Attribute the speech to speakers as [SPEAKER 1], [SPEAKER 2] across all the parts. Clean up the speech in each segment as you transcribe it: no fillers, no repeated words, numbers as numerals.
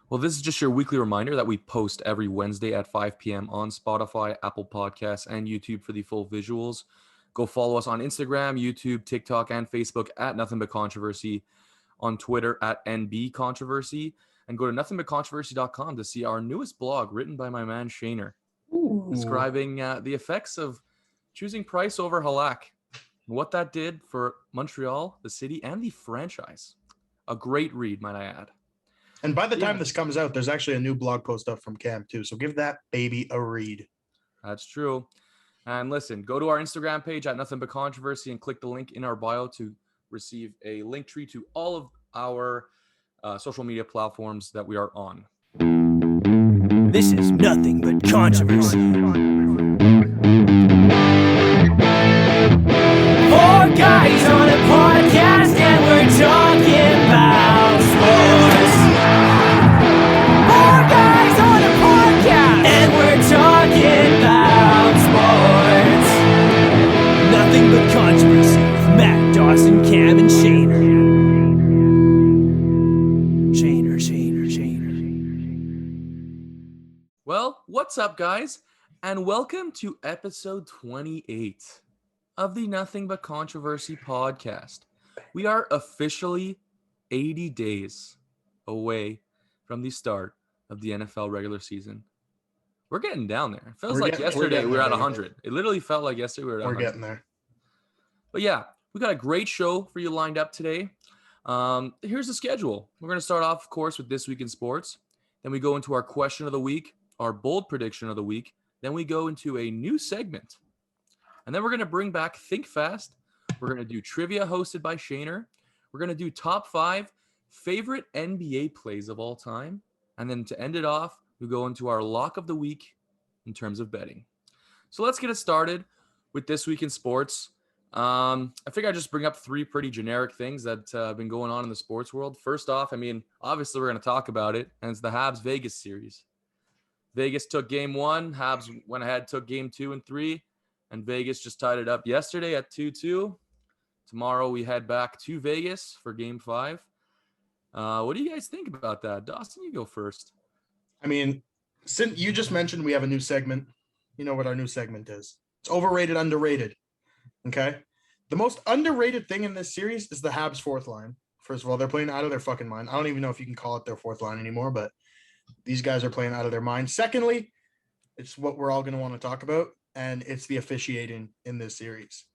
[SPEAKER 1] Well, this is just your weekly reminder that we post every Wednesday at 5 p.m. on Spotify, Apple Podcasts, and YouTube for the full visuals. Go follow us on Instagram, YouTube, TikTok, and Facebook at Nothing But Controversy, on Twitter at NB Controversy, and go to nothingbutcontroversy.com to see our newest blog written by my man Shaner, describing the effects of choosing Price over Halak, and what that did for Montreal, the city, and the franchise. A great read, might I add.
[SPEAKER 2] And by the time this comes out, there's actually a new blog post up from Cam too. So give that baby a read.
[SPEAKER 1] That's true. And listen, go to our Instagram page at Nothing But Controversy and click the link in our bio to receive a link tree to all of our social media platforms that we are on.
[SPEAKER 3] This is Nothing But Controversy. Four guys on a podcast and we're talking about sports. Four guys on a podcast and we're talking about sports. Nothing But Controversy with Matt, Dawson, Cam, and Shaner.
[SPEAKER 1] Well, what's up, guys? And welcome to episode 28 of the Nothing But Controversy podcast. We are officially 80 days away from the start of the NFL regular season. We're getting down there. It feels like yesterday we were at 100. It literally felt like yesterday we were at 100.
[SPEAKER 2] We're getting there.
[SPEAKER 1] But yeah, we got a great show for you lined up today. Here's the schedule. We're going to start off, of course, with This Week in Sports. Then we go into our question of the week, our bold prediction of the week. Then we go into a new segment. And then we're going to bring back Think Fast. We're going to do trivia hosted by Shaner. We're going to do top 5 favorite NBA plays of all time. And then to end it off, we go into our lock of the week in terms of betting. So let's get it started with This Week in Sports. I think I just bring up 3 pretty generic things that have been going on in the sports world. First off, obviously we're going to talk about it, and it's the Habs Vegas series. Vegas took game 1. Habs went ahead, took game 2 and 3, and Vegas just tied it up yesterday at 2-2. Tomorrow we head back to Vegas for game 5. What do you guys think about that? Dawson, you go first.
[SPEAKER 2] Since you just mentioned we have a new segment, you know what our new segment is. It's overrated, underrated. Okay? The most underrated thing in this series is the Habs' fourth line. First of all, they're playing out of their fucking mind. I don't even know if you can call it their fourth line anymore, but these guys are playing out of their mind. Secondly, it's what we're all going to want to talk about, and it's the officiating in this series.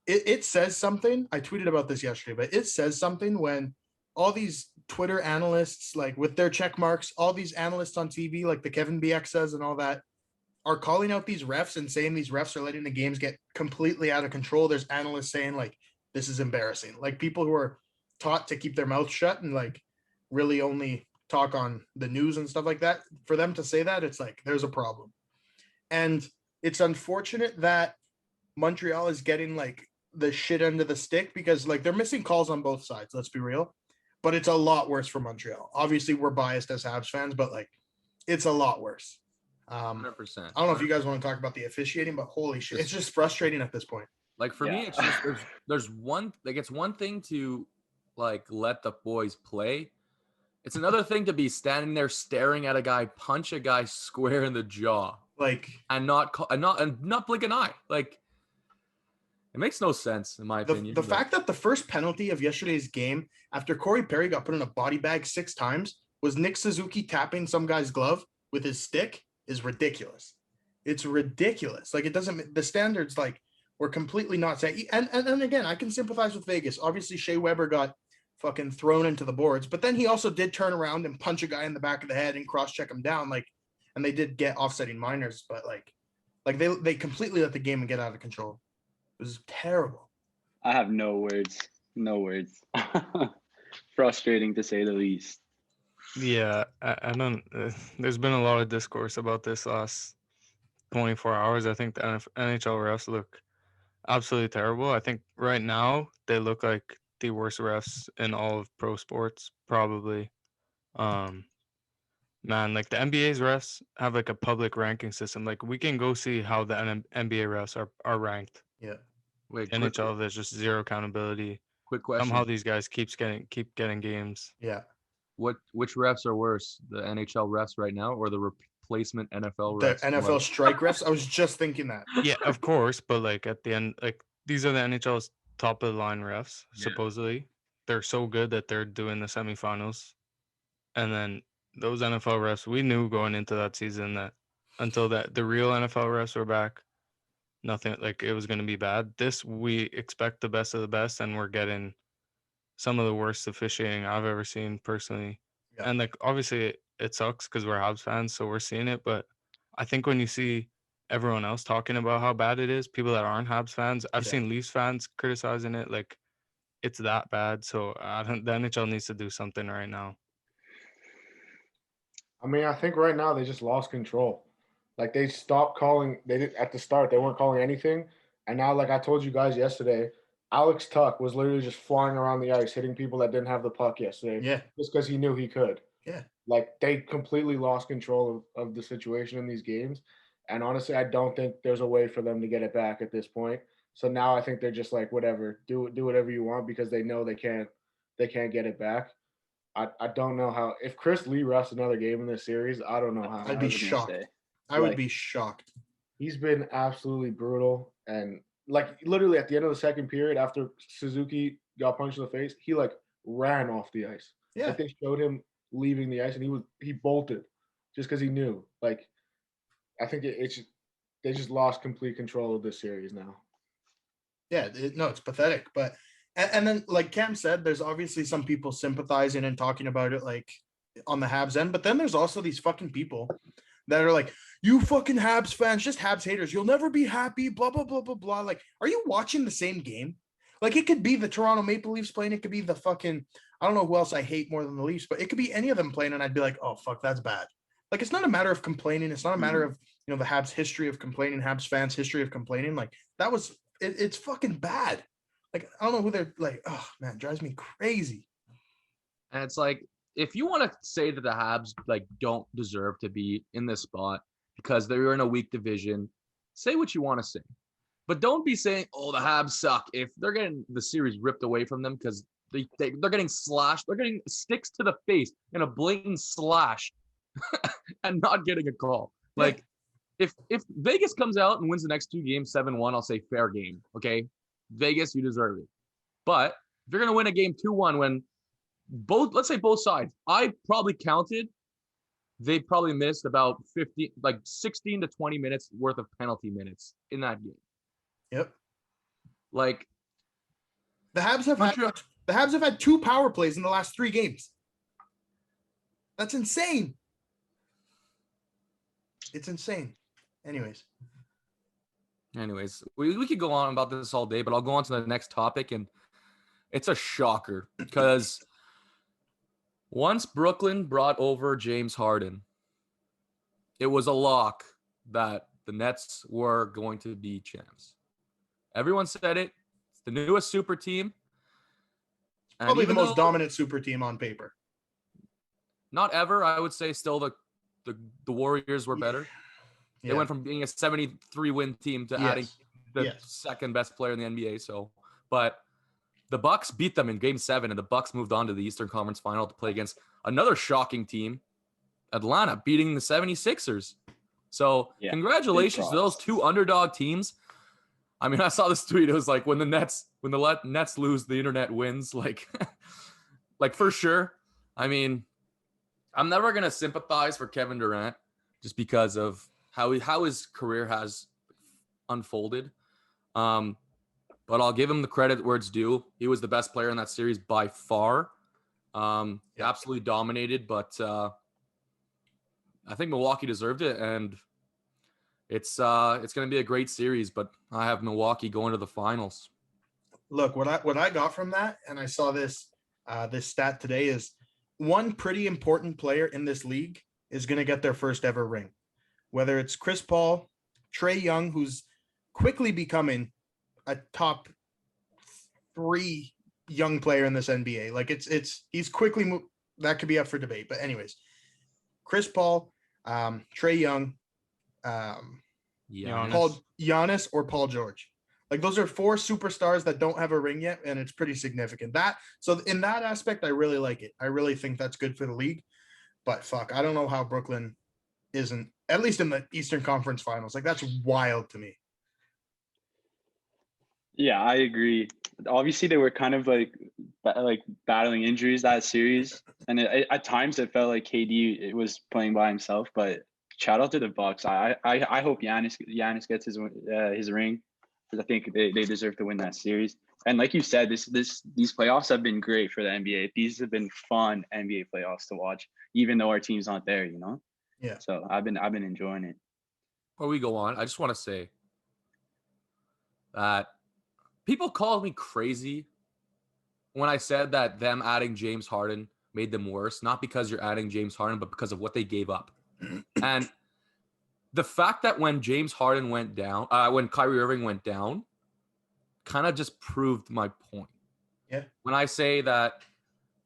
[SPEAKER 2] It says something. I tweeted about this yesterday, but it says something when all these Twitter analysts, like with their check marks, all these analysts on TV, like the Kevin BX says and all that, are calling out these refs and saying these refs are letting the games get completely out of control. There's analysts saying, like, this is embarrassing. Like, people who are taught to keep their mouth shut and, like, really only talk on the news and stuff like that, for them to say that, it's like, there's a problem. And it's unfortunate that Montreal is getting, like, the shit end of the stick because, like, they're missing calls on both sides, let's be real. But it's a lot worse for Montreal. Obviously, we're biased as Habs fans, but, like, it's a lot worse.
[SPEAKER 1] 100%.
[SPEAKER 2] I don't know if you guys want to talk about the officiating, but holy shit, it's just frustrating at this point.
[SPEAKER 1] Like, for me, it's just there's one, like, it's one thing to, like, let the boys play. It's another thing to be standing there staring at a guy punch a guy square in the jaw,
[SPEAKER 2] like,
[SPEAKER 1] and not blink an eye. Like, it makes no sense in my opinion.
[SPEAKER 2] The fact that the first penalty of yesterday's game, after Corey Perry got put in a body bag 6 times, was Nick Suzuki tapping some guy's glove with his stick, is ridiculous. It's ridiculous. Like, it doesn't, the standards, like, were completely not set. And again, I can sympathize with Vegas. Obviously, Shea Weber got fucking thrown into the boards, but then he also did turn around and punch a guy in the back of the head and cross-check him down. Like, and they did get offsetting minors, but like they completely let the game get out of control. It was terrible.
[SPEAKER 4] I have no words. No words. Frustrating to say the least.
[SPEAKER 5] Yeah, I don't. There's been a lot of discourse about this last 24 hours. I think the NHL refs look absolutely terrible. I think right now they look like the worst refs in all of pro sports, probably. Man, like the NBA's refs have like a public ranking system. Like, we can go see how the NBA refs are ranked.
[SPEAKER 2] Yeah.
[SPEAKER 1] Wait,
[SPEAKER 5] there's just zero accountability.
[SPEAKER 1] Quick question.
[SPEAKER 5] Somehow these guys keep getting games.
[SPEAKER 2] Yeah.
[SPEAKER 1] Which refs are worse, the NHL refs right now or the replacement NFL
[SPEAKER 2] The
[SPEAKER 1] refs?
[SPEAKER 2] NFL strike refs. I was just thinking that.
[SPEAKER 5] Yeah, of course, but like at the end, like these are the NHL's top of the line refs.
[SPEAKER 1] Yeah.
[SPEAKER 5] Supposedly, they're so good that they're doing the semifinals, and then those NFL refs, we knew going into that season that until that the real NFL refs were back, nothing like it was going to be bad. This we expect the best of the best, and we're getting some of the worst officiating I've ever seen personally.
[SPEAKER 2] Yeah.
[SPEAKER 5] And like obviously it sucks because we're Habs fans, so we're seeing it. But I think when you see everyone else talking about how bad it is, people that aren't Habs fans, I've
[SPEAKER 2] Yeah.
[SPEAKER 5] seen Leafs fans criticizing it like it's that bad. So I don't. The NHL needs to do something right now.
[SPEAKER 6] I mean, I think right now they just lost control. Like they stopped calling. They did at the start. They weren't calling anything, and now, like I told you guys yesterday, Alex Tuck was literally just flying around the ice, hitting people that didn't have the puck yesterday,
[SPEAKER 2] Yeah.
[SPEAKER 6] just because he knew he could.
[SPEAKER 2] Yeah.
[SPEAKER 6] Like they completely lost control of the situation in these games, and honestly, I don't think there's a way for them to get it back at this point. So now I think they're just like whatever, do whatever you want because they know they can't get it back. I don't know how if Chris Lee refs another game in this series, I don't know how.
[SPEAKER 2] I'd be
[SPEAKER 4] was gonna
[SPEAKER 2] shocked.
[SPEAKER 4] say.
[SPEAKER 2] I would
[SPEAKER 6] Like-
[SPEAKER 2] be shocked.
[SPEAKER 6] He's been absolutely brutal and like literally at the end of the second period after Suzuki got punched in the face, he like ran off the ice.
[SPEAKER 2] Yeah.
[SPEAKER 6] Like they showed him leaving the ice and he bolted just because he knew. Like I think they just lost complete control of this series now.
[SPEAKER 2] Yeah, no, it's pathetic. But and then like Cam said, there's obviously some people sympathizing and talking about it like on the Habs end, but then there's also these fucking people that are like, you fucking Habs fans, just Habs haters, you'll never be happy, blah blah blah blah blah. Like, are you watching the same game? Like it could be the Toronto Maple Leafs playing, it could be the fucking I don't know who else I hate more than the Leafs, but it could be any of them playing, and I'd be like, oh fuck, that's bad. Like it's not a matter of complaining, it's not a matter of the Habs history of complaining, Habs fans history of complaining. Like that was it's fucking bad. Like I don't know who they're like. Oh man, drives me crazy.
[SPEAKER 1] And it's like, if you want to say that the Habs like don't deserve to be in this spot because they're in a weak division, say what you want to say. But don't be saying, oh, the Habs suck if they're getting the series ripped away from them because they're getting slashed. They're getting sticks to the face in a blatant slash and not getting a call. Like, if Vegas comes out and wins the next two games 7-1, I'll say fair game. Okay, Vegas, you deserve it. But if you're gonna win a game 2-1 when let's say both sides, I probably counted, they probably missed about 16 to 20 minutes worth of penalty minutes in that game.
[SPEAKER 2] Yep.
[SPEAKER 1] Like
[SPEAKER 2] the Habs have had 2 power plays in the last 3 games. That's insane. It's insane. Anyways,
[SPEAKER 1] we could go on about this all day, but I'll go on to the next topic, and it's a shocker because once Brooklyn brought over James Harden, it was a lock that the Nets were going to be champs. Everyone said it. It's the newest super team. And
[SPEAKER 2] probably the most
[SPEAKER 1] though,
[SPEAKER 2] dominant super team on paper.
[SPEAKER 1] Not ever. I would say still the Warriors were better.
[SPEAKER 2] Yeah.
[SPEAKER 1] They went from being a 73-win team to adding the second best player in the NBA. So, but the Bucks beat them in Game 7, and the Bucks moved on to the Eastern Conference Final to play against another shocking team, Atlanta, beating the 76ers. So, congratulations to those 2 underdog teams. I mean, I saw this tweet. It was like when the Nets lose, the internet wins. Like for sure. I mean, I'm never gonna sympathize for Kevin Durant just because of how his career has unfolded. But I'll give him the credit where it's due. He was the best player in that series by far. He absolutely dominated, but I think Milwaukee deserved it, and it's going to be a great series. But I have Milwaukee going to the finals.
[SPEAKER 2] Look, what I got from that, and I saw this stat today, is one pretty important player in this league is going to get their first ever ring. Whether it's Chris Paul, Trae Young, who's quickly becoming a top 3 young player in this NBA. Like he's quickly that could be up for debate. But anyways, Chris Paul, Trae Young,
[SPEAKER 1] Giannis.
[SPEAKER 2] Giannis or Paul George. Like those are 4 superstars that don't have a ring yet, and it's pretty significant. So in that aspect, I really like it. I really think that's good for the league. But fuck, I don't know how Brooklyn isn't, at least in the Eastern Conference Finals. Like that's wild to me.
[SPEAKER 4] Yeah, I agree. Obviously, they were kind of like battling injuries that series, and at times it felt like KD was playing by himself. But shout out to the Bucks. I hope Giannis gets his ring, because I think they deserve to win that series. And like you said, these playoffs have been great for the NBA. These have been fun NBA playoffs to watch, even though our team's not there.
[SPEAKER 2] Yeah.
[SPEAKER 4] So I've been enjoying it.
[SPEAKER 1] Before we go on, I just want to say that people called me crazy when I said that them adding James Harden made them worse, not because you're adding James Harden, but because of what they gave up. And the fact that when James Harden went down, when Kyrie Irving went down, kind of just proved my point.
[SPEAKER 2] Yeah.
[SPEAKER 1] When I say that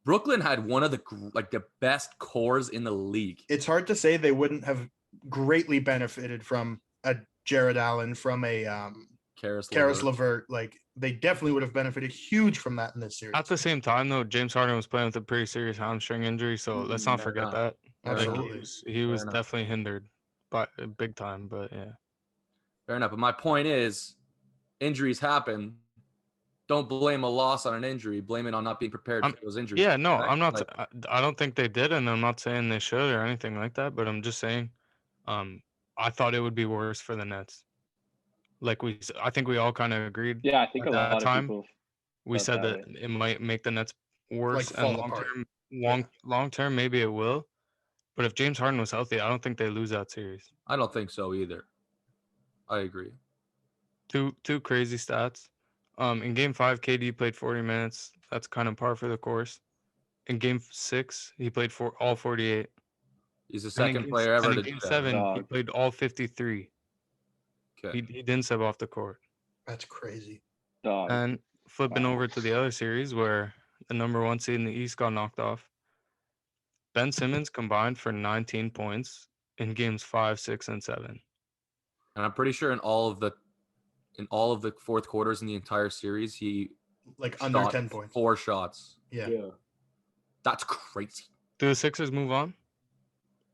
[SPEAKER 1] Brooklyn had one of the best cores in the league.
[SPEAKER 2] It's hard to say they wouldn't have greatly benefited from a Jared Allen, from a Karis LeVert. Like they definitely would have benefited huge from that in this series.
[SPEAKER 5] At the same time, though, James Harden was playing with a pretty serious hamstring injury, so let's not forget that.
[SPEAKER 2] Absolutely.
[SPEAKER 5] He was definitely hindered by big time, but yeah.
[SPEAKER 1] Fair enough. But my point is, injuries happen. Don't blame a loss on an injury. Blame it on not being prepared for those injuries.
[SPEAKER 5] Yeah, no,
[SPEAKER 1] right?
[SPEAKER 5] I'm not. I don't think they did, and I'm not saying they should or anything like that. But I'm just saying, I thought it would be worse for the Nets. I think we all kind of agreed.
[SPEAKER 4] Yeah, I think
[SPEAKER 5] at
[SPEAKER 4] a
[SPEAKER 5] that
[SPEAKER 4] lot
[SPEAKER 5] time,
[SPEAKER 4] of people.
[SPEAKER 5] we
[SPEAKER 4] felt
[SPEAKER 5] said
[SPEAKER 4] that
[SPEAKER 5] that it might make the Nets worse,
[SPEAKER 2] Like,
[SPEAKER 5] and
[SPEAKER 2] fall apart.
[SPEAKER 5] long term, maybe it will. But if James Harden was healthy, I don't think they lose that series.
[SPEAKER 1] I don't think so either. I agree.
[SPEAKER 5] Two crazy stats. In Game 5, KD played 40 minutes. That's kind of par for the course. In Game 6, he played all 48.
[SPEAKER 1] He's the
[SPEAKER 5] And
[SPEAKER 1] second player ever to
[SPEAKER 5] in
[SPEAKER 1] do
[SPEAKER 5] Game
[SPEAKER 1] that.
[SPEAKER 5] 7, he
[SPEAKER 4] Dog.
[SPEAKER 5] played all 53.
[SPEAKER 1] Okay.
[SPEAKER 5] He didn't sub off the court.
[SPEAKER 2] That's crazy.
[SPEAKER 4] Dog.
[SPEAKER 5] And flipping
[SPEAKER 4] Wow.
[SPEAKER 5] over to the other series where the number 1 seed in the East got knocked off, Ben Simmons combined for 19 points in Games 5, 6, and 7.
[SPEAKER 1] And I'm pretty sure in all of the fourth quarters in the entire series, he
[SPEAKER 2] Under
[SPEAKER 1] shot
[SPEAKER 2] 10 points.
[SPEAKER 1] 4 shots.
[SPEAKER 2] Yeah.
[SPEAKER 1] That's crazy.
[SPEAKER 5] Do the Sixers move on?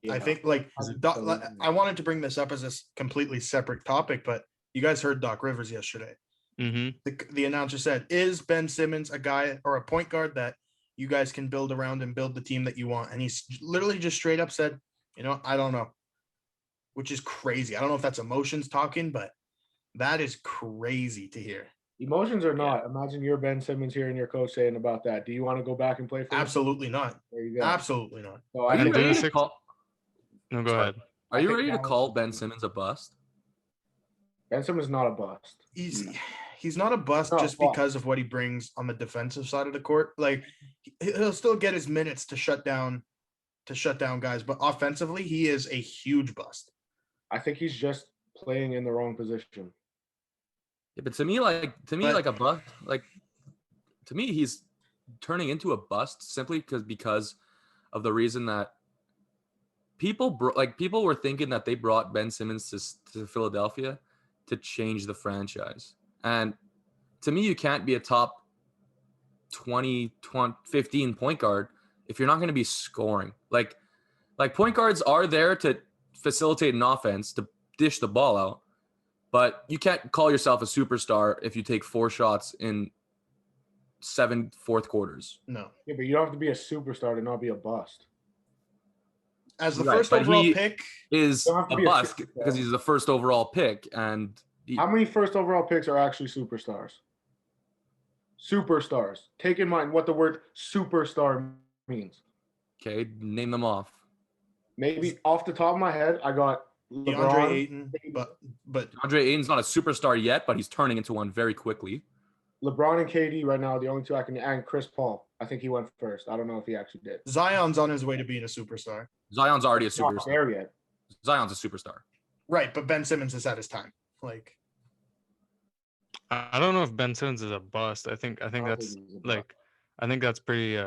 [SPEAKER 2] I think I wanted to bring this up as a completely separate topic, but you guys heard Doc Rivers yesterday.
[SPEAKER 5] Mm-hmm.
[SPEAKER 2] The announcer said, "Is Ben Simmons a guy or a point guard that you guys can build around and build the team that you want?" And he's literally just straight up said, "I don't know," which is crazy. I don't know if that's emotions talking, but that is crazy to hear.
[SPEAKER 6] Emotions or not, imagine you're Ben Simmons here and your coach saying about that. Do you want to go back and play for
[SPEAKER 2] Absolutely not.
[SPEAKER 6] There you go.
[SPEAKER 2] Absolutely not.
[SPEAKER 6] So
[SPEAKER 1] Are you
[SPEAKER 5] do
[SPEAKER 1] ready
[SPEAKER 5] the
[SPEAKER 1] to call?
[SPEAKER 5] No, go ahead.
[SPEAKER 1] Are
[SPEAKER 6] I
[SPEAKER 1] you
[SPEAKER 6] think
[SPEAKER 1] ready to
[SPEAKER 6] Giannis
[SPEAKER 1] call
[SPEAKER 6] is-
[SPEAKER 1] Ben Simmons a bust?
[SPEAKER 6] Ben Simmons is not a bust.
[SPEAKER 2] He's not a bust
[SPEAKER 6] Not a
[SPEAKER 2] just
[SPEAKER 6] bust.
[SPEAKER 2] because of what he brings on the defensive side of the court. Like he'll still get his minutes to shut down guys, but offensively he is a huge bust.
[SPEAKER 6] I think he's just playing in the wrong position.
[SPEAKER 1] Yeah, but to me, like a bust, to me, he's turning into a bust simply because of the reason that people were thinking that they brought Ben Simmons to Philadelphia to change the franchise. And to me, you can't be a top 20, 15 point guard if you're not going to be scoring. Like point guards are there to facilitate an offense, to dish the ball out. But you can't call yourself a superstar if you take 4 shots in 7 fourth quarters.
[SPEAKER 2] No.
[SPEAKER 6] Yeah, but you don't have to be a superstar to not be a bust.
[SPEAKER 2] As the
[SPEAKER 1] Right,
[SPEAKER 2] first
[SPEAKER 1] but
[SPEAKER 2] overall
[SPEAKER 1] he
[SPEAKER 2] pick,
[SPEAKER 1] is
[SPEAKER 6] Don't have to
[SPEAKER 1] a
[SPEAKER 6] be a
[SPEAKER 1] bust
[SPEAKER 6] superstar.
[SPEAKER 1] because he's the first overall pick. And
[SPEAKER 6] How many first overall picks are actually superstars? Superstars. Take in mind what the word superstar means.
[SPEAKER 1] okay, name them off.
[SPEAKER 6] Maybe off the top of my head, I got
[SPEAKER 2] DeAndre
[SPEAKER 6] LeBron.
[SPEAKER 2] Ayton, but
[SPEAKER 1] Andre Ayton's not a superstar yet, but he's turning into one very quickly.
[SPEAKER 6] LeBron and KD right now, the only two I can, and Chris Paul. I think he went first. I don't know if he actually did.
[SPEAKER 2] Zion's on his way to being a superstar.
[SPEAKER 1] Zion's already a
[SPEAKER 6] He's not
[SPEAKER 1] superstar.
[SPEAKER 6] there yet.
[SPEAKER 1] Zion's a superstar.
[SPEAKER 2] Right, but Ben Simmons is at his time. Like
[SPEAKER 5] I don't know if Ben Simmons is a bust. I think
[SPEAKER 6] I don't
[SPEAKER 5] that's
[SPEAKER 6] think he's a bust.
[SPEAKER 5] I think that's pretty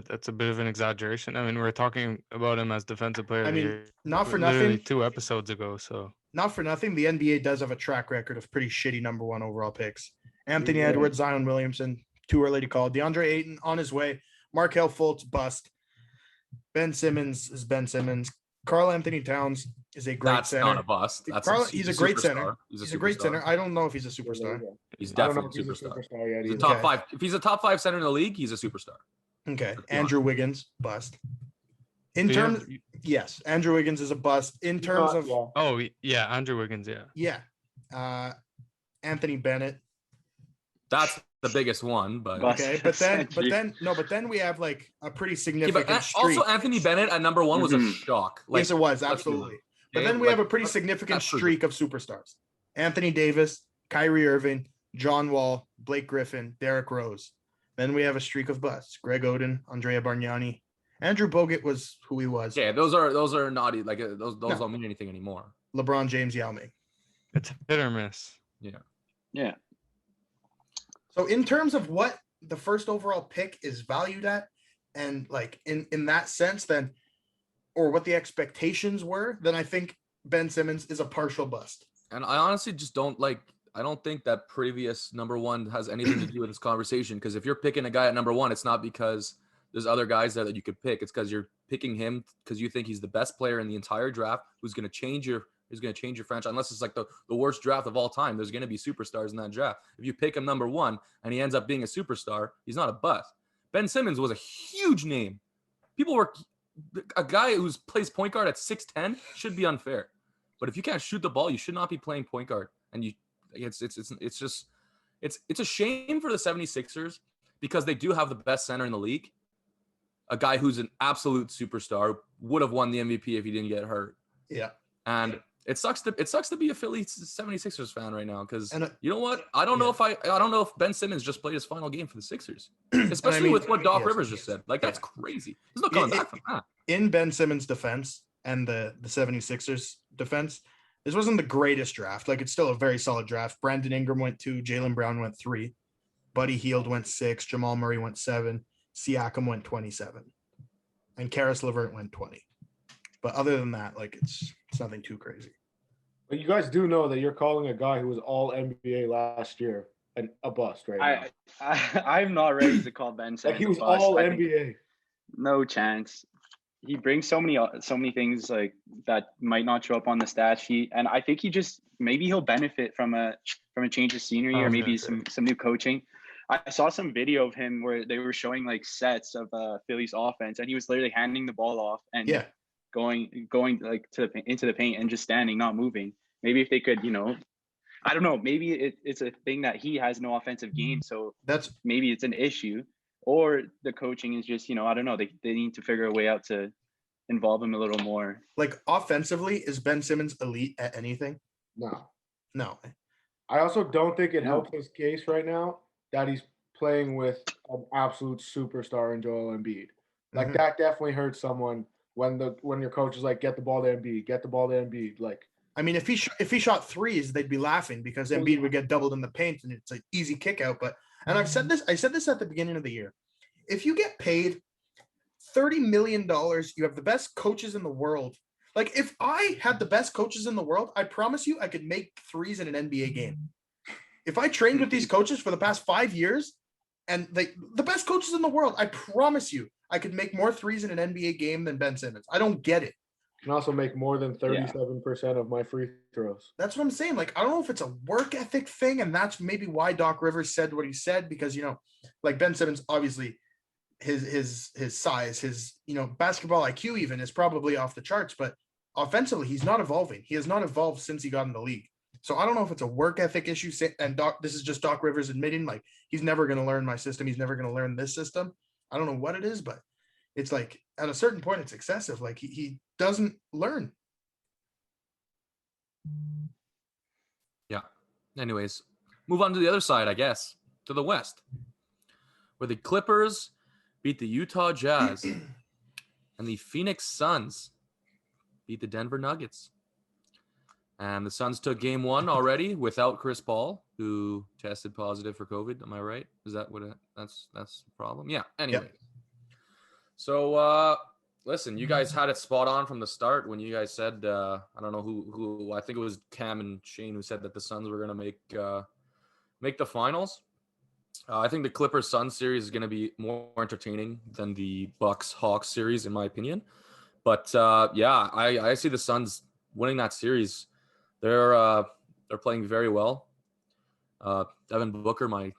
[SPEAKER 5] That's a bit of an exaggeration. I mean, we're talking about him as defensive player
[SPEAKER 2] I
[SPEAKER 5] of the
[SPEAKER 2] mean,
[SPEAKER 5] year
[SPEAKER 2] not for
[SPEAKER 5] literally
[SPEAKER 2] nothing.
[SPEAKER 5] 2 episodes ago. So
[SPEAKER 2] Not for nothing, the NBA does have a track record of pretty shitty number one overall picks. Anthony
[SPEAKER 6] Yeah.
[SPEAKER 2] Edwards, Zion Williamson, too early to call. DeAndre Ayton on his way. Markelle Fultz, bust. Ben Simmons is Ben Simmons. Carl Anthony Towns is a great
[SPEAKER 1] That's
[SPEAKER 2] center.
[SPEAKER 1] not a bust.
[SPEAKER 2] He's a great center. He's a great
[SPEAKER 1] superstar.
[SPEAKER 2] center. I don't know if he's a superstar.
[SPEAKER 1] He's
[SPEAKER 6] I don't know
[SPEAKER 1] definitely
[SPEAKER 6] if he's
[SPEAKER 1] a superstar.
[SPEAKER 6] a superstar yet.
[SPEAKER 1] He's a
[SPEAKER 6] either.
[SPEAKER 1] top
[SPEAKER 2] Okay.
[SPEAKER 1] 5. If he's a top 5 center in the league, he's a superstar.
[SPEAKER 2] Okay.
[SPEAKER 1] Let's be
[SPEAKER 2] Andrew Wiggins, bust. In
[SPEAKER 5] Do you
[SPEAKER 2] terms,
[SPEAKER 5] have-
[SPEAKER 2] yes, Andrew Wiggins is a bust. In terms of,
[SPEAKER 6] Yeah.
[SPEAKER 5] oh yeah, Andrew Wiggins. Yeah.
[SPEAKER 2] yeah, Anthony Bennett.
[SPEAKER 1] That's the biggest one, but
[SPEAKER 4] Bust.
[SPEAKER 2] Okay, but then we have like a pretty
[SPEAKER 1] yeah,
[SPEAKER 2] significant
[SPEAKER 1] but
[SPEAKER 2] streak.
[SPEAKER 1] also Anthony Bennett at number 1 was a
[SPEAKER 4] Mhm.
[SPEAKER 1] shock. Like,
[SPEAKER 2] Yes, it was
[SPEAKER 1] let's be
[SPEAKER 2] absolutely.
[SPEAKER 1] real.
[SPEAKER 2] But
[SPEAKER 1] Okay?
[SPEAKER 2] then we
[SPEAKER 1] Like,
[SPEAKER 2] have a pretty
[SPEAKER 1] that's-
[SPEAKER 2] significant
[SPEAKER 1] that's true.
[SPEAKER 2] streak of superstars: Anthony Davis, Kyrie Irving, John Wall, Blake Griffin, Derrick Rose. Then we have a streak of busts: Greg Oden, Andrea Bargnani. Andrew Bogut was who he was.
[SPEAKER 1] Yeah, those are naughty. Like those
[SPEAKER 2] No.
[SPEAKER 1] don't mean anything anymore.
[SPEAKER 2] LeBron James, Yao Ming.
[SPEAKER 5] It's hit or miss.
[SPEAKER 4] Yeah.
[SPEAKER 2] So in terms of what the first overall pick is valued at, and like in that sense, then, or what the expectations were, then I think Ben Simmons is a partial bust.
[SPEAKER 1] And I honestly just don't like. I don't think that previous number 1 has anything to do with this conversation. Because if you're picking a guy at number 1, it's not because there's other guys there that you could pick. It's because you're picking him because you think he's the best player in the entire draft, who's going to change your franchise. Unless it's like the worst draft of all time, there's going to be superstars in that draft. If you pick him number 1 and he ends up being a superstar, he's not a bust. Ben Simmons was a huge name. A guy who plays point guard at 6'10" should be unfair. But if you can't shoot the ball, you should not be playing point guard. And it's a shame for the 76ers because they do have the best center in the league. A guy who's an absolute superstar, would have won the MVP if he didn't get hurt.
[SPEAKER 2] Yeah.
[SPEAKER 1] And it sucks to be a Philly 76ers fan right now because
[SPEAKER 2] And
[SPEAKER 1] you know what? I don't know if Ben Simmons just played his final game for the Sixers, especially
[SPEAKER 2] mean,
[SPEAKER 1] with what Doc
[SPEAKER 2] yes,
[SPEAKER 1] Rivers just said. Like, that's crazy. There's no coming back from that.
[SPEAKER 2] In Ben Simmons' defense and the 76ers defense, this wasn't the greatest draft. Like, it's still a very solid draft. Brandon Ingram went 2, Jaylen Brown went 3, Buddy Hield went 6, Jamal Murray went 7, Siakam went 27, and Karis LeVert went 20. But other than that, like, it's nothing too crazy.
[SPEAKER 6] But you guys do know that you're calling a guy who was all NBA last year a bust right now.
[SPEAKER 4] I'm not ready to call Ben Simmons.
[SPEAKER 6] Like he was
[SPEAKER 4] a bust.
[SPEAKER 6] all
[SPEAKER 4] I think
[SPEAKER 6] NBA.
[SPEAKER 4] no chance. He brings so many things like that might not show up on the stat sheet, and I think maybe he'll benefit from a change of scenery or maybe some new coaching. I saw some video of him where they were showing like sets of Philly's offense, and he was literally handing the ball off and going like into the paint and just standing, not moving. Maybe if they could, I don't know. Maybe it's a thing that he has no offensive game, so maybe it's an issue. Or the coaching is just, I don't know. They need to figure a way out to involve him a little more.
[SPEAKER 2] Like, offensively, is Ben Simmons elite at anything? No.
[SPEAKER 6] I also don't think it helps his case right now that he's playing with an absolute superstar in Joel Embiid. Like that definitely hurts someone when your coach is like, get the ball to Embiid. Like,
[SPEAKER 2] I mean, if he shot threes, they'd be laughing because Embiid would get doubled in the paint and it's an easy kick out. And I said this at the beginning of the year. If you get paid $30 million, you have the best coaches in the world. Like, if I had the best coaches in the world, I promise you I could make threes in an NBA game. If I trained with these coaches for the past 5 years and the best coaches in the world, I promise you I could make more threes in an NBA game than Ben Simmons. I don't get it.
[SPEAKER 6] Can also make more than 37% of my free throws.
[SPEAKER 2] That's what I'm saying. Like, I don't know if it's a work ethic thing, and that's maybe why Doc Rivers said what he said, because, like Ben Simmons, obviously his size, his, basketball IQ even is probably off the charts, but offensively, he's not evolving. He has not evolved since he got in the league. So I don't know if it's a work ethic issue, and this is just Doc Rivers admitting, like, he's never going to learn my system. He's never going to learn this system. I don't know what it is, but it's like at a certain point, it's excessive. Like he doesn't learn.
[SPEAKER 1] Yeah. Anyways, move on to the other side, I guess, to the West, where the Clippers beat the Utah Jazz and the Phoenix Suns beat the Denver Nuggets. And the Suns took game 1 already without Chris Paul, who tested positive for COVID. Am I right? Is that what that's the problem? Yeah. Anyway. So, listen, you guys had it spot on from the start when you guys said, I don't know who, I think it was Cam and Shane who said that the Suns were going to make the finals. I think the Clippers Suns series is going to be more entertaining than the Bucks Hawks series, in my opinion. But yeah, I see the Suns winning that series. They're playing very well. Devin Booker, my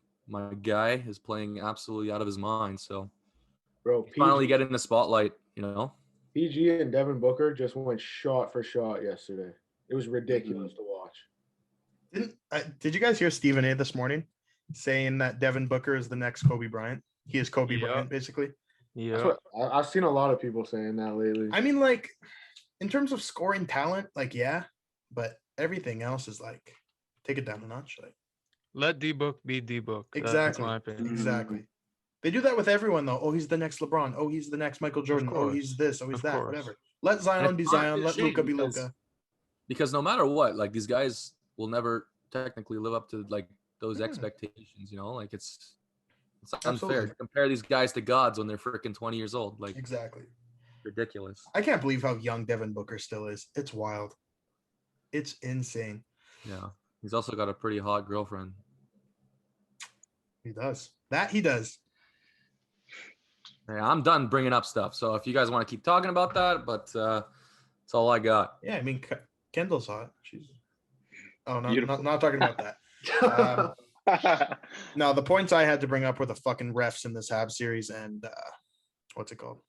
[SPEAKER 1] guy, is playing absolutely out of his mind. So
[SPEAKER 6] Bro,
[SPEAKER 1] he's finally getting the spotlight. You know,
[SPEAKER 6] PG and Devin Booker just went shot for shot yesterday. It was ridiculous to watch.
[SPEAKER 2] Did you guys hear Stephen A. this morning saying that Devin Booker is the next Kobe Bryant? He is Kobe
[SPEAKER 5] Yep.
[SPEAKER 2] Bryant, basically.
[SPEAKER 6] That's
[SPEAKER 5] Yeah.
[SPEAKER 6] what I've seen a lot of people saying that lately.
[SPEAKER 2] I mean, like, in terms of scoring talent, like, yeah, but everything else is like, take it down a notch. Like,
[SPEAKER 5] Let D Book be D Book. That's
[SPEAKER 2] exactly,
[SPEAKER 5] my opinion.
[SPEAKER 2] exactly. They do that with everyone, though. Oh, he's the next LeBron. Oh, he's the next Michael Jordan. Oh, he's
[SPEAKER 5] course.
[SPEAKER 2] this. Oh, he's
[SPEAKER 5] Of
[SPEAKER 2] that.
[SPEAKER 5] course.
[SPEAKER 2] Whatever. Let Zion be
[SPEAKER 1] it's not
[SPEAKER 2] Zion.
[SPEAKER 1] a
[SPEAKER 2] Let
[SPEAKER 1] shame
[SPEAKER 2] Luca be
[SPEAKER 1] because-
[SPEAKER 2] Luca.
[SPEAKER 1] because no matter what, like these guys will never technically live up to like those
[SPEAKER 2] Yeah.
[SPEAKER 1] expectations. You know, like it's unfair
[SPEAKER 2] Absolutely.
[SPEAKER 1] to compare these guys to gods when they're freaking 20 years old. Like
[SPEAKER 2] Exactly.
[SPEAKER 1] ridiculous.
[SPEAKER 2] I can't believe how young Devin Booker still is. It's wild. It's insane.
[SPEAKER 1] Yeah, he's also got a pretty hot girlfriend.
[SPEAKER 2] He does. That he does.
[SPEAKER 1] Yeah, I'm done bringing up stuff. So if you guys want to keep talking about that, but that's all I got.
[SPEAKER 2] Yeah, I mean, Kendall's hot. She's. Oh, no,
[SPEAKER 4] Beautiful.
[SPEAKER 2] not talking about that. No, the points I had to bring up were the fucking refs in this Habs series and what's it called?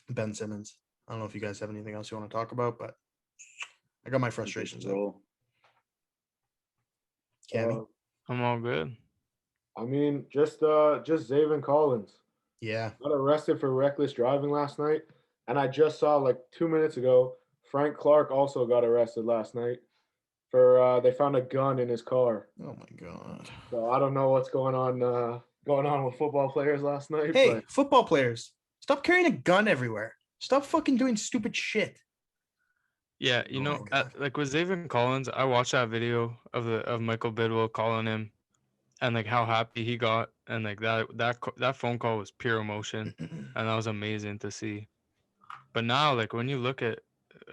[SPEAKER 2] Ben Simmons. I don't know if you guys have anything else you want to talk about, but I got my frustrations out.
[SPEAKER 4] Roll.
[SPEAKER 2] Cammy?
[SPEAKER 5] I'm all good.
[SPEAKER 6] I mean, just Zaven Collins
[SPEAKER 2] Yeah.
[SPEAKER 6] got arrested for reckless driving last night, and I just saw like 2 minutes ago Frank Clark also got arrested last night for they found a gun in his car.
[SPEAKER 2] Oh my god.
[SPEAKER 6] So I don't know what's going on with football players last night.
[SPEAKER 2] Hey,
[SPEAKER 6] but
[SPEAKER 2] football players, stop carrying a gun everywhere. Stop fucking doing stupid shit.
[SPEAKER 5] Yeah, you
[SPEAKER 2] Oh
[SPEAKER 5] know,
[SPEAKER 2] my God.
[SPEAKER 5] like with Zaven Collins, I watched that video of Michael Bidwell calling him, and like how happy he got, and like that phone call was pure emotion, and that was amazing to see. But now, like when you look at,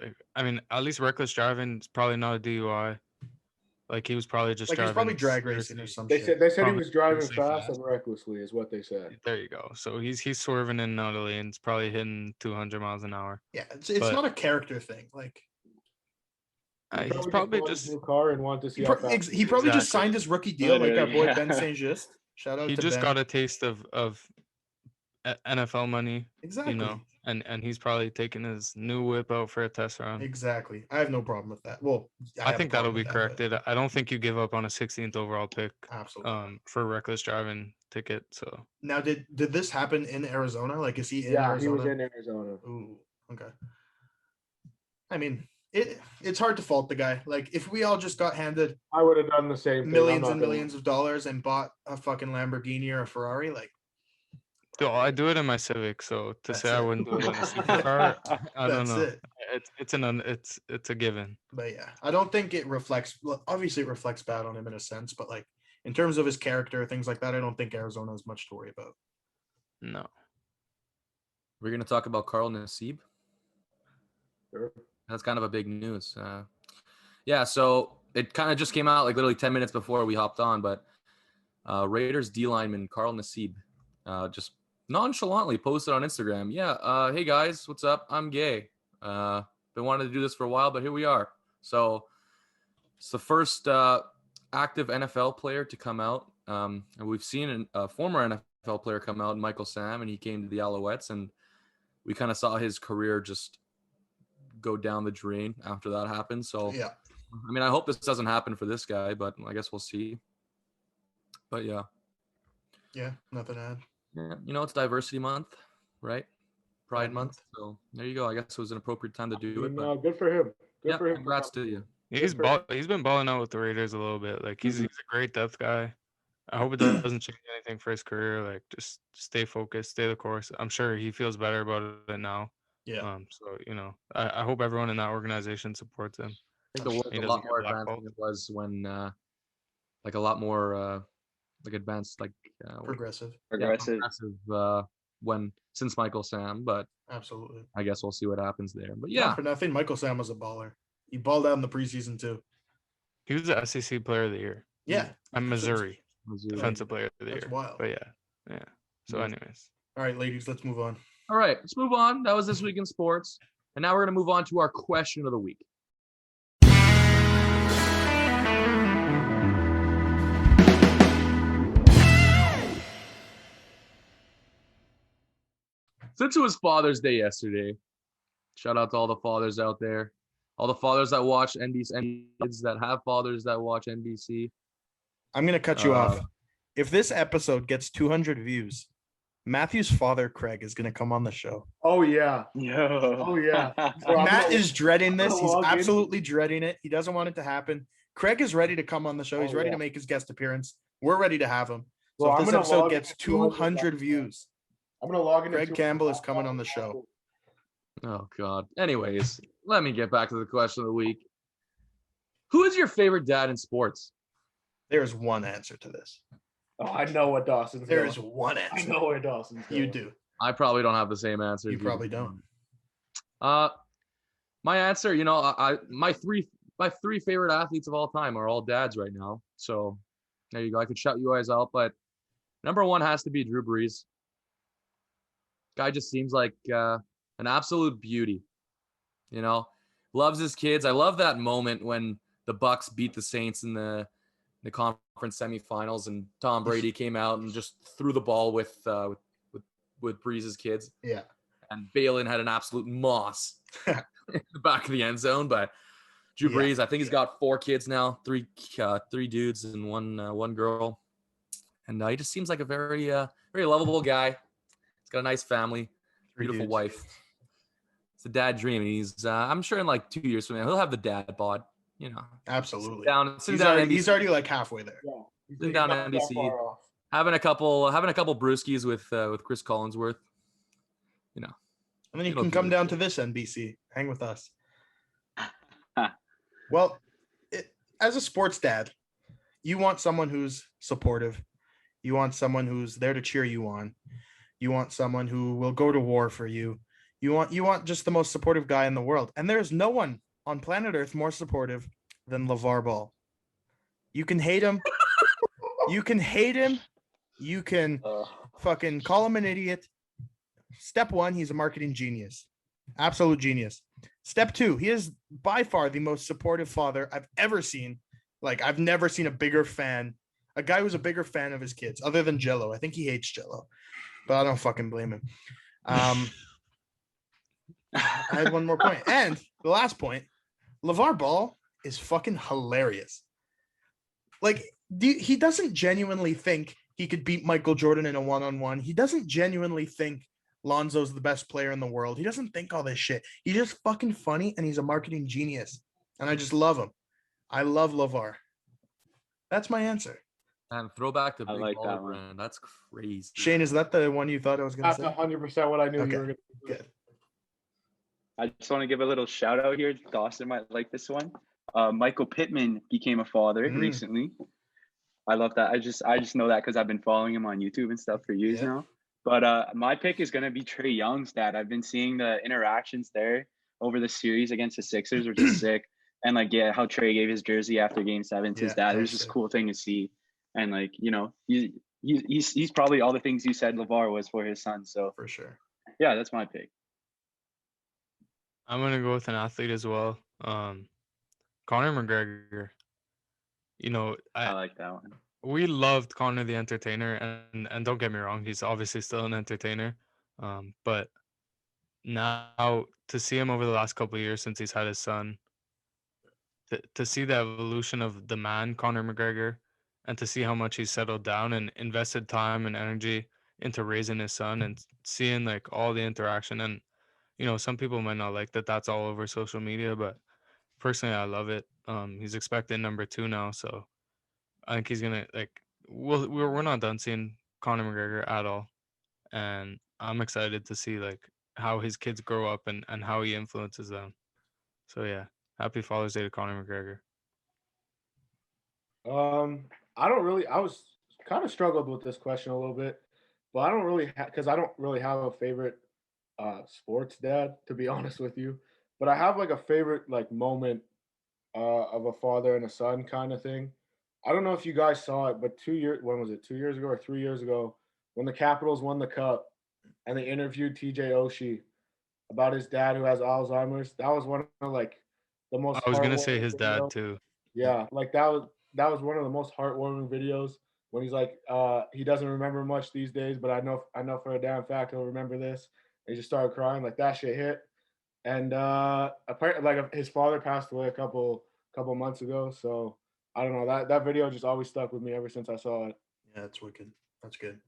[SPEAKER 5] like, I mean, at least reckless driving is probably not a DUI. Like he was probably just
[SPEAKER 2] Like he's
[SPEAKER 5] driving.
[SPEAKER 2] probably drag racing or
[SPEAKER 5] seriously.
[SPEAKER 2] some
[SPEAKER 6] they
[SPEAKER 2] shit.
[SPEAKER 6] said he
[SPEAKER 5] Probably
[SPEAKER 6] was driving
[SPEAKER 5] seriously
[SPEAKER 6] fast
[SPEAKER 5] fast.
[SPEAKER 6] and recklessly, is what they said.
[SPEAKER 5] There you go. So he's swerving in and out of lanes, probably hitting 200 miles an hour.
[SPEAKER 2] Yeah, it's
[SPEAKER 5] But-
[SPEAKER 2] not a character thing. Like
[SPEAKER 5] He's probably
[SPEAKER 6] bought his
[SPEAKER 5] just
[SPEAKER 6] new car and wanted to see how fast
[SPEAKER 2] he probably just
[SPEAKER 5] Exactly.
[SPEAKER 2] signed his rookie deal, like our boy
[SPEAKER 4] Literally,
[SPEAKER 2] Ben
[SPEAKER 4] yeah.
[SPEAKER 2] Saint Just. Shout out
[SPEAKER 5] he
[SPEAKER 2] to
[SPEAKER 5] just
[SPEAKER 2] Ben.
[SPEAKER 5] got a taste of NFL money,
[SPEAKER 2] Exactly.
[SPEAKER 5] you know, and he's probably taking his new whip out for a test run.
[SPEAKER 2] Exactly. I have no problem with that. Well,
[SPEAKER 5] I
[SPEAKER 2] have a
[SPEAKER 5] think that'll
[SPEAKER 2] problem
[SPEAKER 5] be
[SPEAKER 2] with that, but
[SPEAKER 5] corrected. I don't think you give up on a 16th overall pick
[SPEAKER 2] Absolutely.
[SPEAKER 5] for reckless driving ticket. So
[SPEAKER 2] Now, did this happen in Arizona? Like, is he in
[SPEAKER 6] Yeah,
[SPEAKER 2] Arizona?
[SPEAKER 6] he was in Arizona.
[SPEAKER 2] Ooh, okay. I mean, it's hard to fault the guy. Like, if we all just got handed
[SPEAKER 6] I would have done the same thing. I'm
[SPEAKER 2] millions
[SPEAKER 6] not
[SPEAKER 2] and
[SPEAKER 6] gonna-
[SPEAKER 2] millions of dollars and bought a fucking Lamborghini or a Ferrari, like,
[SPEAKER 5] I do it in my Civic. So to
[SPEAKER 2] That's
[SPEAKER 5] say I
[SPEAKER 2] it.
[SPEAKER 5] wouldn't do it in a supercar, I don't
[SPEAKER 2] that's
[SPEAKER 5] know.
[SPEAKER 2] it.
[SPEAKER 5] It's a given.
[SPEAKER 2] But yeah, I don't think it reflects. Well, obviously, it reflects bad on him in a sense, but like in terms of his character, things like that, I don't think Arizona has much to worry about.
[SPEAKER 5] No.
[SPEAKER 1] We're gonna talk about Carl Nassib.
[SPEAKER 6] Sure.
[SPEAKER 1] That's kind of a big news. Yeah, so it kind of just came out like literally 10 minutes before we hopped on, but Raiders D lineman Carl Nassib just nonchalantly posted on Instagram. Yeah, hey guys, what's up? I'm gay. Been wanting to do this for a while, but here we are. So it's the first active NFL player to come out. And we've seen a former NFL player come out, Michael Sam, and he came to the Alouettes, and we kind of saw his career just go down the drain after that happened. So
[SPEAKER 2] Yeah,
[SPEAKER 1] I mean, I hope this doesn't happen for this guy, but I guess we'll see. But yeah,
[SPEAKER 2] nothing to add.
[SPEAKER 1] yeah, you know, it's Diversity Month, right? Pride
[SPEAKER 2] Pride
[SPEAKER 1] Month. So there you go. I guess it was an appropriate time to do it. But
[SPEAKER 6] Good for him. Good
[SPEAKER 1] yeah,
[SPEAKER 6] for him.
[SPEAKER 1] congrats to you.
[SPEAKER 5] He's been balling out with the Raiders a little bit. Like he's a great depth guy. I hope it doesn't change anything for his career. Like just stay focused, stay the course. I'm sure he feels better about it now.
[SPEAKER 2] Yeah,
[SPEAKER 5] So you know, I hope everyone in that organization supports him.
[SPEAKER 1] I think the world's
[SPEAKER 5] He
[SPEAKER 1] a
[SPEAKER 5] doesn't
[SPEAKER 1] lot
[SPEAKER 5] get
[SPEAKER 1] more advanced
[SPEAKER 5] blackballed.
[SPEAKER 1] than it was when, like a lot more like advanced, like
[SPEAKER 2] progressive.
[SPEAKER 1] yeah,
[SPEAKER 4] Aggressive.
[SPEAKER 1] progressive since Michael Sam, but
[SPEAKER 2] Absolutely.
[SPEAKER 1] I guess we'll see what happens there. But
[SPEAKER 2] Not
[SPEAKER 1] yeah,
[SPEAKER 2] for nothing, Michael Sam was a baller. He balled out in the preseason too.
[SPEAKER 5] He was the SEC Player of the Year.
[SPEAKER 2] Yeah.
[SPEAKER 5] And Missouri
[SPEAKER 1] Missouri.
[SPEAKER 5] Defensive Player of the
[SPEAKER 2] That's
[SPEAKER 5] Year.
[SPEAKER 2] wild.
[SPEAKER 5] But yeah. So,
[SPEAKER 1] Yeah.
[SPEAKER 5] anyways,
[SPEAKER 2] All right, ladies, let's move on.
[SPEAKER 1] All right, let's move on. That was This Week in Sports. And now we're going to move on to our question of the week. Since it was Father's Day yesterday, shout out to all the fathers out there, all the fathers that watch NBC, and kids that have fathers that watch NBC.
[SPEAKER 2] I'm going to cut you off. If this episode gets 200 views, Matthew's father, Craig, is going to come on the show.
[SPEAKER 6] Oh yeah.
[SPEAKER 4] Yo.
[SPEAKER 6] Oh yeah. So I'm
[SPEAKER 2] Matt
[SPEAKER 6] gonna-
[SPEAKER 2] is dreading this.
[SPEAKER 6] I'm gonna
[SPEAKER 2] He's
[SPEAKER 6] log in.
[SPEAKER 2] absolutely dreading it. He doesn't want it to happen. Craig is ready to come on the show. He's
[SPEAKER 6] Oh,
[SPEAKER 2] ready
[SPEAKER 6] yeah.
[SPEAKER 2] to make his guest appearance. We're ready to have him. So
[SPEAKER 6] Well,
[SPEAKER 2] if
[SPEAKER 6] I'm
[SPEAKER 2] this
[SPEAKER 6] gonna
[SPEAKER 2] episode
[SPEAKER 6] log
[SPEAKER 2] gets
[SPEAKER 6] into
[SPEAKER 2] 200 views,
[SPEAKER 6] I'm gonna log in.
[SPEAKER 2] Craig Campbell is coming on the show.
[SPEAKER 1] Oh, God. Anyways, let me get back to the question of the week. Who is your favorite dad in sports?
[SPEAKER 2] There's one answer to this.
[SPEAKER 6] Oh, I know what Dawson's
[SPEAKER 2] There
[SPEAKER 6] going.
[SPEAKER 2] is one
[SPEAKER 6] I
[SPEAKER 2] answer.
[SPEAKER 6] know where Dawson's going.
[SPEAKER 2] You do.
[SPEAKER 1] I probably don't have the same answer.
[SPEAKER 2] You
[SPEAKER 1] as
[SPEAKER 2] probably don't.
[SPEAKER 1] My answer, my three favorite athletes of all time are all dads right now. So there you go. I could shout you guys out, but number one has to be Drew Brees. Guy just seems like an absolute beauty. Loves his kids. I love that moment when the Bucks beat the Saints in the conference semifinals, and Tom Brady came out and just threw the ball with Brees' kids.
[SPEAKER 2] Yeah.
[SPEAKER 1] And Balin had an absolute moss in the back of the end zone. But Drew Brees, I think he's got 4 kids now, three dudes and one girl, and he just seems like a very lovable guy. He's got a nice family, beautiful wife. It's a dad dream. And he's I'm sure in like 2 years from now he'll have the dad bod.
[SPEAKER 2] Absolutely.
[SPEAKER 1] Sit down
[SPEAKER 2] He's already like halfway there.
[SPEAKER 6] Yeah.
[SPEAKER 1] Sitting down at NBC, having a couple brewskis with Chris Collinsworth.
[SPEAKER 2] And then you
[SPEAKER 1] It'll
[SPEAKER 2] can
[SPEAKER 1] be
[SPEAKER 2] come
[SPEAKER 1] good.
[SPEAKER 2] down to this NBC. Hang with us. Well, as a sports dad, you want someone who's supportive. You want someone who's there to cheer you on. You want someone who will go to war for you. You want just the most supportive guy in the world. And there's no one on planet Earth more supportive than LeVar Ball. You can hate him. You can hate him. You can fucking call him an idiot. Step 1, he's a marketing genius. Absolute genius. Step 2, he is by far the most supportive father I've ever seen. Like, I've never seen a bigger fan. A guy who's a bigger fan of his kids, other than Jello. I think he hates Jello, but I don't fucking blame him. I had one more point. And the last point, LeVar Ball is fucking hilarious. Like, he doesn't genuinely think he could beat Michael Jordan in a one-on-one. He doesn't genuinely think Lonzo's the best player in the world. He doesn't think all this shit. He's just fucking funny, and he's a marketing genius. And I just love him. I love LeVar. That's my answer.
[SPEAKER 1] And throwback to
[SPEAKER 4] I
[SPEAKER 1] Big
[SPEAKER 4] like
[SPEAKER 1] Baller
[SPEAKER 4] that one.
[SPEAKER 1] Brand. That's crazy.
[SPEAKER 2] Shane, is that the one you thought I was going to
[SPEAKER 6] That's
[SPEAKER 2] say?
[SPEAKER 6] 100% what I knew
[SPEAKER 2] Okay.
[SPEAKER 6] you were going to do.
[SPEAKER 2] Good.
[SPEAKER 4] I just want to give a little shout out here. Dawson might like this one. Michael Pittman became a father recently. I love that. I just know that because I've been following him on YouTube and stuff for years now. But my pick is gonna be Trae Young's dad. I've been seeing the interactions there over the series against the Sixers, which is sick. And how Trae gave his jersey after Game 7 to his dad. It was just a cool thing to see. And he's probably all the things you said LeVar was for his son. So
[SPEAKER 2] For sure.
[SPEAKER 4] yeah, that's my pick.
[SPEAKER 5] I'm gonna go with an athlete as well. Conor McGregor.
[SPEAKER 4] I like that one.
[SPEAKER 5] We loved Conor the Entertainer, and don't get me wrong, he's obviously still an entertainer. But now to see him over the last couple of years since he's had his son, to see the evolution of the man, Conor McGregor, and to see how much he's settled down and invested time and energy into raising his son and seeing like all the interaction. And some people might not like that that's all over social media, but personally I love it. He's expecting number 2 now, so I think he's gonna we're not done seeing Conor McGregor at all, and I'm excited to see like how his kids grow up and how he influences them. So yeah, happy Father's Day to Conor McGregor.
[SPEAKER 6] I was kind of struggled with this question a little bit but I don't really because I don't really have a favorite sports dad, to be honest with you. But I have like a favorite like moment of a father and a son kind of thing. I don't know if you guys saw it, but 2 years when was it? 2 years ago or 3 years ago, when the Capitals won the cup, and they interviewed TJ Oshie about his dad who has Alzheimer's. That was one of like the most
[SPEAKER 5] I was gonna say
[SPEAKER 6] heartwarming
[SPEAKER 5] his dad
[SPEAKER 6] videos.
[SPEAKER 5] too.
[SPEAKER 6] Yeah, like that was one of the most heartwarming videos when he's like, he doesn't remember much these days, but I know for a damn fact he'll remember this. And he just started crying, like that shit hit. And apparently, like his father passed away a couple months ago, so I don't know that video just always stuck with me ever since I saw it.
[SPEAKER 2] Yeah, that's wicked. That's good.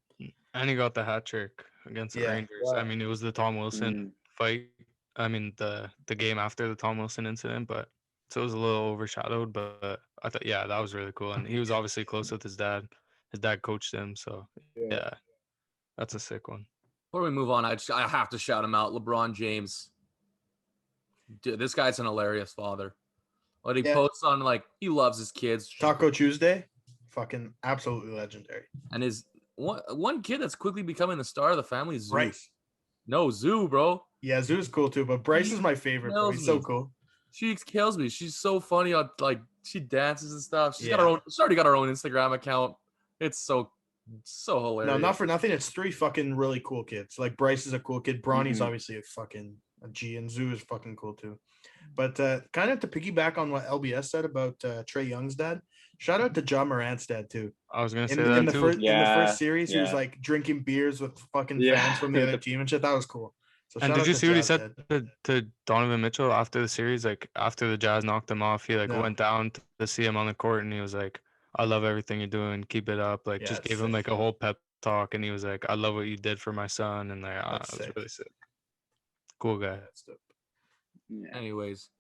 [SPEAKER 5] And he got the hat trick against the
[SPEAKER 2] Yeah.
[SPEAKER 5] Rangers. I
[SPEAKER 6] Yeah.
[SPEAKER 5] mean, it was the Tom Wilson
[SPEAKER 4] Mm.
[SPEAKER 5] fight. I mean, the game after the Tom Wilson incident, but so it was a little overshadowed. But I thought, yeah, that was really cool. And he was obviously close with his dad. His dad coached him, so
[SPEAKER 6] Yeah.
[SPEAKER 5] yeah, that's a sick one.
[SPEAKER 1] Before we move on, I have to shout him out. LeBron James. Dude, this guy's an hilarious father. What he
[SPEAKER 2] Yeah.
[SPEAKER 1] posts on, like, he loves his kids.
[SPEAKER 2] Taco Tuesday, fucking absolutely legendary.
[SPEAKER 1] And his one kid that's quickly becoming the star of the family is Zoo.
[SPEAKER 2] Bryce.
[SPEAKER 1] No, Zoo, bro.
[SPEAKER 2] Yeah, Zoo's cool too, but Bryce is my favorite, bro. He's so cool.
[SPEAKER 1] She kills me. She's so funny on, like, she dances and stuff. She's
[SPEAKER 2] Yeah.
[SPEAKER 1] already got her own Instagram account. It's so hilarious.
[SPEAKER 2] No, not for nothing. It's three fucking really cool kids. Like Bryce is a cool kid. Bronny's
[SPEAKER 4] Mhm.
[SPEAKER 2] obviously a G, and Zoo is fucking cool too. But kind of to piggyback on what LBS said about Trey Young's dad, shout out to John Morant's dad too.
[SPEAKER 5] I was gonna say
[SPEAKER 2] In
[SPEAKER 5] that
[SPEAKER 2] the
[SPEAKER 5] too.
[SPEAKER 2] first
[SPEAKER 4] Yeah,
[SPEAKER 2] series, he was
[SPEAKER 4] yeah.
[SPEAKER 2] like drinking beers with fucking
[SPEAKER 4] Yeah.
[SPEAKER 2] fans from the other team and shit. That was cool. So
[SPEAKER 5] And
[SPEAKER 2] shout
[SPEAKER 5] did
[SPEAKER 2] out
[SPEAKER 5] you
[SPEAKER 2] to
[SPEAKER 5] see what he
[SPEAKER 2] Jazz
[SPEAKER 5] said
[SPEAKER 2] dad.
[SPEAKER 5] to Donovan Mitchell after the series? Like after the Jazz knocked him off, he like
[SPEAKER 2] No.
[SPEAKER 5] went down to see him on the court, and he was like, "I love everything you're doing. Keep it up." Like
[SPEAKER 2] Yeah,
[SPEAKER 5] just
[SPEAKER 2] it's
[SPEAKER 5] gave him
[SPEAKER 2] sick.
[SPEAKER 5] like a whole pep talk, and he was like, "I love what you did for my son," and like,
[SPEAKER 2] That's
[SPEAKER 5] it was
[SPEAKER 2] sick.
[SPEAKER 5] really sick. Cool guy.
[SPEAKER 2] That's dope.
[SPEAKER 4] Yeah.
[SPEAKER 1] Anyways,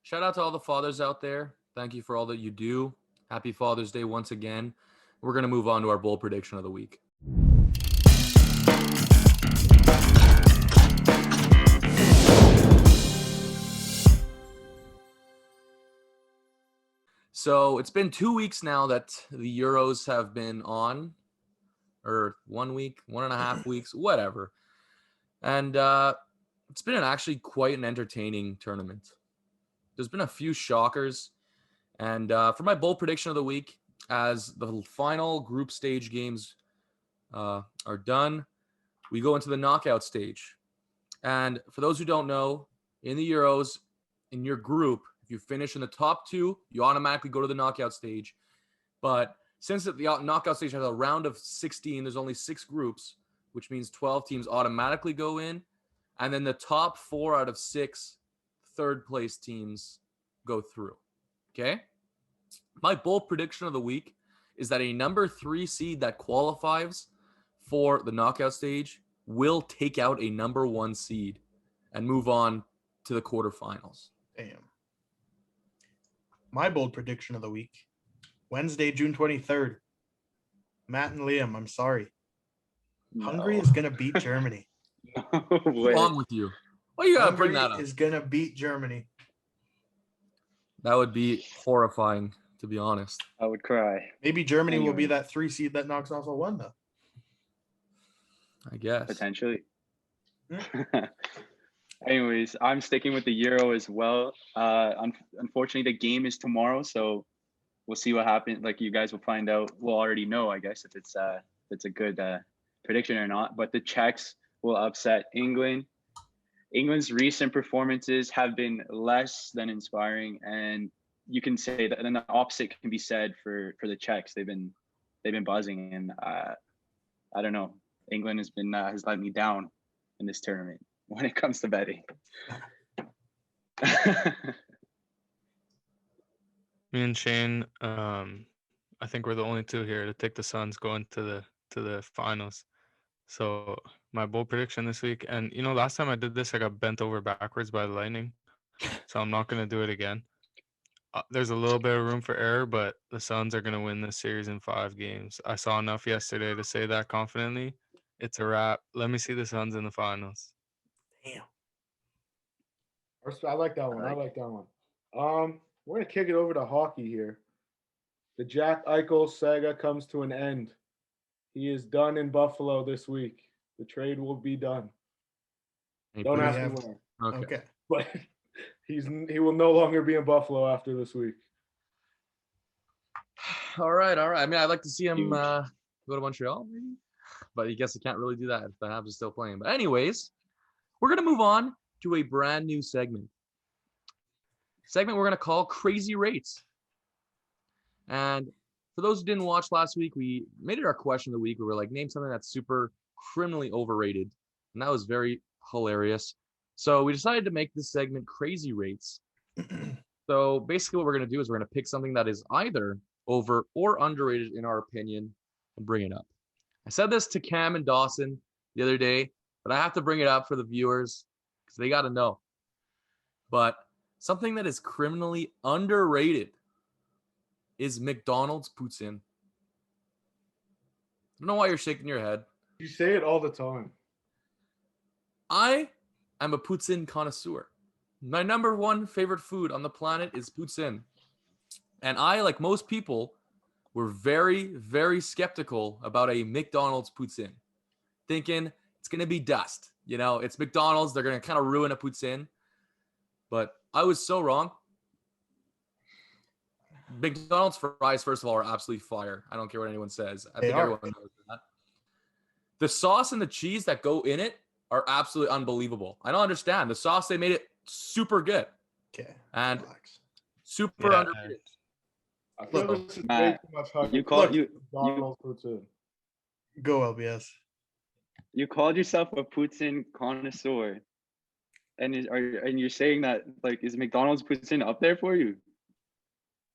[SPEAKER 1] shout out to all the fathers out there. Thank you for all that you do. Happy Father's Day once again. We're going to move on to our bold prediction of the week. So it's been 2 weeks now that the Euros have been on, or 1 week, 1.5 weeks, whatever. And it's been actually quite an entertaining tournament. There's been a few shockers. And for my bold prediction of the week, as the final group stage games are done, we go into the knockout stage. And for those who don't know, in the Euros, in your group, if you finish in the top two, you automatically go to the knockout stage. But since the knockout stage has a round of 16, there's only 6 groups, which means 12 teams automatically go in. And then the top 4 out of 6 third place teams go through. Okay? My bold prediction of the week is that a number 3 seed that qualifies for the knockout stage will take out a number 1 seed and move on to the quarterfinals.
[SPEAKER 2] Damn. My bold prediction of the week, Wednesday, June 23rd. Matt and Liam, I'm sorry. Hungary is going to beat Germany.
[SPEAKER 4] No
[SPEAKER 1] What's
[SPEAKER 4] way.
[SPEAKER 1] wrong with you? Why you gotta bring
[SPEAKER 2] Hungary
[SPEAKER 1] that up?
[SPEAKER 2] is going to beat Germany.
[SPEAKER 1] That would be horrifying, to be honest.
[SPEAKER 4] I would cry.
[SPEAKER 2] Maybe Germany will be
[SPEAKER 4] Anyway.
[SPEAKER 2] that 3 seed that knocks off a 1, though.
[SPEAKER 1] I guess.
[SPEAKER 4] Potentially.
[SPEAKER 2] Hmm.
[SPEAKER 4] Anyways, I'm sticking with the Euro as well. Unfortunately, the game is tomorrow, so we'll see what happens. Like you guys will find out. We'll already know, I guess, if it's a good prediction or not. But the Czechs will upset England. England's recent performances have been less than inspiring, and you can say that. And then the opposite can be said for the Czechs. They've been buzzing, and I don't know. England has let me down in this tournament when it comes to betting.
[SPEAKER 5] Me and Shane, I think we're the only two here to take the Suns going to the finals. So my bold prediction this week, and last time I did this, I got bent over backwards by the Lightning. So I'm not gonna do it again. There's a little bit of room for error, but the Suns are gonna win this series in 5 games. I saw enough yesterday to say that confidently. It's a wrap. Let me see the Suns in the finals.
[SPEAKER 2] Damn.
[SPEAKER 6] I like that one. I like that one. We're gonna kick it over to hockey here. The Jack Eichel saga comes to an end. He is done in Buffalo this week. The trade will be done. Don't ask me when,
[SPEAKER 1] Okay.
[SPEAKER 6] but he will no longer be in Buffalo after this week.
[SPEAKER 1] All right. I mean, I'd like to see him
[SPEAKER 4] Huge.
[SPEAKER 1] go to Montreal, maybe, but I guess he can't really do that if the Habs are still playing. But anyways, we're gonna move on to a brand new segment. Segment we're gonna call Crazy Rates. And for those who didn't watch last week, we made it our question of the week. We were like, name something that's super criminally overrated, and that was very hilarious. So we decided to make this segment Crazy Rates. So basically, what we're gonna do is we're gonna pick something that is either over or underrated in our opinion and bring it up. I said this to Cam and Dawson the other day, but I have to bring it up for the viewers because they got to know. But something that is criminally underrated is McDonald's poutine. I don't know why you're shaking your head.
[SPEAKER 6] You say it all the time.
[SPEAKER 1] I am a poutine connoisseur. My number one favorite food on the planet is poutine. And I, like most people, were very, very skeptical about a McDonald's poutine, thinking it's going to be dust. You know, it's McDonald's. They're going to kind of ruin a poutine. But I was so wrong. McDonald's fries, first of all, are absolutely fire. I don't care what anyone says. I think everyone knows that. The sauce and the cheese that go in it are absolutely unbelievable. I don't understand. The sauce, they made it super good.
[SPEAKER 2] Okay.
[SPEAKER 1] And
[SPEAKER 2] Relax.
[SPEAKER 1] super underrated.
[SPEAKER 6] I feel
[SPEAKER 1] Look,
[SPEAKER 6] this is way
[SPEAKER 4] Matt,
[SPEAKER 6] too much hype.
[SPEAKER 4] you call you
[SPEAKER 6] McDonald's poutine.
[SPEAKER 2] Go LBS.
[SPEAKER 4] you called yourself a poutine connoisseur, and you're saying that, like, is McDonald's poutine up there for you?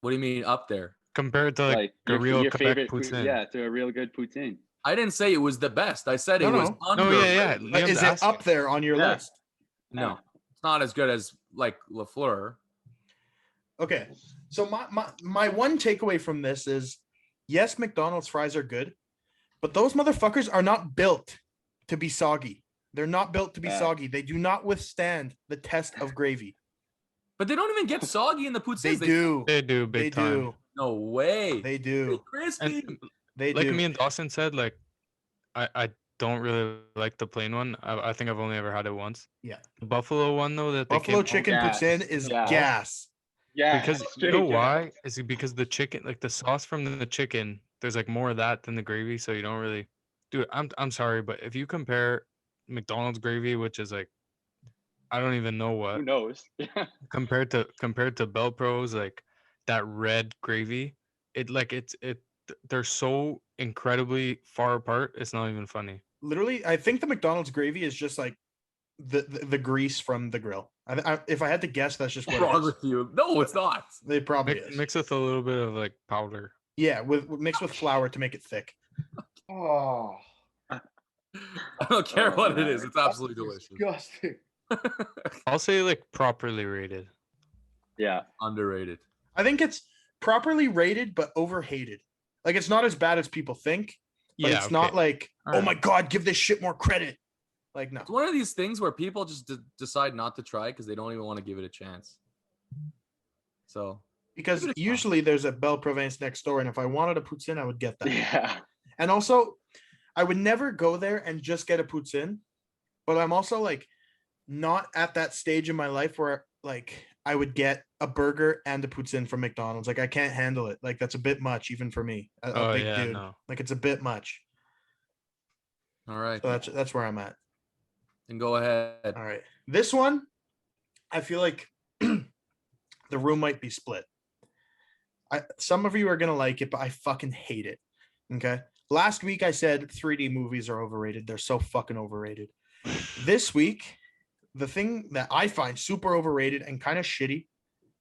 [SPEAKER 1] What do you mean up there?
[SPEAKER 5] Compared to like a real
[SPEAKER 4] your
[SPEAKER 5] Quebec
[SPEAKER 4] favorite
[SPEAKER 5] poutine.
[SPEAKER 4] yeah, to a real good poutine.
[SPEAKER 1] I didn't say it was the best. I said it
[SPEAKER 2] No,
[SPEAKER 1] was
[SPEAKER 2] no.
[SPEAKER 1] under.
[SPEAKER 5] No, yeah.
[SPEAKER 2] But
[SPEAKER 5] Liam's
[SPEAKER 2] is it
[SPEAKER 5] asking.
[SPEAKER 2] up there on your
[SPEAKER 4] Yeah.
[SPEAKER 2] list?
[SPEAKER 1] No, it's not as good as like LaFleur.
[SPEAKER 2] Okay. So my one takeaway from this is, yes, McDonald's fries are good, but those motherfuckers are not built to be soggy. They're not built to be soggy. They do not withstand the test of gravy.
[SPEAKER 1] But they don't even get soggy in the poutines.
[SPEAKER 2] They do.
[SPEAKER 5] They do
[SPEAKER 2] They
[SPEAKER 5] big time.
[SPEAKER 2] do.
[SPEAKER 1] No way.
[SPEAKER 2] They
[SPEAKER 1] They're
[SPEAKER 2] do.
[SPEAKER 1] crispy.
[SPEAKER 5] And
[SPEAKER 2] They
[SPEAKER 5] like
[SPEAKER 2] do.
[SPEAKER 5] me and Dawson said, like I don't really like the plain one. I think I've only ever had it once.
[SPEAKER 2] Yeah.
[SPEAKER 5] The buffalo one though that
[SPEAKER 2] Buffalo
[SPEAKER 5] they came
[SPEAKER 2] chicken
[SPEAKER 4] Yeah.
[SPEAKER 2] poutine is
[SPEAKER 4] Yeah.
[SPEAKER 2] gas.
[SPEAKER 4] Yeah,
[SPEAKER 5] because you
[SPEAKER 4] straight
[SPEAKER 5] know
[SPEAKER 4] gas.
[SPEAKER 5] why? Is it because the chicken, like the sauce from the chicken, there's like more of that than the gravy, so you don't really. Dude, I'm sorry, but if you compare McDonald's gravy, which is like, I don't even know
[SPEAKER 4] Who
[SPEAKER 5] what,
[SPEAKER 4] knows?
[SPEAKER 5] compared to Bell Pro's, like that red gravy, they're so incredibly far apart. It's not even funny.
[SPEAKER 2] Literally, I think the McDonald's gravy is just like the grease from the grill. If I had to guess, that's just
[SPEAKER 1] What's
[SPEAKER 2] what it
[SPEAKER 1] wrong
[SPEAKER 2] is.
[SPEAKER 1] with you? No, it's not.
[SPEAKER 2] They probably is.
[SPEAKER 5] Mix with a little bit of like powder.
[SPEAKER 2] Yeah, mixed with flour to make it thick.
[SPEAKER 6] Oh,
[SPEAKER 1] I don't care
[SPEAKER 4] Oh,
[SPEAKER 1] what it
[SPEAKER 4] man.
[SPEAKER 1] is. It's absolutely delicious.
[SPEAKER 6] disgusting.
[SPEAKER 5] I'll say like properly rated.
[SPEAKER 4] Yeah.
[SPEAKER 1] Underrated.
[SPEAKER 2] I think it's properly rated but overhated. Like, it's not as bad as people think, but it's not like,
[SPEAKER 5] All
[SPEAKER 2] oh
[SPEAKER 5] right.
[SPEAKER 2] my god, give this shit more credit. Like, no.
[SPEAKER 1] It's one of these things where people just decide not to try because they don't even want to give it a chance. So
[SPEAKER 2] Because
[SPEAKER 1] Give it a try.
[SPEAKER 2] usually there's a Belle Province next door, and if I wanted a poutine, I would get that.
[SPEAKER 4] Yeah.
[SPEAKER 2] And also, I would never go there and just get a poutine, but I'm also like not at that stage in my life where like I would get a burger and a poutine from McDonald's. Like, I can't handle it. Like, that's a bit much even for me. A
[SPEAKER 5] Oh
[SPEAKER 2] big
[SPEAKER 5] yeah,
[SPEAKER 2] dude.
[SPEAKER 5] no.
[SPEAKER 2] Like, it's a bit much.
[SPEAKER 1] all right,
[SPEAKER 2] So that's where I'm at.
[SPEAKER 1] and go ahead.
[SPEAKER 2] All right. This one, I feel like the room might be split. Some of you are gonna like it, but I fucking hate it. Okay. Last week I said 3D movies are overrated. They're so fucking overrated. This week, the thing that I find super overrated and kind of shitty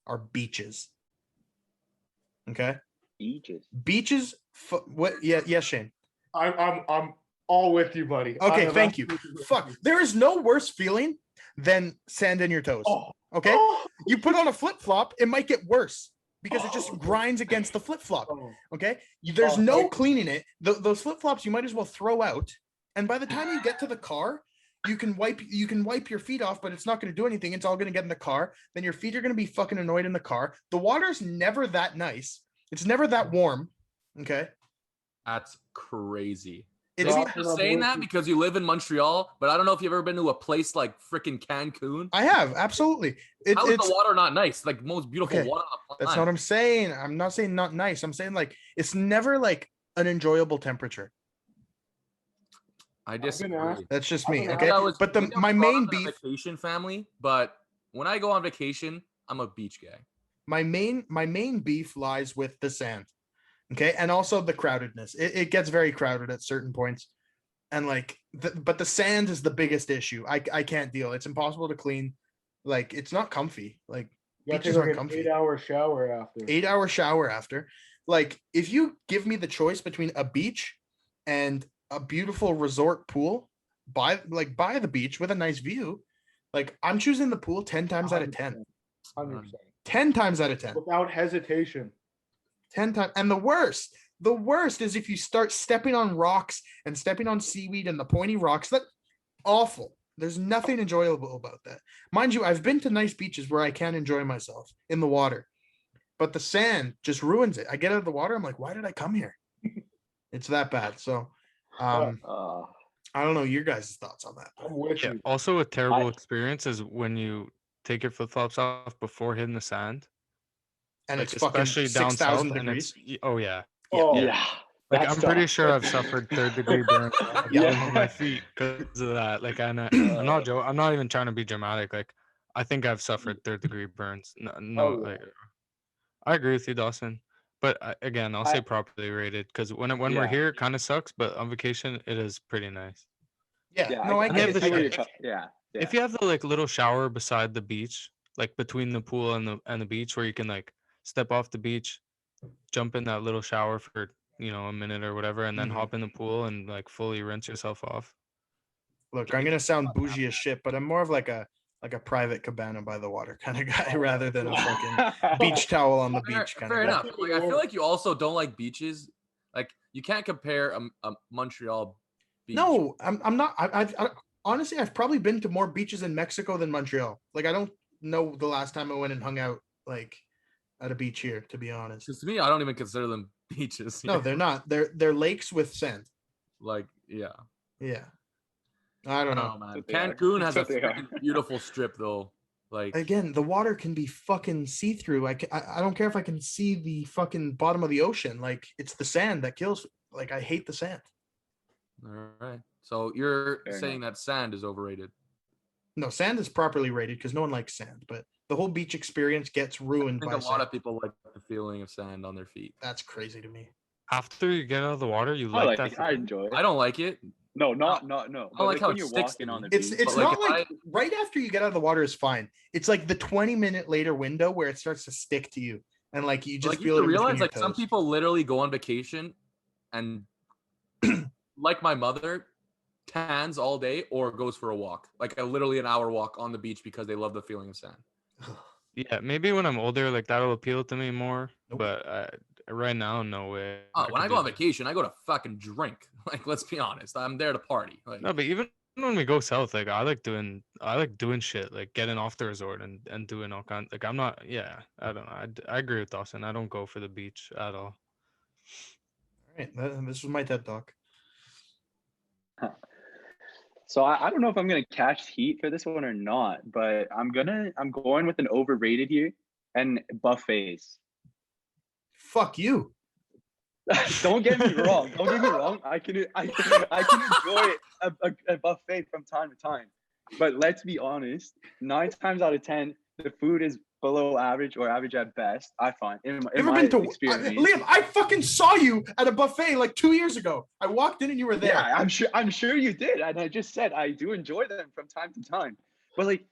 [SPEAKER 2] are beaches. Okay. Beaches. What? Yeah. Yes, Shane.
[SPEAKER 6] I'm all with you, buddy.
[SPEAKER 2] Okay.
[SPEAKER 6] I am
[SPEAKER 2] Thank you.
[SPEAKER 6] absolutely with
[SPEAKER 2] Fuck.
[SPEAKER 6] you.
[SPEAKER 2] There is no worse feeling than sand in your toes.
[SPEAKER 6] Oh,
[SPEAKER 2] Okay.
[SPEAKER 6] oh,
[SPEAKER 2] You put on a flip flop, it might get worse because it just
[SPEAKER 6] Oh.
[SPEAKER 2] grinds against the flip flop.
[SPEAKER 6] oh.
[SPEAKER 2] Okay. There's
[SPEAKER 6] Oh,
[SPEAKER 2] no
[SPEAKER 6] like-
[SPEAKER 2] cleaning it. Those flip flops you might as well throw out. And by the time you get to the car, you can wipe your feet off, but it's not going to do anything. It's all going to get in the car. Then your feet are going to be fucking annoyed in the car. The water's never that nice. It's never that warm. Okay.
[SPEAKER 1] That's crazy.
[SPEAKER 2] It's
[SPEAKER 1] Maybe
[SPEAKER 6] Dawson,
[SPEAKER 1] you're just
[SPEAKER 6] I'm
[SPEAKER 1] saying
[SPEAKER 6] with
[SPEAKER 1] that
[SPEAKER 6] you.
[SPEAKER 1] because you live in Montreal, but I don't know if you've ever been to a place like freaking Cancun.
[SPEAKER 2] I have absolutely.
[SPEAKER 1] How is
[SPEAKER 2] It's
[SPEAKER 1] the water not nice? Like most beautiful
[SPEAKER 2] Okay,
[SPEAKER 1] water on the
[SPEAKER 2] that's
[SPEAKER 1] planet.
[SPEAKER 2] not what I'm saying. I'm not saying not nice. I'm saying like it's never like an enjoyable temperature.
[SPEAKER 1] I
[SPEAKER 6] been
[SPEAKER 1] disagree.
[SPEAKER 6] asked-
[SPEAKER 2] That's just
[SPEAKER 6] I've
[SPEAKER 2] me.
[SPEAKER 6] been
[SPEAKER 2] Okay.
[SPEAKER 6] asked-
[SPEAKER 2] But
[SPEAKER 1] Maybe I
[SPEAKER 2] my
[SPEAKER 1] was brought
[SPEAKER 2] main
[SPEAKER 1] up in a
[SPEAKER 2] beef,
[SPEAKER 1] vacation family, but when I go on vacation, I'm a beach guy.
[SPEAKER 2] my main beef lies with the sand. Okay. And also the crowdedness. It gets very crowded at certain points. And like but the sand is the biggest issue. I can't deal. It's impossible to clean. Like it's not comfy. Like
[SPEAKER 6] You have to
[SPEAKER 2] beaches
[SPEAKER 6] take
[SPEAKER 2] aren't
[SPEAKER 6] like an
[SPEAKER 2] comfy.
[SPEAKER 6] 8-hour shower after.
[SPEAKER 2] 8-hour shower after. Like if you give me the choice between a beach and a beautiful resort pool by the beach with a nice view, like I'm choosing the pool 10 times out of 10.
[SPEAKER 6] 100%.
[SPEAKER 2] 10 times out of 10.
[SPEAKER 6] Without hesitation.
[SPEAKER 2] 10 times. And the worst is if you start stepping on rocks and stepping on seaweed and the pointy rocks. That awful. There's nothing enjoyable about that. Mind you, I've been to nice beaches where I can enjoy myself in the water, but the sand just ruins it. I get out of the water, I'm like, why did I come here? It's that bad. So I don't know your guys' thoughts on that.
[SPEAKER 6] I'm with
[SPEAKER 5] Yeah.
[SPEAKER 6] you.
[SPEAKER 5] Also, a terrible experience is when you take your flip flops off before hitting the sand,
[SPEAKER 2] And
[SPEAKER 5] like
[SPEAKER 2] it's fucking
[SPEAKER 5] especially down
[SPEAKER 2] 6,000
[SPEAKER 5] south, and
[SPEAKER 2] degrees.
[SPEAKER 5] oh yeah.
[SPEAKER 6] Oh,
[SPEAKER 4] Yeah.
[SPEAKER 5] Like
[SPEAKER 4] That's
[SPEAKER 5] I'm pretty
[SPEAKER 4] tough.
[SPEAKER 5] sure I've suffered third-degree burns on my feet because of that. Like I'm not I'm not even trying to be dramatic. Like I think I've suffered third-degree burns. No,
[SPEAKER 6] yeah.
[SPEAKER 5] like I agree with you, Dawson. But again, I'll say properly rated because when we're
[SPEAKER 4] Yeah.
[SPEAKER 5] here, it kind of sucks. But on vacation, it is pretty nice.
[SPEAKER 2] Yeah,
[SPEAKER 4] Yeah,
[SPEAKER 2] no, I
[SPEAKER 4] I
[SPEAKER 2] get
[SPEAKER 5] have
[SPEAKER 2] it.
[SPEAKER 5] the
[SPEAKER 4] see
[SPEAKER 2] I
[SPEAKER 4] where
[SPEAKER 2] get
[SPEAKER 4] you're
[SPEAKER 2] it.
[SPEAKER 4] yeah.
[SPEAKER 5] If you have the like little shower beside the beach, like between the pool and the beach, where you can like step off the beach, jump in that little shower for a minute or whatever, and then
[SPEAKER 2] Mhm.
[SPEAKER 5] hop in the pool and like fully rinse yourself off.
[SPEAKER 2] Look, I'm gonna sound bougie as shit, but I'm more of like a private cabana by the water kind of guy rather than a fucking beach towel on the beach kind
[SPEAKER 1] Fair
[SPEAKER 2] of guy.
[SPEAKER 1] enough. Like, I feel like you also don't like beaches. Like you can't compare a Montreal beach.
[SPEAKER 2] No, I'm not. I honestly, I've probably been to more beaches in Mexico than Montreal. Like I don't know the last time I went and hung out like at a beach here, to be honest.
[SPEAKER 1] Because to me, I don't even consider them beaches.
[SPEAKER 2] No, they're not. They're lakes with sand.
[SPEAKER 1] Like, yeah.
[SPEAKER 2] Yeah. I don't know.
[SPEAKER 1] Man.
[SPEAKER 4] what they are.
[SPEAKER 1] Cancun has
[SPEAKER 4] That's
[SPEAKER 1] a
[SPEAKER 4] what they are.
[SPEAKER 1] freaking beautiful strip, though. Like,
[SPEAKER 2] Again, the water can be fucking see-through. I don't care if I can see the fucking bottom of the ocean. Like it's the sand that kills. Like I hate the sand.
[SPEAKER 1] all right. So you're
[SPEAKER 4] Fair
[SPEAKER 1] saying that sand is overrated.
[SPEAKER 2] No, sand is properly rated because no one likes sand, but the whole beach experience gets
[SPEAKER 1] I
[SPEAKER 2] ruined
[SPEAKER 1] think
[SPEAKER 2] by
[SPEAKER 1] a lot
[SPEAKER 2] sand.
[SPEAKER 1] of people like the feeling of sand on their feet.
[SPEAKER 2] That's crazy to me.
[SPEAKER 5] After you get out of the water, you
[SPEAKER 4] I
[SPEAKER 5] like
[SPEAKER 4] like
[SPEAKER 5] that
[SPEAKER 4] it. I
[SPEAKER 5] feeling?
[SPEAKER 4] enjoy it.
[SPEAKER 1] I don't like it.
[SPEAKER 4] No. But
[SPEAKER 1] like
[SPEAKER 4] like
[SPEAKER 1] how
[SPEAKER 4] when
[SPEAKER 1] it
[SPEAKER 4] you're
[SPEAKER 1] sticks to
[SPEAKER 4] walking on
[SPEAKER 1] me.
[SPEAKER 4] the
[SPEAKER 2] It's
[SPEAKER 4] beach.
[SPEAKER 2] it's
[SPEAKER 1] But, like,
[SPEAKER 2] not
[SPEAKER 1] if
[SPEAKER 2] like right after you get out of the water is fine. It's like the 20-minute later window where it starts to stick to you, and like you just
[SPEAKER 1] Like you
[SPEAKER 2] feel it
[SPEAKER 1] have to
[SPEAKER 2] in between
[SPEAKER 1] realize,
[SPEAKER 2] your
[SPEAKER 1] like some
[SPEAKER 2] toes.
[SPEAKER 1] people literally go on vacation and, like my mother, tans all day or goes for a walk, like literally an hour walk on the beach because they love the feeling of sand.
[SPEAKER 5] Yeah, maybe when I'm older, like that'll appeal to me more.
[SPEAKER 2] Nope.
[SPEAKER 5] But right now, no way.
[SPEAKER 1] Oh, when
[SPEAKER 5] could
[SPEAKER 1] I
[SPEAKER 5] do
[SPEAKER 1] go on
[SPEAKER 5] that.
[SPEAKER 1] vacation, I go to fucking drink. Like, let's be honest, I'm there to party. Like,
[SPEAKER 5] No, but even when we go south, like I like doing shit, like getting off the resort and doing all kinds. Like I'm not. Yeah, I don't know. I agree with Dawson. I don't go for the beach at all.
[SPEAKER 2] All right, this was my TED talk.
[SPEAKER 4] So I don't know if I'm gonna catch heat for this one or not, but I'm going with an overrated here and buffets.
[SPEAKER 2] Fuck you.
[SPEAKER 4] Don't get me wrong. Don't get me wrong. I can enjoy a buffet from time to time, but let's be honest. 9 times out of 10, the food is below average or average at best. I find in
[SPEAKER 2] Ever
[SPEAKER 4] my
[SPEAKER 2] been to
[SPEAKER 4] experience.
[SPEAKER 2] Liam? I fucking saw you at a buffet like 2 years ago. I walked in and you were there.
[SPEAKER 4] Yeah, I'm sure you did, and I just said I do enjoy them from time to time. But like,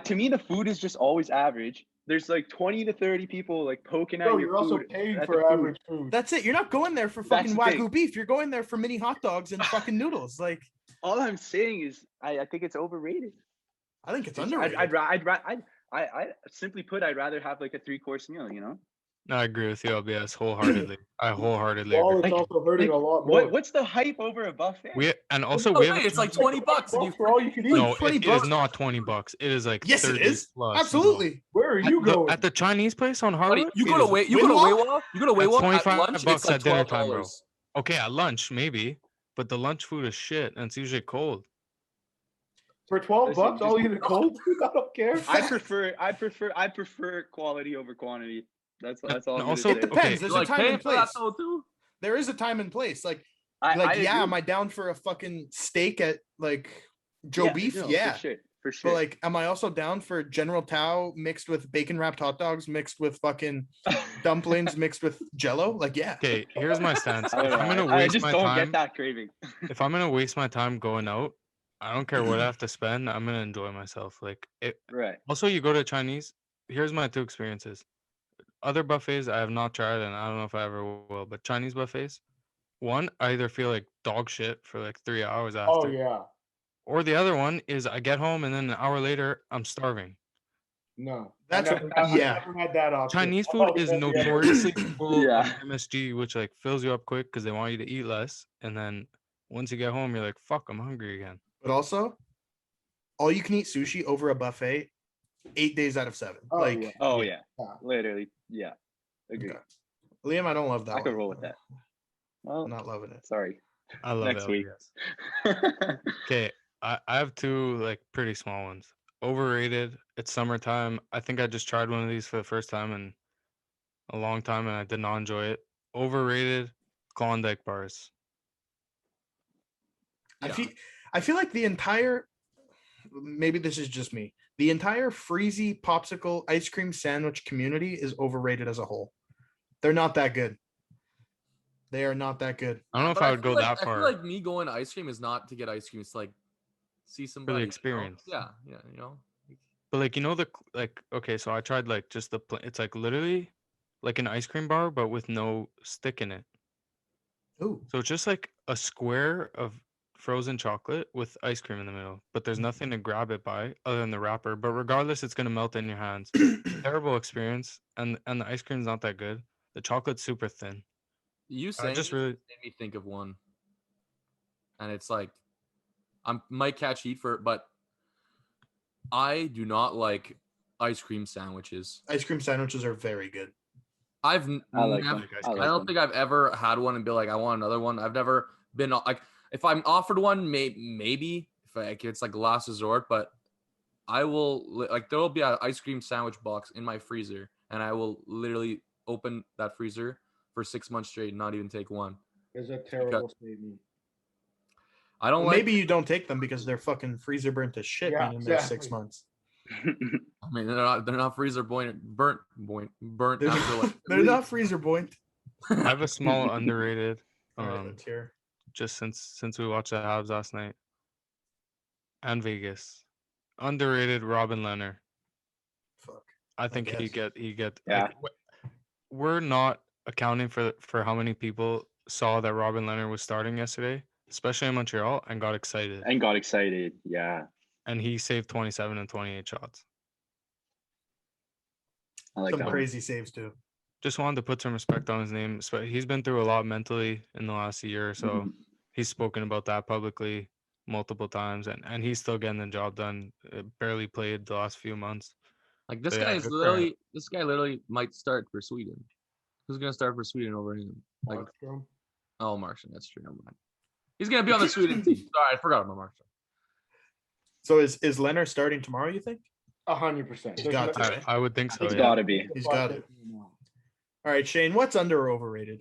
[SPEAKER 4] to me, the food is just always average. There's like 20 to 30 people like poking at
[SPEAKER 6] Bro,
[SPEAKER 4] your
[SPEAKER 6] you're also
[SPEAKER 4] food.
[SPEAKER 6] paying
[SPEAKER 4] at
[SPEAKER 6] for
[SPEAKER 4] the food.
[SPEAKER 6] average food.
[SPEAKER 2] That's it. You're not going there for
[SPEAKER 4] That's
[SPEAKER 2] fucking
[SPEAKER 4] the thing.
[SPEAKER 2] Wagyu beef. You're going there for mini hot dogs and fucking noodles. Like,
[SPEAKER 4] All I'm saying is, I think it's overrated.
[SPEAKER 2] I think it's
[SPEAKER 4] I
[SPEAKER 2] underrated.
[SPEAKER 4] simply put, I'd rather have like a 3-course meal. You know.
[SPEAKER 5] No, I agree with you, LBS, wholeheartedly. I wholeheartedly
[SPEAKER 6] Well,
[SPEAKER 5] agree.
[SPEAKER 6] it's also hurting a lot more.
[SPEAKER 4] What's the hype over a buffet?
[SPEAKER 5] Also
[SPEAKER 1] No
[SPEAKER 5] we
[SPEAKER 1] way,
[SPEAKER 5] have a
[SPEAKER 1] it's like
[SPEAKER 5] Chinese-
[SPEAKER 1] $20 if you
[SPEAKER 6] for all you can eat.
[SPEAKER 5] No,
[SPEAKER 2] $20
[SPEAKER 5] it is not $20. It is like
[SPEAKER 2] Yes,
[SPEAKER 5] 30
[SPEAKER 2] it is.
[SPEAKER 5] plus.
[SPEAKER 2] Absolutely.
[SPEAKER 6] Where are
[SPEAKER 5] No.
[SPEAKER 6] you going?
[SPEAKER 5] At the Chinese place on
[SPEAKER 1] Buddy,
[SPEAKER 5] Harvard,
[SPEAKER 1] you
[SPEAKER 5] it
[SPEAKER 1] go to
[SPEAKER 5] is-
[SPEAKER 1] wait. You go to
[SPEAKER 2] Winwall?
[SPEAKER 1] Waywa. You go to
[SPEAKER 5] That's
[SPEAKER 1] Waywa at
[SPEAKER 5] 25
[SPEAKER 1] lunch. It's
[SPEAKER 5] bucks
[SPEAKER 1] like
[SPEAKER 5] at dinner time, bro.
[SPEAKER 1] $12.
[SPEAKER 5] Okay, at lunch maybe, but the lunch food is shit, and it's usually cold.
[SPEAKER 6] For 12
[SPEAKER 4] Listen,
[SPEAKER 6] bucks, all
[SPEAKER 4] just-
[SPEAKER 6] you get cold food? I don't care.
[SPEAKER 4] I prefer quality over quantity. That's all.
[SPEAKER 5] And
[SPEAKER 4] I'm gonna
[SPEAKER 5] also-
[SPEAKER 2] It
[SPEAKER 4] say.
[SPEAKER 2] depends.
[SPEAKER 5] okay,
[SPEAKER 2] There's
[SPEAKER 1] You're
[SPEAKER 2] a
[SPEAKER 1] like
[SPEAKER 2] time
[SPEAKER 1] paying
[SPEAKER 2] and
[SPEAKER 1] for that
[SPEAKER 2] place.
[SPEAKER 1] though too.
[SPEAKER 2] There is a time and place.
[SPEAKER 4] I
[SPEAKER 2] Yeah,
[SPEAKER 4] agree.
[SPEAKER 2] am I down for a fucking steak at like Joe Beef?
[SPEAKER 4] no,
[SPEAKER 2] Yeah.
[SPEAKER 4] for sure.
[SPEAKER 2] But like, am I also down for General Tao mixed with bacon wrapped hot dogs, mixed with fucking dumplings, mixed with Jello? Like, yeah.
[SPEAKER 5] Okay, here's my stance.
[SPEAKER 4] I
[SPEAKER 5] If
[SPEAKER 4] don't
[SPEAKER 5] I'm
[SPEAKER 4] know.
[SPEAKER 5] gonna
[SPEAKER 4] I
[SPEAKER 5] waste
[SPEAKER 4] just
[SPEAKER 5] my
[SPEAKER 4] don't
[SPEAKER 5] time,
[SPEAKER 4] get that craving.
[SPEAKER 5] if I'm gonna waste my time going out, I don't care what I have to spend. I'm gonna enjoy myself. Like it.
[SPEAKER 4] Right.
[SPEAKER 5] Also, you go to Chinese. Here's my two experiences. Other buffets I have not tried, and I don't know if I ever will. But Chinese buffets, one, I either feel like dog shit for like 3 hours after,
[SPEAKER 6] Oh, yeah.
[SPEAKER 5] or the other one is I get home and then an hour later I'm starving.
[SPEAKER 6] No.
[SPEAKER 2] That's
[SPEAKER 6] I
[SPEAKER 2] yeah.
[SPEAKER 6] never had that option.
[SPEAKER 5] Chinese
[SPEAKER 6] I'm
[SPEAKER 5] food
[SPEAKER 6] always
[SPEAKER 5] is
[SPEAKER 6] at the end.
[SPEAKER 5] notoriously full
[SPEAKER 4] Yeah.
[SPEAKER 5] of MSG, which like fills you up quick because they want you to eat less, and then once you get home, you're like, "Fuck, I'm hungry again."
[SPEAKER 2] But also, all you can eat sushi over a buffet 8 days out of 7.
[SPEAKER 6] Oh,
[SPEAKER 2] like,
[SPEAKER 6] yeah.
[SPEAKER 4] Oh
[SPEAKER 5] Yeah.
[SPEAKER 4] yeah. Literally. Yeah. Agree.
[SPEAKER 2] Okay. Liam, I don't love that.
[SPEAKER 4] I could
[SPEAKER 2] one.
[SPEAKER 4] roll with that. Well,
[SPEAKER 2] I'm not loving it.
[SPEAKER 4] sorry.
[SPEAKER 5] I love
[SPEAKER 4] Next week.
[SPEAKER 5] LBS. Okay, I have two like pretty small ones. Overrated. It's summertime. I think I just tried one of these for the first time in a long time, and I did not enjoy it. Overrated. Klondike bars.
[SPEAKER 1] Yeah.
[SPEAKER 2] I feel like the entire, maybe this is just me, the entire freezy popsicle ice cream sandwich community is overrated as a whole. They're not that good. They are not that good.
[SPEAKER 5] I don't know if
[SPEAKER 1] But
[SPEAKER 5] I would
[SPEAKER 1] feel
[SPEAKER 5] go
[SPEAKER 1] like,
[SPEAKER 5] that
[SPEAKER 1] I
[SPEAKER 5] far.
[SPEAKER 1] feel like me going to ice cream is not to get ice cream. It's like see somebody.
[SPEAKER 5] experience.
[SPEAKER 1] Yeah, you know.
[SPEAKER 5] But like okay, so I tried like just it's like literally like an ice cream bar but with no stick in it.
[SPEAKER 2] Ooh.
[SPEAKER 5] So it's just like a square of frozen chocolate with ice cream in the middle, but there's nothing to grab it by other than the wrapper. But regardless, it's gonna melt in your hands. Terrible experience, and the ice cream's not that good. The chocolate's super thin.
[SPEAKER 1] You
[SPEAKER 5] I
[SPEAKER 1] saying
[SPEAKER 5] just
[SPEAKER 1] this
[SPEAKER 5] really
[SPEAKER 1] made me think of one, and it's like I might catch heat for it, but I do not like ice cream sandwiches.
[SPEAKER 2] Ice cream sandwiches are very good.
[SPEAKER 1] I've
[SPEAKER 4] I like
[SPEAKER 1] never.
[SPEAKER 4] them.
[SPEAKER 1] I don't think I've ever had one and be like, I want another one. I've never been like, if I'm offered one, maybe if it's like last resort, but I will like there will be an ice cream sandwich box in my freezer, and I will literally open that freezer for 6 months straight and not even take one.
[SPEAKER 6] It's a terrible statement.
[SPEAKER 1] I don't
[SPEAKER 2] Well,
[SPEAKER 1] like.
[SPEAKER 2] maybe you don't take them because they're fucking freezer burnt to shit,
[SPEAKER 6] Yeah,
[SPEAKER 2] meaning they're 6
[SPEAKER 6] exactly.
[SPEAKER 2] months.
[SPEAKER 1] I mean, they're not freezer burnt
[SPEAKER 2] They're,
[SPEAKER 1] after like.
[SPEAKER 2] they're not freezer burnt.
[SPEAKER 5] I have a small underrated.
[SPEAKER 2] All right, let's hear.
[SPEAKER 5] Just since we watched the Habs last night and Vegas, underrated Robin Leonard.
[SPEAKER 2] Fuck.
[SPEAKER 5] I think he
[SPEAKER 2] guess.
[SPEAKER 5] get.
[SPEAKER 4] Yeah.
[SPEAKER 5] Like, we're not accounting for how many people saw that Robin Leonard was starting yesterday, especially in Montreal, and got excited.
[SPEAKER 4] And got excited. Yeah.
[SPEAKER 5] And he saved 27 and 28 shots.
[SPEAKER 4] I like
[SPEAKER 2] Some
[SPEAKER 4] that.
[SPEAKER 2] crazy saves too.
[SPEAKER 5] Just wanted to put some respect on his name. He's been through a lot mentally in the last year or so.
[SPEAKER 4] Mhm.
[SPEAKER 5] He's spoken about that publicly multiple times, and he's still getting the job done. Barely played the last few months.
[SPEAKER 1] Like this
[SPEAKER 5] But yeah,
[SPEAKER 1] guy is
[SPEAKER 5] good for him.
[SPEAKER 1] this guy literally might start for Sweden. Who's gonna start for Sweden over him? Like
[SPEAKER 6] Markstrom?
[SPEAKER 1] oh Martian, that's true. Never mind. He's gonna be on the Sweden team. Sorry, I forgot about Martian.
[SPEAKER 2] So is Leonard starting tomorrow, you think?
[SPEAKER 6] 100%.
[SPEAKER 2] He's got to.
[SPEAKER 5] I would think so.
[SPEAKER 4] It's
[SPEAKER 5] Yeah.
[SPEAKER 4] gotta be.
[SPEAKER 2] He's got it. All right, Shane, what's under or overrated?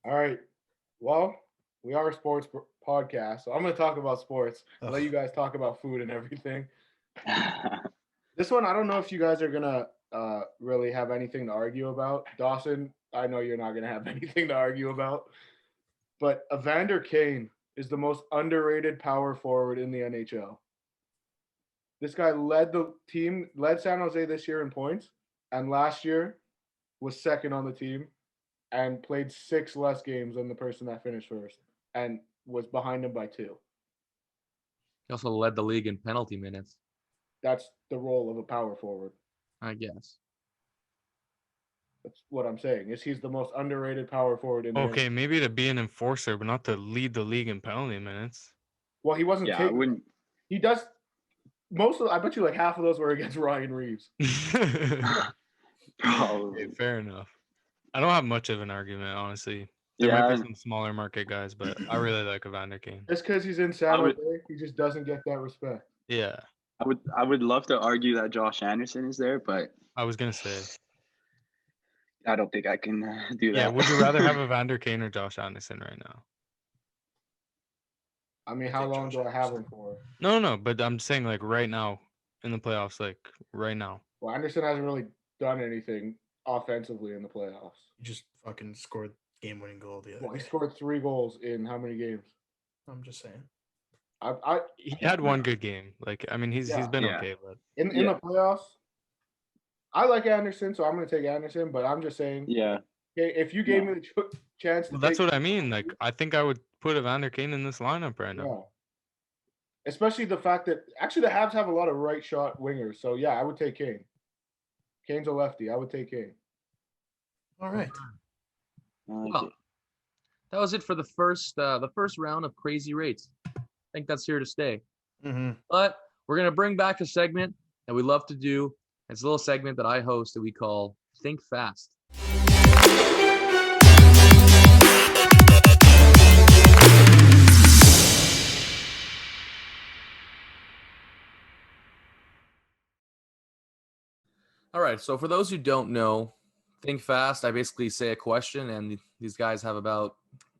[SPEAKER 6] All right. Well, we are a sports podcast, so I'm going to talk about sports. I'll let you guys talk about food and everything. This one, I don't know if you guys are going to really have anything to argue about. Dawson, I know you're not going to have anything to argue about. But Evander Kane is the most underrated power forward in the NHL. This guy led San Jose this year in points, and last year was second on the team and played 6 less games than the person that finished first and was behind him by 2.
[SPEAKER 1] He also led the league in penalty minutes,
[SPEAKER 6] That's the role of a power forward.
[SPEAKER 1] I guess.
[SPEAKER 6] That's what I'm saying. Is he's the most underrated power forward in the
[SPEAKER 5] Okay,
[SPEAKER 6] NBA.
[SPEAKER 5] maybe to be an enforcer, but not to lead the league in penalty minutes.
[SPEAKER 6] Well, he wasn't
[SPEAKER 4] Yeah, I
[SPEAKER 6] taking.
[SPEAKER 4] wouldn't.
[SPEAKER 6] He does most of. I bet you like half of those were against Ryan Reeves.
[SPEAKER 4] Probably.
[SPEAKER 5] Okay, fair enough. I don't have much of an argument, honestly. There might be some smaller market guys, but I really like Evander Kane.
[SPEAKER 6] Just because he's in San
[SPEAKER 4] I would-
[SPEAKER 6] Jose, he just doesn't get that respect.
[SPEAKER 5] Yeah,
[SPEAKER 4] I would love to argue that Josh Anderson is there, but
[SPEAKER 5] I was gonna say.
[SPEAKER 4] I don't think I can do that.
[SPEAKER 5] Yeah, would you rather have Evander Kane or Josh Anderson right now?
[SPEAKER 6] I mean,
[SPEAKER 2] I
[SPEAKER 6] how
[SPEAKER 2] think
[SPEAKER 6] long
[SPEAKER 2] Josh
[SPEAKER 6] do I have
[SPEAKER 2] Anderson.
[SPEAKER 6] him for?
[SPEAKER 5] No, but I'm saying like right now in the playoffs, like right now.
[SPEAKER 6] Well, Anderson hasn't really done anything offensively in the playoffs.
[SPEAKER 2] He just fucking scored game-winning goal the other
[SPEAKER 6] Well, he
[SPEAKER 2] day.
[SPEAKER 6] scored 3 goals in how many games?
[SPEAKER 2] I'm just saying.
[SPEAKER 5] He had one good game. Like I mean, he's been
[SPEAKER 4] Yeah.
[SPEAKER 5] okay, but
[SPEAKER 6] In the playoffs. I like Anderson, so I'm going to take Anderson. But I'm just saying,
[SPEAKER 4] Yeah.
[SPEAKER 6] if you gave me the chance to,
[SPEAKER 5] that's
[SPEAKER 6] take
[SPEAKER 5] what I mean. Like I think I would put Evander Kane in this lineup right now.
[SPEAKER 6] Yeah. Especially the fact that actually the Habs have a lot of right shot wingers. So yeah, I would take Kane. Kane's a lefty. I would take Kane.
[SPEAKER 2] All right.
[SPEAKER 1] Well, that was it for the first round of crazy rates. I think that's here to stay.
[SPEAKER 2] Mm-hmm.
[SPEAKER 1] But we're gonna bring back a segment that we love to do. It's a little segment that I host that we call Think Fast. All right, so for those who don't know, Think Fast, I basically say a question, and these guys have about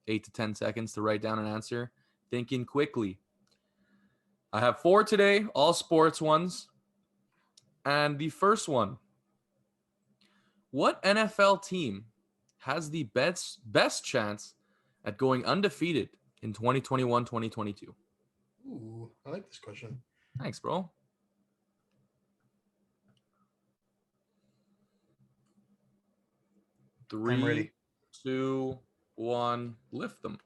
[SPEAKER 1] 8 to 10 seconds to write down an answer, thinking quickly. I have 4 today, all sports ones. And the first one, what NFL team has the best chance at going undefeated in 2021-2022?
[SPEAKER 2] Ooh, I like this question.
[SPEAKER 1] Thanks, bro.
[SPEAKER 2] I'm ready.
[SPEAKER 1] 3, 2, 1, lift them.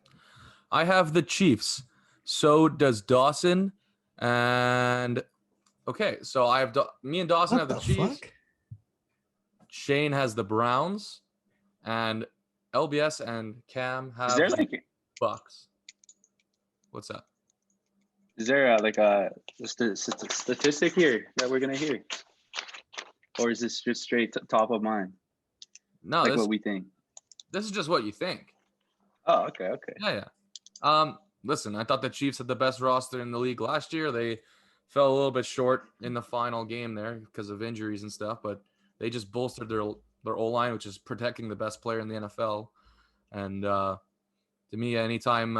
[SPEAKER 1] I have the Chiefs. So does Dawson. And okay, so I have me and Dawson have the Chiefs.
[SPEAKER 2] Fuck?
[SPEAKER 1] Shane has the Browns, and LBS and Cam have
[SPEAKER 4] Is there
[SPEAKER 1] the Bucks. What's up?
[SPEAKER 4] Is there like a statistic here that we're gonna hear, or is this just straight top of mind?
[SPEAKER 1] No,
[SPEAKER 4] Like what we think.
[SPEAKER 1] This is just what you think.
[SPEAKER 4] Oh, okay.
[SPEAKER 1] Yeah. Listen, I thought the Chiefs had the best roster in the league last year. They fell a little bit short in the final game there because of injuries and stuff, but they just bolstered their O-line, which is protecting the best player in the NFL. And to me, anytime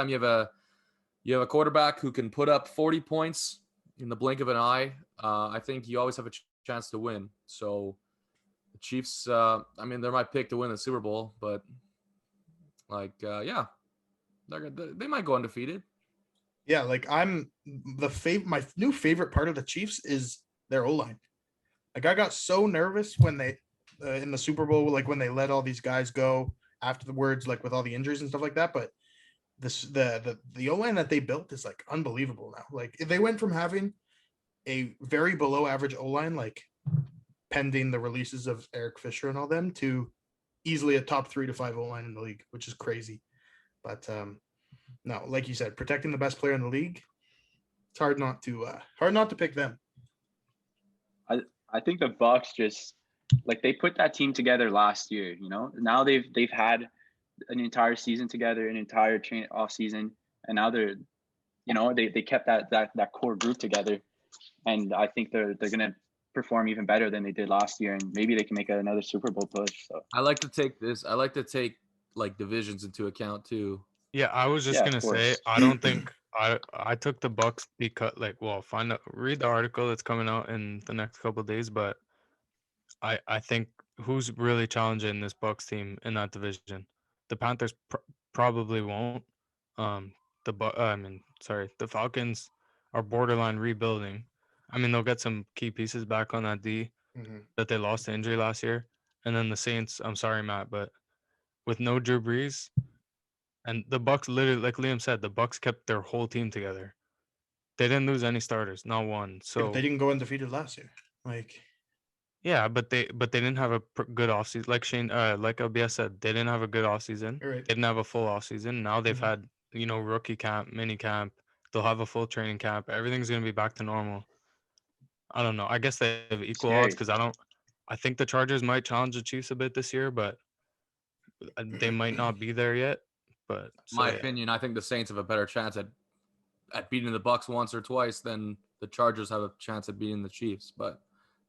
[SPEAKER 1] you have a quarterback who can put up 40 points in the blink of an eye, I think you always have a chance to win. So the Chiefs, I mean, they're my pick to win the Super Bowl, but yeah, they might go undefeated.
[SPEAKER 2] Yeah, like I'm my new favorite part of the Chiefs is their O-line. Like I got so nervous when they in the Super Bowl, like when they let all these guys go afterwards, like with all the injuries and stuff like that. But the O-line that they built is like unbelievable now. Like they went from having a very below average O-line, like pending the releases of Eric Fisher and all them, to easily a top 3 to 5 O-line in the league, which is crazy. But no, like you said, protecting the best player in the league, it's hard not to pick them.
[SPEAKER 4] I think the Bucks just like they put that team together last year. You know, now they've had an entire season together, an entire off season, and now they're, you know, they kept that core group together, and I think they're gonna perform even better than they did last year, and maybe they can make another Super Bowl push. So
[SPEAKER 1] I like to take like divisions into account too.
[SPEAKER 5] Yeah, I was just
[SPEAKER 4] Yeah,
[SPEAKER 5] gonna
[SPEAKER 4] of
[SPEAKER 5] say
[SPEAKER 4] course.
[SPEAKER 5] I don't think I took the Bucks because read the article that's coming out in the next couple of days, but I think who's really challenging this Bucks team in that division? The Panthers probably won't. The Falcons are borderline rebuilding. I mean, they'll get some key pieces back on that D that they lost to injury last year, and then the Saints. I'm sorry, Matt, but with no Drew Brees. And the Bucks literally, like Liam said, the Bucks kept their whole team together. They didn't lose any starters, not one.
[SPEAKER 2] Yeah,
[SPEAKER 5] So
[SPEAKER 2] but they didn't go undefeated last year. Like
[SPEAKER 5] Yeah, but they didn't have a good offseason. Like like LBS said, they didn't have a good offseason.
[SPEAKER 2] You're right.
[SPEAKER 5] They didn't have a full offseason. Now they've
[SPEAKER 2] Mhm.
[SPEAKER 5] had, rookie camp, mini camp. They'll have a full training camp. Everything's gonna be back to normal. I don't know. I guess they have equal odds
[SPEAKER 4] Scary.
[SPEAKER 5] because I think the Chargers might challenge the Chiefs a bit this year, but they might not be there yet. But
[SPEAKER 1] My
[SPEAKER 5] so yeah.
[SPEAKER 1] opinion, I think the Saints have a better chance at beating the Bucks once or twice than the Chargers have a chance at beating the Chiefs. But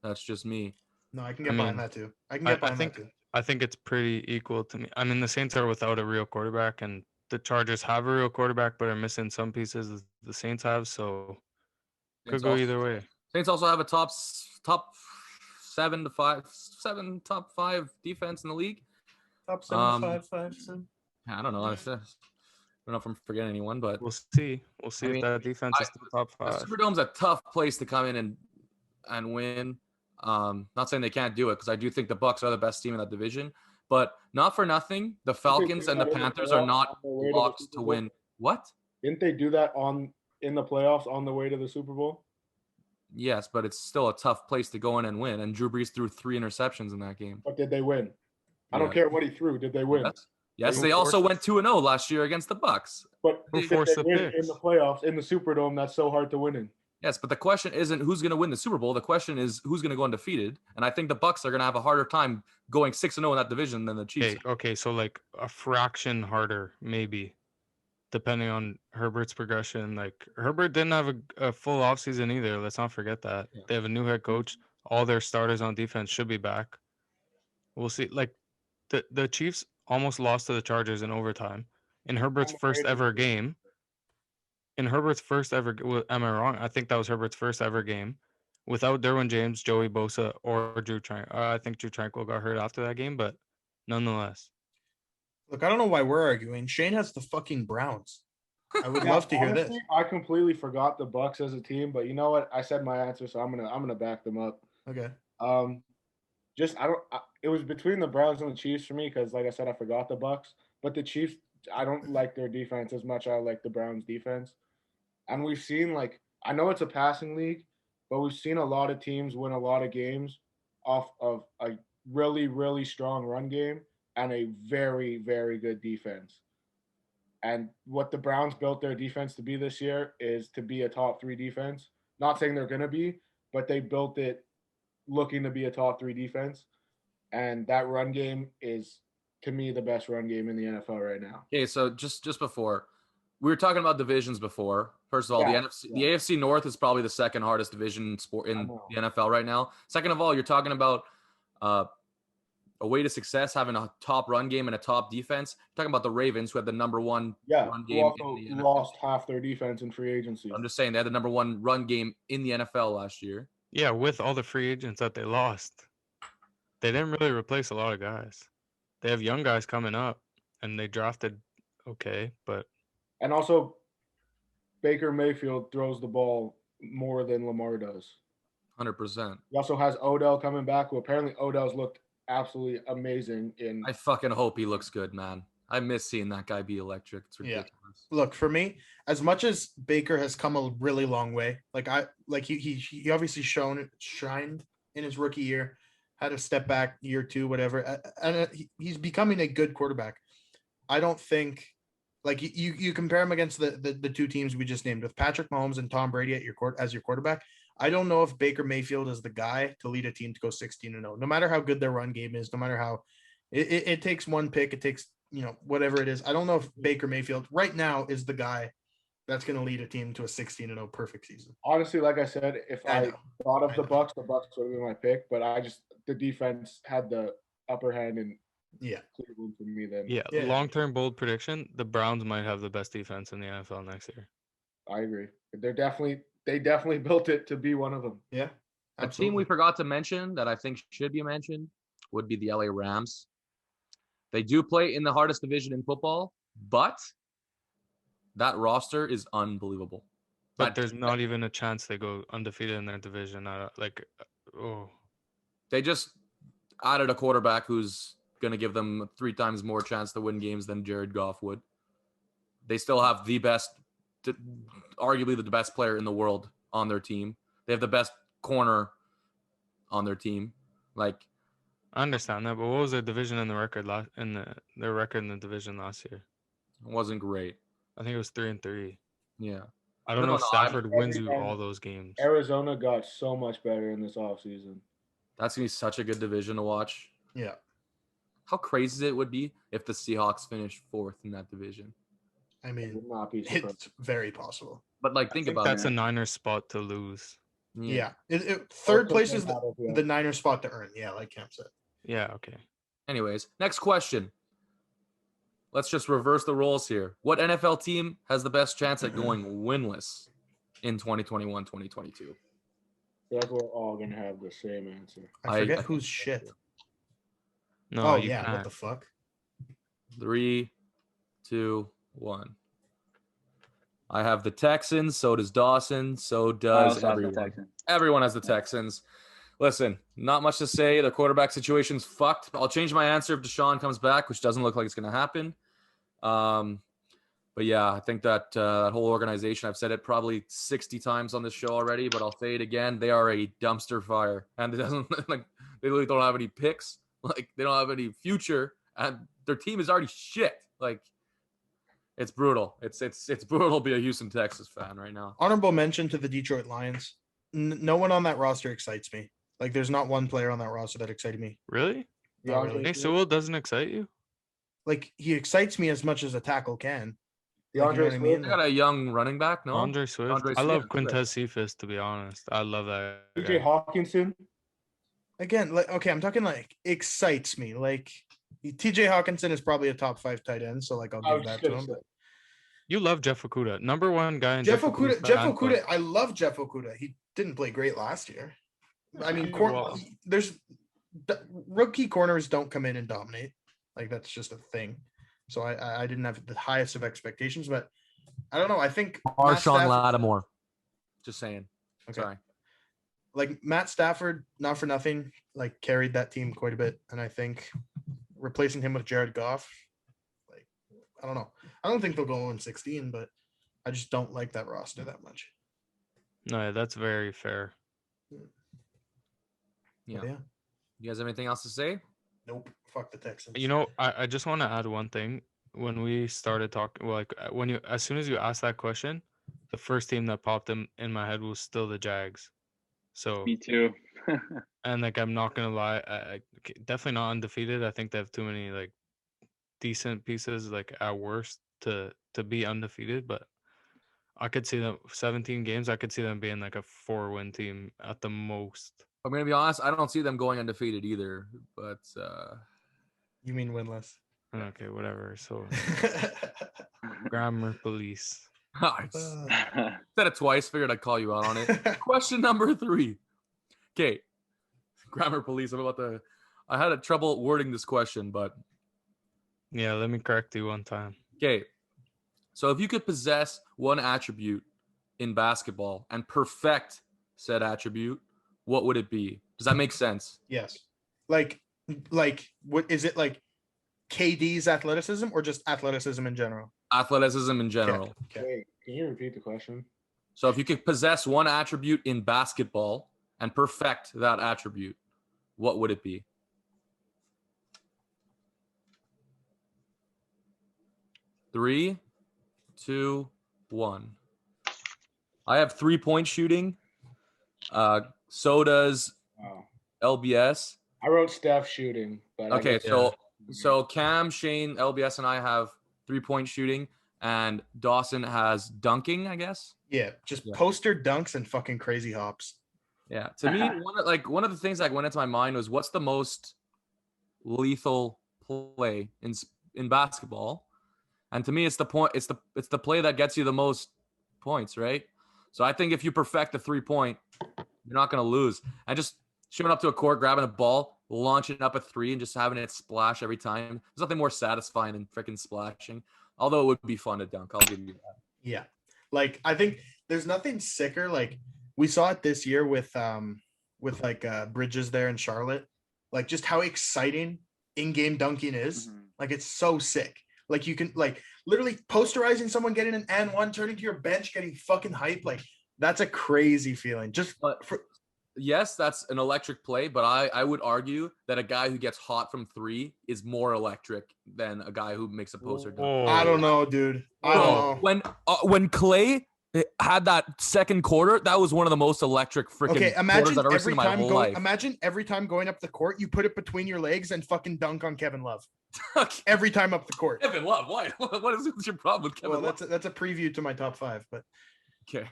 [SPEAKER 1] that's just me.
[SPEAKER 2] No, I can
[SPEAKER 5] I
[SPEAKER 2] get behind
[SPEAKER 5] mean,
[SPEAKER 2] that too. I can
[SPEAKER 5] I,
[SPEAKER 2] get
[SPEAKER 5] I
[SPEAKER 2] behind that
[SPEAKER 5] think
[SPEAKER 2] too.
[SPEAKER 5] I think it's pretty equal to me. I mean, the Saints are without a real quarterback, and the Chargers have a real quarterback, but are missing some pieces the Saints have. So could
[SPEAKER 1] Saints
[SPEAKER 5] go
[SPEAKER 1] also,
[SPEAKER 5] either way.
[SPEAKER 1] Saints also have a top 7 to 5 defense in the league.
[SPEAKER 2] Top 7
[SPEAKER 1] Um,
[SPEAKER 2] 5 5 7.
[SPEAKER 1] I don't know. I don't know if I'm forgetting anyone, but
[SPEAKER 5] We'll see. We'll see
[SPEAKER 1] I
[SPEAKER 5] if
[SPEAKER 1] mean,
[SPEAKER 5] that defense is still top
[SPEAKER 1] the
[SPEAKER 5] 5.
[SPEAKER 1] Superdome's a tough place to come in and win. Not saying they can't do it because I do think the Bucks are the best team in that division, but not for nothing. The Falcons and the Panthers are not locks to win. What?
[SPEAKER 6] Didn't they do that in the playoffs on the way to the Super Bowl?
[SPEAKER 1] Yes, but it's still a tough place to go in and win. And Drew Brees threw 3 interceptions in that game.
[SPEAKER 6] But did they win? I
[SPEAKER 1] Yeah.
[SPEAKER 6] don't care what he threw. Did they win?
[SPEAKER 1] Yes,
[SPEAKER 5] Who
[SPEAKER 1] they also
[SPEAKER 5] forced-
[SPEAKER 1] went 2-0 last year against the Bucks.
[SPEAKER 6] But
[SPEAKER 5] Who
[SPEAKER 6] did
[SPEAKER 5] forced
[SPEAKER 6] they
[SPEAKER 5] the
[SPEAKER 6] win
[SPEAKER 5] picks?
[SPEAKER 6] in the playoffs in the Superdome? That's so hard to win in.
[SPEAKER 1] Yes, but the question isn't who's going to win the Super Bowl. The question is who's going to go undefeated. And I think the Bucks are going to have a harder time going 6-0 in that division than the Chiefs.
[SPEAKER 5] Okay, so like a fraction harder, maybe, depending on Herbert's progression. Like Herbert didn't have a full offseason either. Let's not forget that.
[SPEAKER 1] Yeah.
[SPEAKER 5] They have a new head coach. All their starters on defense should be back. We'll see. Like the Chiefs almost lost to the Chargers in overtime in Herbert's first ever game. In Herbert's first ever, am I wrong? I think that was Herbert's first ever game without Derwin James, Joey Bosa, or Drew Tranquil. I think Drew Tranquil got hurt after that game, but nonetheless.
[SPEAKER 2] Look, I don't know why we're arguing. Shane has the fucking Browns. I would
[SPEAKER 6] Yeah,
[SPEAKER 2] love to hear this.
[SPEAKER 6] honestly, I completely forgot the Bucks as a team, but you know what? I said my answer, so I'm gonna back them up.
[SPEAKER 2] Okay.
[SPEAKER 6] It was between the Browns and the Chiefs for me because, like I said, I forgot the Bucks. But the Chiefs, I don't like their defense as much as I like the Browns' defense. And we've seen, like, I know it's a passing league, but we've seen a lot of teams win a lot of games off of a really, really strong run game and a very, very good defense. And what the Browns built their defense to be this year is to be a top 3 defense. Not saying they're going to be, but they built it looking to be a top 3 defense. And that run game is, to me, the best run game in the NFL right now.
[SPEAKER 1] Okay, so just before we were talking about divisions before. First of all,
[SPEAKER 6] Yeah,
[SPEAKER 1] the AFC North is probably the second hardest division in sport in the NFL right now. Second of all, you're talking about a way to success having a top run game and a top defense. You're talking about the Ravens, who had the number 1 run
[SPEAKER 6] who
[SPEAKER 1] game
[SPEAKER 6] also
[SPEAKER 1] in the NFL.
[SPEAKER 6] lost half their defense in free agency.
[SPEAKER 1] I'm just saying they had the number 1 run game in the NFL last year.
[SPEAKER 5] Yeah, with all the free agents that they lost, they didn't really replace a lot of guys. They have young guys coming up, and they drafted okay, but
[SPEAKER 6] And also, Baker Mayfield throws the ball more than Lamar does.
[SPEAKER 1] 100%.
[SPEAKER 6] He also has Odell coming back, who apparently Odell's looked absolutely amazing in.
[SPEAKER 1] I fucking hope he looks good, man. I miss seeing that guy be electric. It's
[SPEAKER 2] Yeah.
[SPEAKER 1] ridiculous.
[SPEAKER 2] Look, for me, as much as Baker has come a really long way, he obviously shined in his rookie year, had a step back year 2, whatever, and he's becoming a good quarterback. I don't think you compare him against the 2 teams we just named with Patrick Mahomes and Tom Brady as your quarterback. I don't know if Baker Mayfield is the guy to lead a team to go 16-0. No matter how good their run game is, no matter how it takes one pick, it takes whatever it is. I don't know if Baker Mayfield right now is the guy that's going to lead a team to a 16-0 perfect season.
[SPEAKER 6] Honestly, like I said, if I thought of the Bucks would have been my pick. But the defense had the upper hand in Cleveland for me. Then
[SPEAKER 5] long-term bold prediction: the Browns might have the best defense in the NFL next year.
[SPEAKER 6] I agree. They definitely built it to be one of them.
[SPEAKER 2] Yeah.
[SPEAKER 1] A team we forgot to mention that I think should be mentioned would be the LA Rams. They do play in the hardest division in football, but that roster is unbelievable.
[SPEAKER 5] But there's not even a chance they go undefeated in their division.
[SPEAKER 1] They just added a quarterback who's going to give them 3 times more chance to win games than Jared Goff would. They still have arguably the best player in the world on their team. They have the best corner on their team. Like,
[SPEAKER 5] I understand that, but what was their division in the record their record in the division last year?
[SPEAKER 1] it wasn't great.
[SPEAKER 5] I think it was 3-3.
[SPEAKER 1] Yeah.
[SPEAKER 5] I don't
[SPEAKER 1] No,
[SPEAKER 5] know if
[SPEAKER 1] no,
[SPEAKER 5] Stafford wins you
[SPEAKER 6] And
[SPEAKER 5] all those games.
[SPEAKER 6] Arizona got so much better in this offseason.
[SPEAKER 1] That's gonna be such a good division to watch.
[SPEAKER 2] Yeah.
[SPEAKER 1] How crazy it would be if the Seahawks finished 4th in that division.
[SPEAKER 2] I mean,
[SPEAKER 6] Would not be surprised.
[SPEAKER 2] it's very possible.
[SPEAKER 1] But like,
[SPEAKER 5] I
[SPEAKER 1] think
[SPEAKER 5] think
[SPEAKER 1] about
[SPEAKER 5] that's
[SPEAKER 1] it.
[SPEAKER 5] a Niners spot to lose.
[SPEAKER 2] Yeah. Third
[SPEAKER 6] Also
[SPEAKER 2] place
[SPEAKER 6] can
[SPEAKER 2] is
[SPEAKER 6] happen, yeah.
[SPEAKER 2] the Niners spot to earn. Yeah, like Cam said.
[SPEAKER 5] Yeah, okay.
[SPEAKER 1] Anyways, next question. Let's just reverse the roles here. What NFL team has the best chance at going winless in 2021, 2022?
[SPEAKER 6] I feel like we're all gonna have the same answer.
[SPEAKER 2] I forget
[SPEAKER 1] I-
[SPEAKER 2] who's shit.
[SPEAKER 5] No,
[SPEAKER 2] Oh
[SPEAKER 5] you
[SPEAKER 2] yeah, what
[SPEAKER 5] can't.
[SPEAKER 2] the fuck?
[SPEAKER 1] 3, 2, 1. I have the Texans. So does Dawson. So
[SPEAKER 4] I
[SPEAKER 1] does
[SPEAKER 4] also have the
[SPEAKER 1] everyone.
[SPEAKER 4] Texans.
[SPEAKER 1] Everyone has the Texans. Listen, not much to say. The quarterback situation's fucked. I'll change my answer if Deshaun comes back, which doesn't look like it's going to happen. But yeah, I think that that whole organization, I've said it probably 60 times on this show already, but I'll say it again. They are a dumpster fire, and it doesn't like they really don't have any picks. Like they don't have any future, and their team is already shit. Like it's brutal. It's brutal to be a Houston Texas fan right now.
[SPEAKER 2] Honorable mention to the Detroit Lions. No one on that roster excites me. Like, there's not one player on that roster that excited me.
[SPEAKER 5] Really?
[SPEAKER 2] Not really.
[SPEAKER 5] Hey, Sewell doesn't excite you?
[SPEAKER 2] Like, he excites me as much as a tackle can. Like, you know
[SPEAKER 6] DeAndre
[SPEAKER 2] what I mean?
[SPEAKER 1] They got a young running back, no?
[SPEAKER 5] Andre Swift.
[SPEAKER 1] Andre
[SPEAKER 5] I love
[SPEAKER 1] Swift,
[SPEAKER 5] Quintez Cephas, to be honest. I love that
[SPEAKER 6] TJ
[SPEAKER 5] guy.
[SPEAKER 6] Hawkinson.
[SPEAKER 2] Again, like, okay, I'm talking like excites me. Like, TJ Hawkinson is probably a top 5 tight end, so like I'll
[SPEAKER 6] I was
[SPEAKER 2] give that
[SPEAKER 6] just
[SPEAKER 2] to
[SPEAKER 6] gonna
[SPEAKER 2] him.
[SPEAKER 6] say.
[SPEAKER 2] But
[SPEAKER 5] You love Jeff Okuda. Number one guy in
[SPEAKER 2] Jeff
[SPEAKER 5] Okuda's
[SPEAKER 2] Okuda, I love Jeff Okuda. He didn't play great last year. I mean,
[SPEAKER 5] Well-
[SPEAKER 2] rookie corners don't come in and dominate. Like, that's just a thing. So I didn't have the highest of expectations, but I don't know. I think Matt
[SPEAKER 1] Marshawn
[SPEAKER 2] Stafford-
[SPEAKER 1] Lattimore. Just saying.
[SPEAKER 2] Okay.
[SPEAKER 1] Sorry.
[SPEAKER 2] Like Matt Stafford, not for nothing, like carried that team quite a bit, and I think replacing him with Jared Goff, like I don't know. I don't think they'll go 0-16, but I just don't like that roster that much.
[SPEAKER 5] No, that's very fair.
[SPEAKER 1] Yeah.
[SPEAKER 2] But yeah.
[SPEAKER 1] You guys have anything else to say?
[SPEAKER 2] Nope. Fuck the Texans.
[SPEAKER 5] You know, I just want to add one thing. When we started talking, like as soon as you asked that question, the first team that popped in my head was still the Jags. So
[SPEAKER 4] Me too.
[SPEAKER 5] and like I'm not gonna lie, I definitely not undefeated. I think they have too many like decent pieces, like at worst, to be undefeated. But I could see them 17 games. I could see them being like a 4-win team at the most.
[SPEAKER 1] I'm gonna be honest. I don't see them going undefeated either. But
[SPEAKER 2] You mean winless?
[SPEAKER 5] Okay, whatever. So grammar police.
[SPEAKER 1] I said it twice. Figured I'd call you out on it. Question number 3. Okay, grammar police. I had a trouble wording this question, but
[SPEAKER 5] Yeah, let me correct you one time.
[SPEAKER 1] okay. So if you could possess one attribute in basketball and perfect said attribute, what would it be? Does that make sense?
[SPEAKER 2] Yes. Like what is it, like KD's athleticism or just athleticism in general?
[SPEAKER 1] Athleticism in general.
[SPEAKER 2] Okay.
[SPEAKER 6] Wait, can you repeat the question?
[SPEAKER 1] So if you could possess one attribute in basketball and perfect that attribute, what would it be? Three, 2, 1. I have 3-point shooting. So does
[SPEAKER 6] Wow.
[SPEAKER 1] LBS.
[SPEAKER 6] I wrote Steph shooting, but I
[SPEAKER 1] Okay,
[SPEAKER 6] guess-
[SPEAKER 1] so Cam, Shane, LBS, and I have 3-point shooting, and Dawson has dunking, I guess.
[SPEAKER 2] Yeah, just
[SPEAKER 1] Yeah.
[SPEAKER 2] poster dunks and fucking crazy hops.
[SPEAKER 1] Yeah. To me, one of the things that went into my mind was what's the most lethal play in basketball? And to me, it's the play that gets you the most points, right? So I think if you perfect the 3-point, you're not going to lose. And just showing up to a court, grabbing a ball, launching up a 3, and just having it splash every time. There's nothing more satisfying than freaking splashing. Although it would be fun to dunk, I'll give you that.
[SPEAKER 2] Yeah. Like, I think there's nothing sicker. Like, we saw it this year with Bridges there in Charlotte. Like, just how exciting in-game dunking is.
[SPEAKER 4] Mhm.
[SPEAKER 2] Like, it's so sick. Like, you can, like, literally posterizing someone, getting an and one, turning to your bench, getting fucking hype. Like, that's a crazy feeling. Just
[SPEAKER 1] But
[SPEAKER 2] for
[SPEAKER 1] yes, that's an electric play, but I would argue that a guy who gets hot from 3 is more electric than a guy who makes a poster dunk.
[SPEAKER 2] I don't know, dude. I don't know.
[SPEAKER 1] When Clay had that second quarter, that was one of the most electric freaking
[SPEAKER 2] Okay,
[SPEAKER 1] quarters
[SPEAKER 2] imagine
[SPEAKER 1] I've ever seen
[SPEAKER 2] every
[SPEAKER 1] in my
[SPEAKER 2] time
[SPEAKER 1] whole
[SPEAKER 2] going.
[SPEAKER 1] life.
[SPEAKER 2] Imagine every time going up the court, you put it between your legs and fucking dunk on Kevin Love. Every time up the court.
[SPEAKER 1] Kevin Love, why? What is your problem with Kevin Love?
[SPEAKER 2] That's a preview to my top 5, but
[SPEAKER 1] Okay.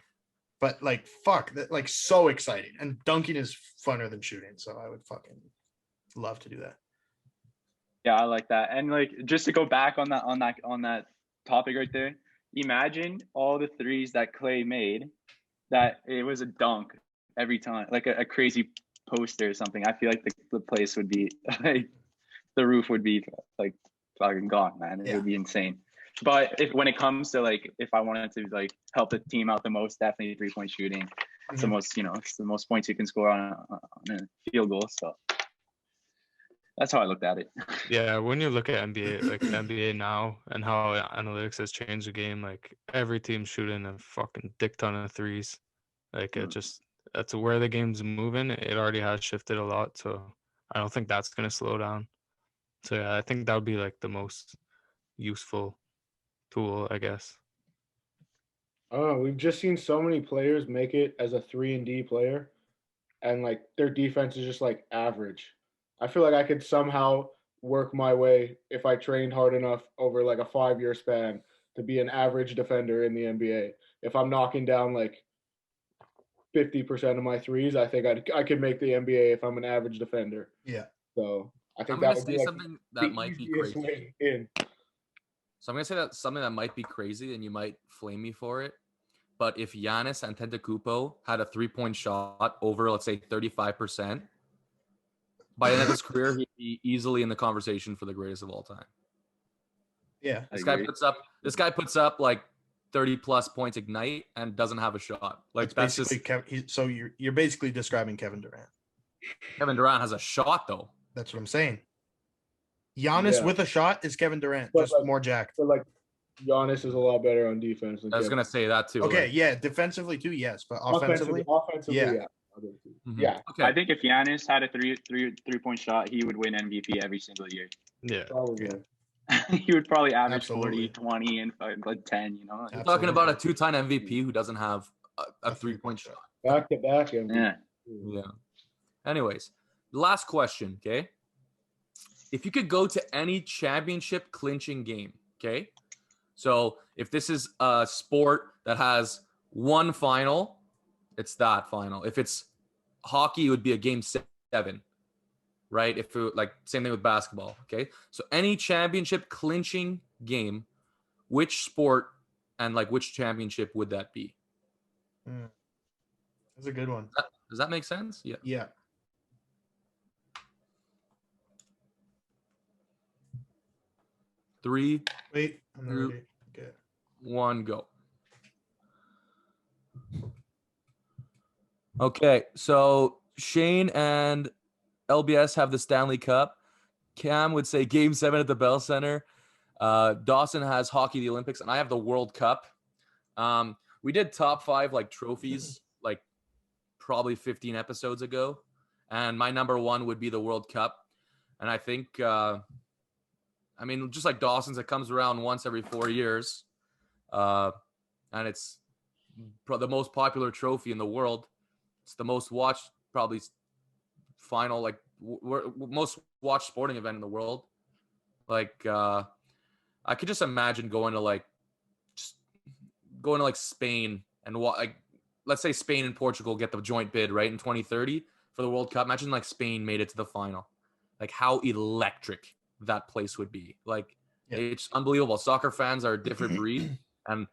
[SPEAKER 2] But like, fuck, that like so exciting, and dunking is funner than shooting, so I would fucking love to do that.
[SPEAKER 4] Yeah, I like that. And like, just to go back on that topic right there, imagine all the threes that Clay made, that it was a dunk every time, like a crazy poster or something. I feel like the place would be like, the roof would be like fucking gone, man. It would be insane. But when it comes to like, if I wanted to like help the team out the most, definitely 3-point shooting. It's the most, it's the most points you can score on a field goal. So that's how I looked at it.
[SPEAKER 5] Yeah, when you look at NBA, like the NBA now, and how analytics has changed the game, like every team's shooting a fucking dick ton of threes. Like it just, that's where the game's moving. It already has shifted a lot, so I don't think that's gonna slow down. So yeah, I think that would be like the most useful tool, I guess.
[SPEAKER 6] Oh, we've just seen so many players make it as a 3-and-D player, and like their defense is just like average. I feel like I could somehow work my way, if I trained hard enough over like a 5-year span, to be an average defender in the NBA. If I'm knocking down like 50% of my threes, I think I could make the NBA if I'm an average defender.
[SPEAKER 2] Yeah.
[SPEAKER 6] So I think
[SPEAKER 1] I'm
[SPEAKER 6] that
[SPEAKER 1] gonna
[SPEAKER 6] would be
[SPEAKER 1] say
[SPEAKER 6] like
[SPEAKER 1] something that might be crazy.
[SPEAKER 6] way in.
[SPEAKER 1] So I'm gonna say that something that might be crazy, and you might flame me for it. But if Giannis Antetokounmpo had a 3-point shot over, let's say 35%, by the end of his career, he'd be easily in the conversation for the greatest of all time.
[SPEAKER 2] Yeah.
[SPEAKER 1] This guy puts up like 30 plus points ignite and doesn't have a shot. Like that's
[SPEAKER 2] basically
[SPEAKER 1] just
[SPEAKER 2] so you're basically describing Kevin Durant.
[SPEAKER 1] Kevin Durant has a shot though.
[SPEAKER 2] That's what I'm saying. Giannis with a shot is Kevin Durant,
[SPEAKER 6] But
[SPEAKER 2] just
[SPEAKER 6] like,
[SPEAKER 2] more jacked.
[SPEAKER 6] But like Giannis is a lot better on defense than
[SPEAKER 1] I was
[SPEAKER 6] Kevin.
[SPEAKER 1] gonna say that too.
[SPEAKER 2] Okay,
[SPEAKER 1] like,
[SPEAKER 2] yeah, defensively too, yes, but offensively,
[SPEAKER 6] yeah.
[SPEAKER 1] Mhm.
[SPEAKER 6] Yeah.
[SPEAKER 1] Okay.
[SPEAKER 4] I think if Giannis had a 3-point shot, he would win MVP every single year.
[SPEAKER 5] Yeah.
[SPEAKER 6] Probably.
[SPEAKER 4] He would probably average
[SPEAKER 2] Absolutely.
[SPEAKER 4] 40, 20, and like 10,
[SPEAKER 1] We're talking about a 2-time MVP who doesn't have a 3-point shot.
[SPEAKER 6] Back to back MVP.
[SPEAKER 4] Yeah.
[SPEAKER 1] Yeah. Anyways, last question, okay? If you could go to any championship clinching game, okay? So if this is a sport that has one final, it's that final. If it's hockey, it would be a game 7, right? If it, like same thing with basketball, okay? So any championship clinching game, which sport and like which championship would that be?
[SPEAKER 2] That's a good one.
[SPEAKER 1] Does that make sense? Yeah.
[SPEAKER 2] Yeah.
[SPEAKER 1] Three,
[SPEAKER 2] Wait, I'm not
[SPEAKER 1] Two.
[SPEAKER 2] ready. Okay.
[SPEAKER 1] 1, go. Okay, so Shane and LBS have the Stanley Cup. Cam would say Game 7 at the Bell Center. Dawson has hockey, the Olympics, and I have the World Cup. We did top 5 like trophies like probably 15 episodes ago, and my number 1 would be the World Cup. And I think, I mean, just like Dawson's, it comes around once every 4 years, and it's the most popular trophy in the world. It's the most watched, probably final, like most watched sporting event in the world. Like, I could just imagine going to Spain and like, let's say Spain and Portugal get the joint bid, right, in 2030 for the World Cup. Imagine like Spain made it to the final. Like how electric that place would be. Like, It's unbelievable. Soccer fans are a different breed, and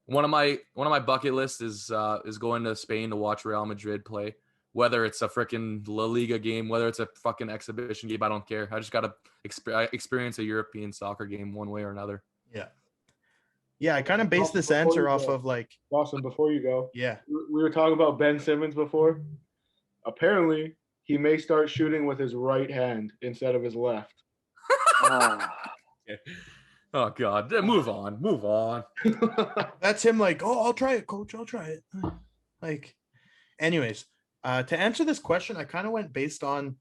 [SPEAKER 1] one of my bucket lists is going to Spain to watch Real Madrid play. Whether it's a freaking La Liga game, whether it's a fucking exhibition game, I don't care. I just gotta experience a European soccer game one way or another.
[SPEAKER 2] Yeah. Yeah, I kind of based this answer off of like
[SPEAKER 6] Dawson, before you go,
[SPEAKER 2] yeah.
[SPEAKER 6] we were talking about Ben Simmons before. Apparently, he may start shooting with his right hand instead of his left.
[SPEAKER 1] Oh God, move on.
[SPEAKER 2] That's him like, oh, I'll try it, coach. I'll try it. Like, anyways, To answer this question, I kind of went based on,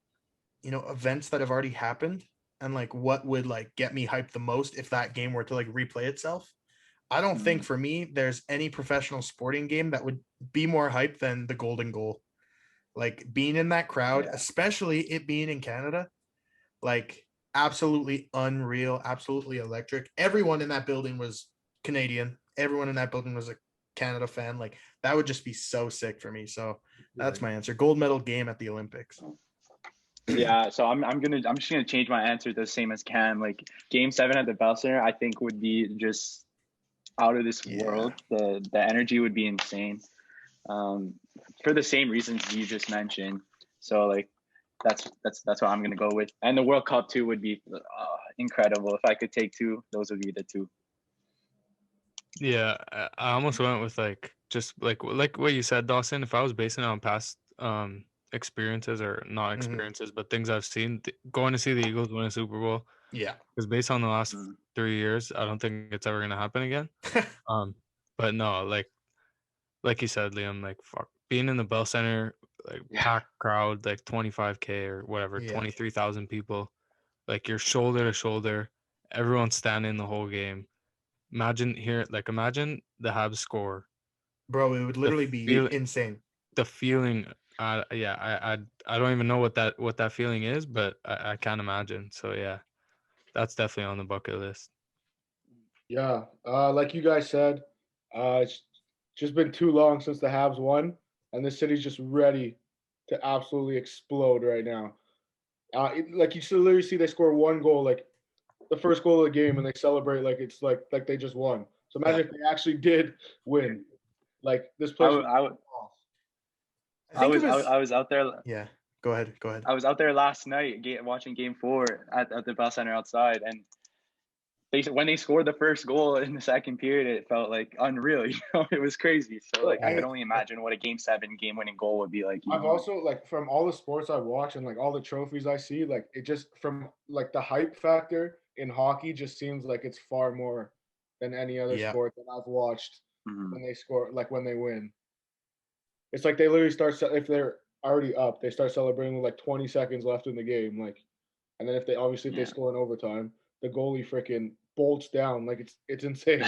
[SPEAKER 2] events that have already happened and like what would like get me hyped the most if that game were to like replay itself. I don't think for me there's any professional sporting game that would be more hyped than the Golden Goal. Like being in that crowd, especially it being in Canada, like absolutely unreal, absolutely electric. Everyone in that building was Canadian. Everyone in that building was a Canada fan. Like that would just be so sick for me. So that's my answer. Gold medal game at the Olympics.
[SPEAKER 4] Yeah, so I'm just gonna change my answer to the same as Cam. Like Game 7 at the Bell Center, I think would be just out of this world. The energy would be insane. For the same reasons you just mentioned. So like that's what I'm gonna go with. And the World Cup too would be incredible. If I could take two, those would be the two.
[SPEAKER 5] Yeah, I almost went with like just like what you said, Dawson. If I was basing it on past experiences or not experiences, but things I've seen, going to see the Eagles win a Super Bowl.
[SPEAKER 2] Yeah.
[SPEAKER 5] Because based on the last 3 years, I don't think it's ever gonna happen again. But no, like you said, Liam, like fuck, being in the Bell Center, like packed crowd, like 25K or whatever, 23,000 people, like you're shoulder to shoulder, everyone's standing the whole game. Imagine the Habs score.
[SPEAKER 2] Bro, it would literally be insane.
[SPEAKER 5] The feeling, I don't even know what that feeling is, but I can't imagine. So yeah, that's definitely on the bucket list.
[SPEAKER 6] Yeah, like you guys said, it's just been too long since the Habs won, and the city's just ready to absolutely explode right now. Like you should literally see they score one goal, like the first goal of the game, and they celebrate like it's like they just won. So imagine if they actually did win. Like this place.
[SPEAKER 4] I was out there.
[SPEAKER 2] Yeah, go ahead.
[SPEAKER 4] I was out there last night watching Game 4 at the Bell Center outside, and when they scored the first goal in the second period, it felt like unreal. It was crazy. So like I can only imagine what a Game 7 game-winning goal would be like.
[SPEAKER 6] I've also like from all the sports I watch and like all the trophies I see, like it just from like the hype factor in hockey just seems like it's far more than any other sport that I've watched when they score, like when they win. It's like they literally start if they're already up, they start celebrating with like 20 seconds left in the game, like, and then if they score in overtime, the goalie freaking bolts down like it's insane.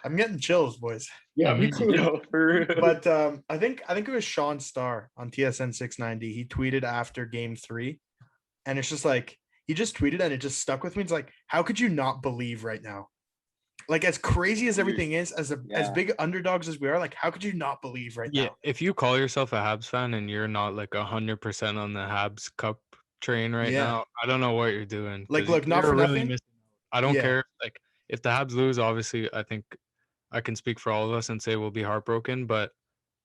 [SPEAKER 2] I'm getting chills, boys.
[SPEAKER 6] Yeah, me too.
[SPEAKER 2] But I think it was Sean Starr on TSN 690. He tweeted after Game 3, and it's just like he just tweeted and it just stuck with me. It's like, how could you not believe right now? Like as crazy as everything is, as big underdogs as we are, like how could you not believe right now?
[SPEAKER 5] If you call yourself a Habs fan and you're not like 100% on the Habs Cup train right now, I don't know what you're doing.
[SPEAKER 2] Like, look, not for nothing.
[SPEAKER 5] I don't care. Like, if the Habs lose, obviously, I think I can speak for all of us and say we'll be heartbroken. But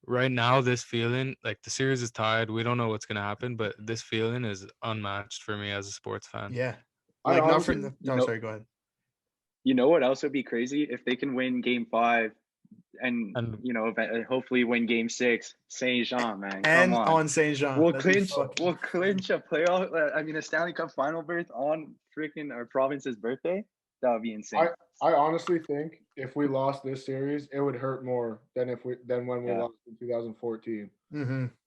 [SPEAKER 5] right now, this feeling, like the series is tied. We don't know what's going to happen, but this feeling is unmatched for me as a sports fan.
[SPEAKER 2] Yeah. Like, not for the. Oh, sorry, go ahead.
[SPEAKER 4] You know what else would be crazy? If they can win Game 5 and hopefully win Game 6, Saint Jean, man.
[SPEAKER 2] And on Saint Jean.
[SPEAKER 4] We'll clinch a playoff, a Stanley Cup final berth on freaking our province's birthday. That would be insane.
[SPEAKER 6] I honestly think if we lost this series, it would hurt more than when we lost in 2014.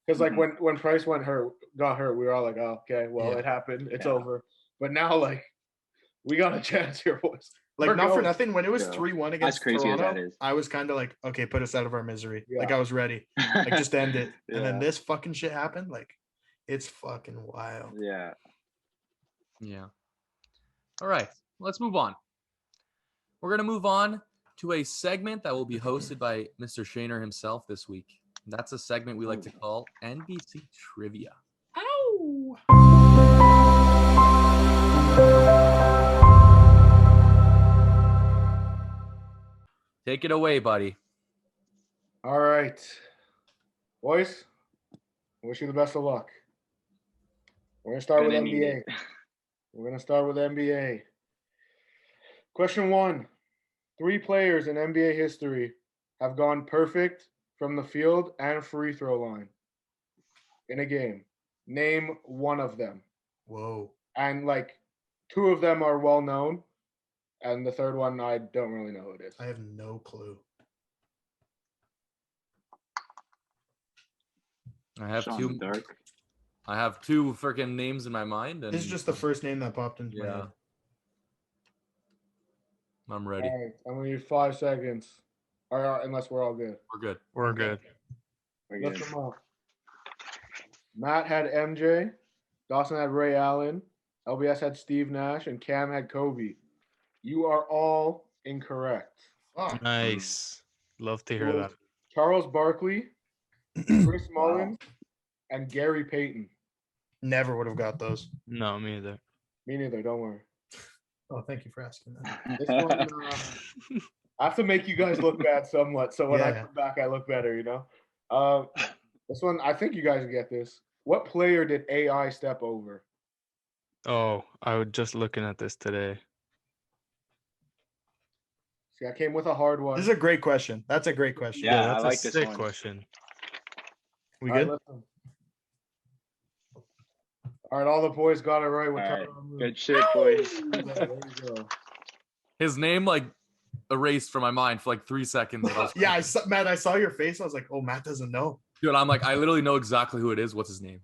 [SPEAKER 6] Because like when Price got hurt, we were all like, oh, okay, well, it happened. It's over. But now, like, we got a chance here, boys.
[SPEAKER 2] Like, not for nothing, when it was 3-1 against Toronto,
[SPEAKER 4] I
[SPEAKER 2] was kind of like, okay, put us out of our misery. Like, I was ready. Like, just end it. And then this fucking shit happened. Like, it's fucking wild.
[SPEAKER 4] Yeah.
[SPEAKER 1] All right, let's move on. We're going to move on to a segment that will be hosted by Mr. Shaner himself this week. That's a segment we like to call NBC Trivia.
[SPEAKER 2] Ow!
[SPEAKER 1] Take it away, buddy.
[SPEAKER 6] All right. Boys, I wish you the best of luck. We're going to start with NBA. We're going to start with NBA. Question 1. 3 players in NBA history have gone perfect from the field and free throw line in a game. Name one of them.
[SPEAKER 2] Whoa.
[SPEAKER 6] And, like, 2 of them are well known. And the third one, I don't really know who it is.
[SPEAKER 2] I have no clue.
[SPEAKER 1] I have
[SPEAKER 4] Shot in
[SPEAKER 1] two.
[SPEAKER 4] the dark.
[SPEAKER 1] I have two freaking names in my mind, and
[SPEAKER 2] This is just the first name that popped into my
[SPEAKER 1] yeah,
[SPEAKER 2] head.
[SPEAKER 1] I'm
[SPEAKER 6] All
[SPEAKER 1] ready.
[SPEAKER 6] right, I'm gonna need 5 seconds. All right, unless we're all good.
[SPEAKER 1] We're good.
[SPEAKER 5] We're good.
[SPEAKER 4] We're
[SPEAKER 6] Lift
[SPEAKER 4] good.
[SPEAKER 6] them up. Matt had MJ. Dawson had Ray Allen. LBS had Steve Nash, and Cam had Kobe. You are all incorrect.
[SPEAKER 2] Fuck.
[SPEAKER 5] Nice. Love to
[SPEAKER 6] It
[SPEAKER 5] hear
[SPEAKER 6] was
[SPEAKER 5] that.
[SPEAKER 6] Charles Barkley, Chris
[SPEAKER 4] Wow.
[SPEAKER 6] Mullins, and Gary Payton.
[SPEAKER 2] Never would have got those.
[SPEAKER 5] No, me either.
[SPEAKER 6] Me neither. Don't worry.
[SPEAKER 2] Oh, thank you for asking that.
[SPEAKER 6] This one, I have to make you guys look bad somewhat, so when I
[SPEAKER 2] Yeah.
[SPEAKER 6] come back, I look better. You know. This one, I think you guys get this. What player did AI step over?
[SPEAKER 5] Oh, I was just looking at this today.
[SPEAKER 6] See, I came with a hard one.
[SPEAKER 2] This is a great question. That's a great question.
[SPEAKER 4] Yeah,
[SPEAKER 5] that's
[SPEAKER 4] I like
[SPEAKER 5] a
[SPEAKER 4] this
[SPEAKER 5] sick
[SPEAKER 4] one.
[SPEAKER 5] question.
[SPEAKER 2] We
[SPEAKER 6] All right,
[SPEAKER 2] good?
[SPEAKER 6] listen. All right, all the boys got it right.
[SPEAKER 4] All
[SPEAKER 6] We're
[SPEAKER 4] right.
[SPEAKER 6] coming on
[SPEAKER 4] Good shit, boys.
[SPEAKER 6] There you go.
[SPEAKER 1] His name like erased from my mind for like 3 seconds. And I was
[SPEAKER 2] Yeah, Matt, I saw your face. I was like, oh, Matt doesn't know.
[SPEAKER 1] dude, I'm like, I literally know exactly who it is. What's his name?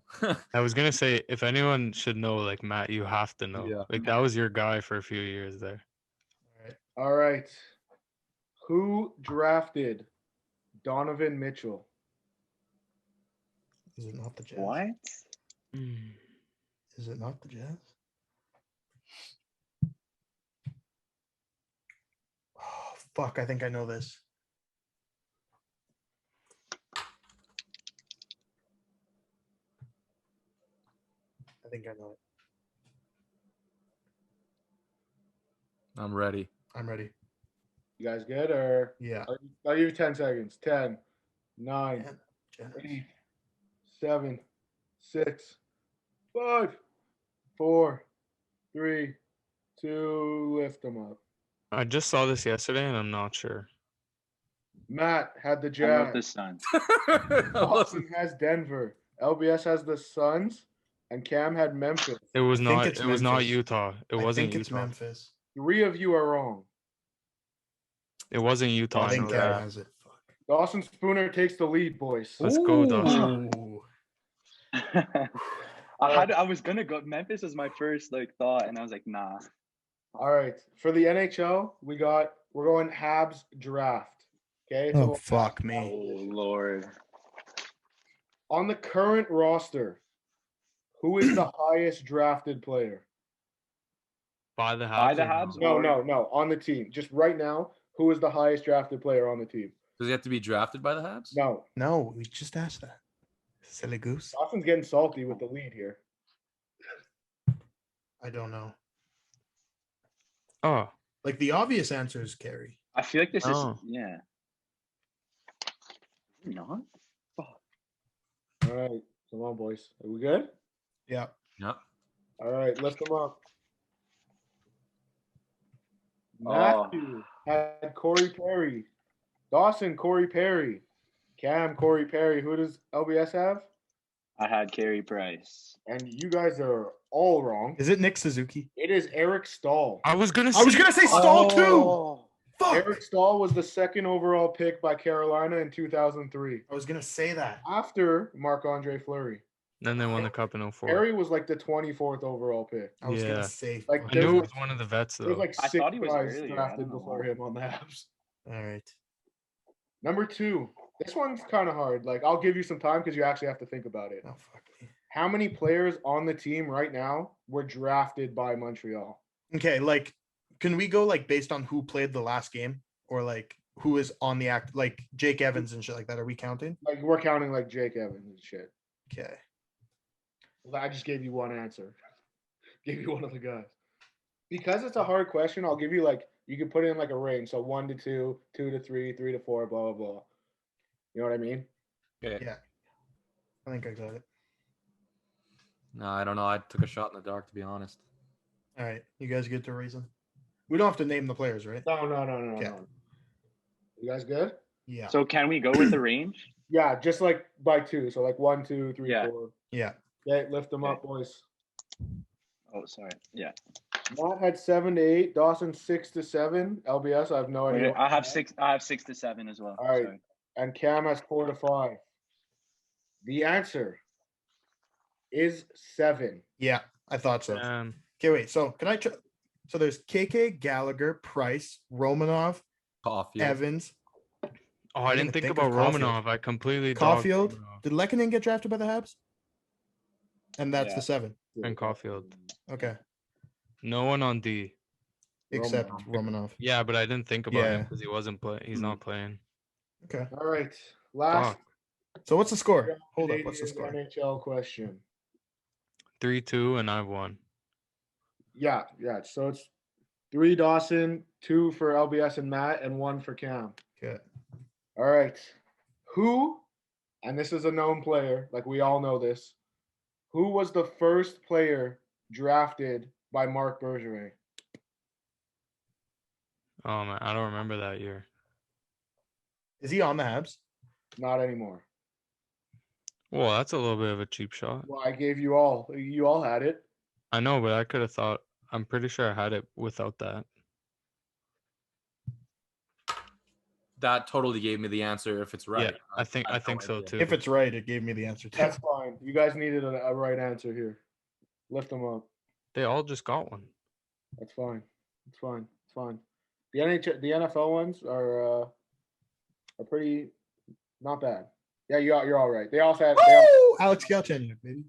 [SPEAKER 5] I was gonna say, if anyone should know, like Matt, you have to know.
[SPEAKER 1] Yeah.
[SPEAKER 5] Like that was your guy for a few years there.
[SPEAKER 6] All right. Who drafted Donovan Mitchell?
[SPEAKER 2] Is it not the Jazz?
[SPEAKER 4] What?
[SPEAKER 2] Is it not the Jazz? Oh, fuck. I think I know this. I think I know it.
[SPEAKER 1] I'm ready.
[SPEAKER 2] I'm ready.
[SPEAKER 6] You guys good? Or
[SPEAKER 2] Yeah.
[SPEAKER 6] I'll give you 10 seconds. 10, 9,
[SPEAKER 2] Man, Jazz.
[SPEAKER 6] 8, 7, 6, 5, 4, 3, 2, lift them up.
[SPEAKER 5] I just saw this yesterday, and I'm not sure.
[SPEAKER 6] Matt had the
[SPEAKER 4] I wrote
[SPEAKER 6] Jazz.
[SPEAKER 4] the Suns.
[SPEAKER 6] Austin has Denver. LBS has the Suns, and Cam had Memphis.
[SPEAKER 5] It was
[SPEAKER 2] I think
[SPEAKER 5] not.
[SPEAKER 2] it's
[SPEAKER 5] It was not
[SPEAKER 2] Memphis.
[SPEAKER 5] Utah. It
[SPEAKER 2] I
[SPEAKER 5] wasn't
[SPEAKER 2] think it's
[SPEAKER 5] Utah.
[SPEAKER 2] Memphis.
[SPEAKER 6] 3 of you are wrong.
[SPEAKER 5] It wasn't Utah.
[SPEAKER 2] I
[SPEAKER 5] I
[SPEAKER 2] think
[SPEAKER 5] know
[SPEAKER 2] Cam
[SPEAKER 5] that.
[SPEAKER 2] has it. Fuck.
[SPEAKER 6] Dawson Spooner takes the lead, boys.
[SPEAKER 5] Let's go, Dawson.
[SPEAKER 2] Ooh.
[SPEAKER 4] I was gonna go. Memphis was my first thought, and I was like, nah.
[SPEAKER 6] All right. For the NHL, we're going Habs draft. Okay.
[SPEAKER 2] Oh,
[SPEAKER 6] So
[SPEAKER 2] fuck
[SPEAKER 4] Oh
[SPEAKER 2] me.
[SPEAKER 4] Lord.
[SPEAKER 6] on the current roster, who is the highest drafted player?
[SPEAKER 5] By the Habs.
[SPEAKER 4] By the
[SPEAKER 5] or
[SPEAKER 4] Habs?
[SPEAKER 6] No,
[SPEAKER 4] Or-
[SPEAKER 6] no. On the team. Just right now, who is the highest drafted player on the team?
[SPEAKER 1] Does he have to be drafted by the Habs?
[SPEAKER 6] No.
[SPEAKER 2] No, we just asked that. Silly goose.
[SPEAKER 6] Dawson's getting salty with the lead here.
[SPEAKER 2] I don't know.
[SPEAKER 5] Oh,
[SPEAKER 2] Like the obvious answer is Carey.
[SPEAKER 4] I feel like this
[SPEAKER 5] Oh.
[SPEAKER 4] is yeah. Not?
[SPEAKER 6] All right. Come on, boys. Are we good?
[SPEAKER 2] Yeah.
[SPEAKER 1] Yep.
[SPEAKER 6] All right. Lift them up.
[SPEAKER 4] Oh.
[SPEAKER 6] Matthew had Corey Perry. Dawson, Corey Perry. Cam, Corey Perry. Who does LBS have?
[SPEAKER 4] I had Carey Price.
[SPEAKER 6] And you guys are all wrong.
[SPEAKER 2] Is it Nick Suzuki?
[SPEAKER 6] It is Eric Stahl.
[SPEAKER 5] I was gonna.
[SPEAKER 2] I was gonna say Stahl too.
[SPEAKER 4] Oh.
[SPEAKER 2] Fuck.
[SPEAKER 6] Eric Stahl was the second overall pick by Carolina in 2003,
[SPEAKER 2] I was gonna say that.
[SPEAKER 6] after Marc-Andre Fleury.
[SPEAKER 5] Then they won the cup in 04.
[SPEAKER 6] Perry was like the 24th overall pick.
[SPEAKER 2] I was
[SPEAKER 5] Yeah.
[SPEAKER 2] gonna say.
[SPEAKER 6] Like,
[SPEAKER 2] fuck.
[SPEAKER 5] I knew
[SPEAKER 6] there's
[SPEAKER 5] it was one of the vets
[SPEAKER 6] There's
[SPEAKER 5] though.
[SPEAKER 6] like
[SPEAKER 4] I
[SPEAKER 6] 6
[SPEAKER 4] thought he was
[SPEAKER 6] guys
[SPEAKER 4] earlier. I
[SPEAKER 6] drafted
[SPEAKER 4] don't know
[SPEAKER 6] before
[SPEAKER 4] why.
[SPEAKER 6] him on the Habs.
[SPEAKER 2] All right.
[SPEAKER 6] Number 2. This one's kind of hard. Like, I'll give you some time because you actually have to think about it.
[SPEAKER 2] Oh fuck me.
[SPEAKER 6] How many players on the team right now were drafted by Montreal?
[SPEAKER 2] Okay, like, can we go like based on who played the last game, or like who is on the act, like Jake Evans and shit like that? Are we counting?
[SPEAKER 6] Like, we're counting like Jake Evans and shit.
[SPEAKER 2] Okay.
[SPEAKER 6] I just gave you one answer. Gave you one of the guys. Because it's a hard question, I'll give you like, you can put it in like a range. So 1 to 2, 2 to 3, 3 to 4, blah, blah, blah. You know what I mean?
[SPEAKER 1] Okay.
[SPEAKER 2] Yeah. I think I got it.
[SPEAKER 1] No, I don't know. I took a shot in the dark, to be honest.
[SPEAKER 2] All right. You guys get to reason. We don't have to name the players, right?
[SPEAKER 6] No.
[SPEAKER 2] Okay.
[SPEAKER 6] You guys good?
[SPEAKER 2] Yeah.
[SPEAKER 4] So can we go with the range?
[SPEAKER 6] Yeah, just like by 2. So like 1, 2, 3,
[SPEAKER 4] Yeah.
[SPEAKER 6] 4.
[SPEAKER 2] Yeah.
[SPEAKER 6] Okay, lift them
[SPEAKER 4] Okay.
[SPEAKER 6] up, boys.
[SPEAKER 4] Oh, sorry. Yeah.
[SPEAKER 6] Matt had 7 to 8. Dawson 6 to 7. LBS, I have no idea.
[SPEAKER 4] I have 6 to 7 as well.
[SPEAKER 6] All right.
[SPEAKER 4] Sorry.
[SPEAKER 6] And Cam has 4 to 5. The answer is 7.
[SPEAKER 2] Yeah, I thought so. Okay, wait. So can I? So there's KK, Gallagher, Price, Romanov,
[SPEAKER 1] Caulfield.
[SPEAKER 2] Evans.
[SPEAKER 5] Oh, I didn't think about Romanov. I completely dogged
[SPEAKER 2] Caulfield.
[SPEAKER 5] Romanov.
[SPEAKER 2] Did Lehkonen get drafted by the Habs? And that's
[SPEAKER 4] Yeah.
[SPEAKER 2] the 7.
[SPEAKER 5] And Caulfield.
[SPEAKER 2] Okay.
[SPEAKER 5] No one on D.
[SPEAKER 2] Except Romanov.
[SPEAKER 5] Yeah, but I didn't think about him
[SPEAKER 2] Yeah.
[SPEAKER 5] because he wasn't playing. He's not playing.
[SPEAKER 2] Okay.
[SPEAKER 6] All right. Last
[SPEAKER 5] Fuck.
[SPEAKER 2] So what's the score? Hold up. What's the
[SPEAKER 6] Canadian
[SPEAKER 2] score?
[SPEAKER 6] NHL question.
[SPEAKER 5] 3-2, and I've won.
[SPEAKER 6] Yeah. So it's 3 Dawson, 2 for LBS and Matt, and 1 for Cam.
[SPEAKER 2] Okay.
[SPEAKER 6] All right. Who, and this is a known player, like we all know this, who was the first player drafted by Marc Bergevin?
[SPEAKER 5] Oh man, I don't remember that year.
[SPEAKER 2] Is he on the Habs?
[SPEAKER 6] Not anymore.
[SPEAKER 5] Well, that's a little bit of a cheap shot.
[SPEAKER 6] Well, I gave you all. You all had it.
[SPEAKER 5] I know, but I could have thought. I'm pretty sure I had it without that.
[SPEAKER 1] That totally gave me the answer if it's right.
[SPEAKER 5] Yeah, I think so too.
[SPEAKER 2] If it's right, it gave me the answer too.
[SPEAKER 6] That's fine. You guys needed a right answer here. Lift them up.
[SPEAKER 5] They all just got one.
[SPEAKER 6] That's fine. It's fine. It's fine. The NFL ones are pretty not bad. Yeah, you're all right. They also had.
[SPEAKER 2] Woo! Alex Galchenyuk, baby.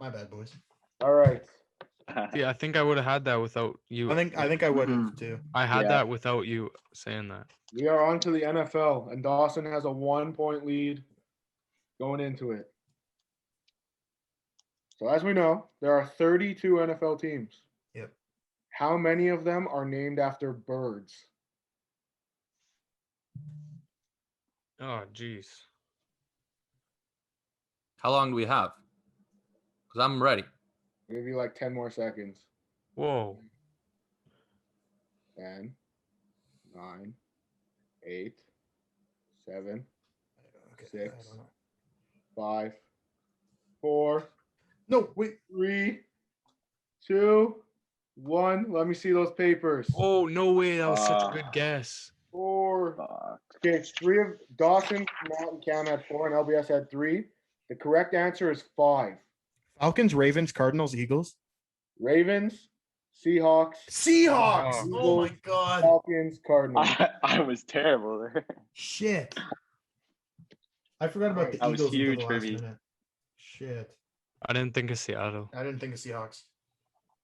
[SPEAKER 2] My bad, boys.
[SPEAKER 6] All right.
[SPEAKER 5] Yeah, I think I would have had that without you.
[SPEAKER 2] I think I would have too.
[SPEAKER 5] I had
[SPEAKER 4] Yeah.
[SPEAKER 5] that without you saying that.
[SPEAKER 6] We are on to the NFL, and Dawson has a 1-point lead going into it. So as we know, there are 32 NFL teams.
[SPEAKER 2] Yep.
[SPEAKER 6] How many of them are named after birds?
[SPEAKER 5] Oh, jeez.
[SPEAKER 1] How long do we have? Because I'm ready.
[SPEAKER 6] I'll give you like 10 more seconds.
[SPEAKER 5] Whoa.
[SPEAKER 6] 10, 9, 8, 7,
[SPEAKER 2] Okay,
[SPEAKER 6] 6,
[SPEAKER 2] I don't know.
[SPEAKER 6] 5, 4,
[SPEAKER 2] No, wait.
[SPEAKER 6] 3, 2, 1. Let me see those papers.
[SPEAKER 5] Oh, no way. That was such a good guess.
[SPEAKER 6] 4.
[SPEAKER 4] Fuck.
[SPEAKER 6] Okay, 3 of Dawson, Matt, and Cam had 4, and LBS had 3. The correct answer is 5.
[SPEAKER 2] Falcons, Ravens, Cardinals, Eagles.
[SPEAKER 6] Ravens, Seahawks,
[SPEAKER 2] Seahawks.
[SPEAKER 5] Oh.
[SPEAKER 2] Oh my god.
[SPEAKER 6] Falcons, Cardinals.
[SPEAKER 4] I was terrible there.
[SPEAKER 2] Shit. I forgot about the
[SPEAKER 4] That was
[SPEAKER 2] Eagles until
[SPEAKER 4] huge
[SPEAKER 2] the
[SPEAKER 4] for
[SPEAKER 2] last
[SPEAKER 4] me.
[SPEAKER 2] minute. Shit.
[SPEAKER 5] I didn't think of Seattle.
[SPEAKER 2] I didn't think of Seahawks.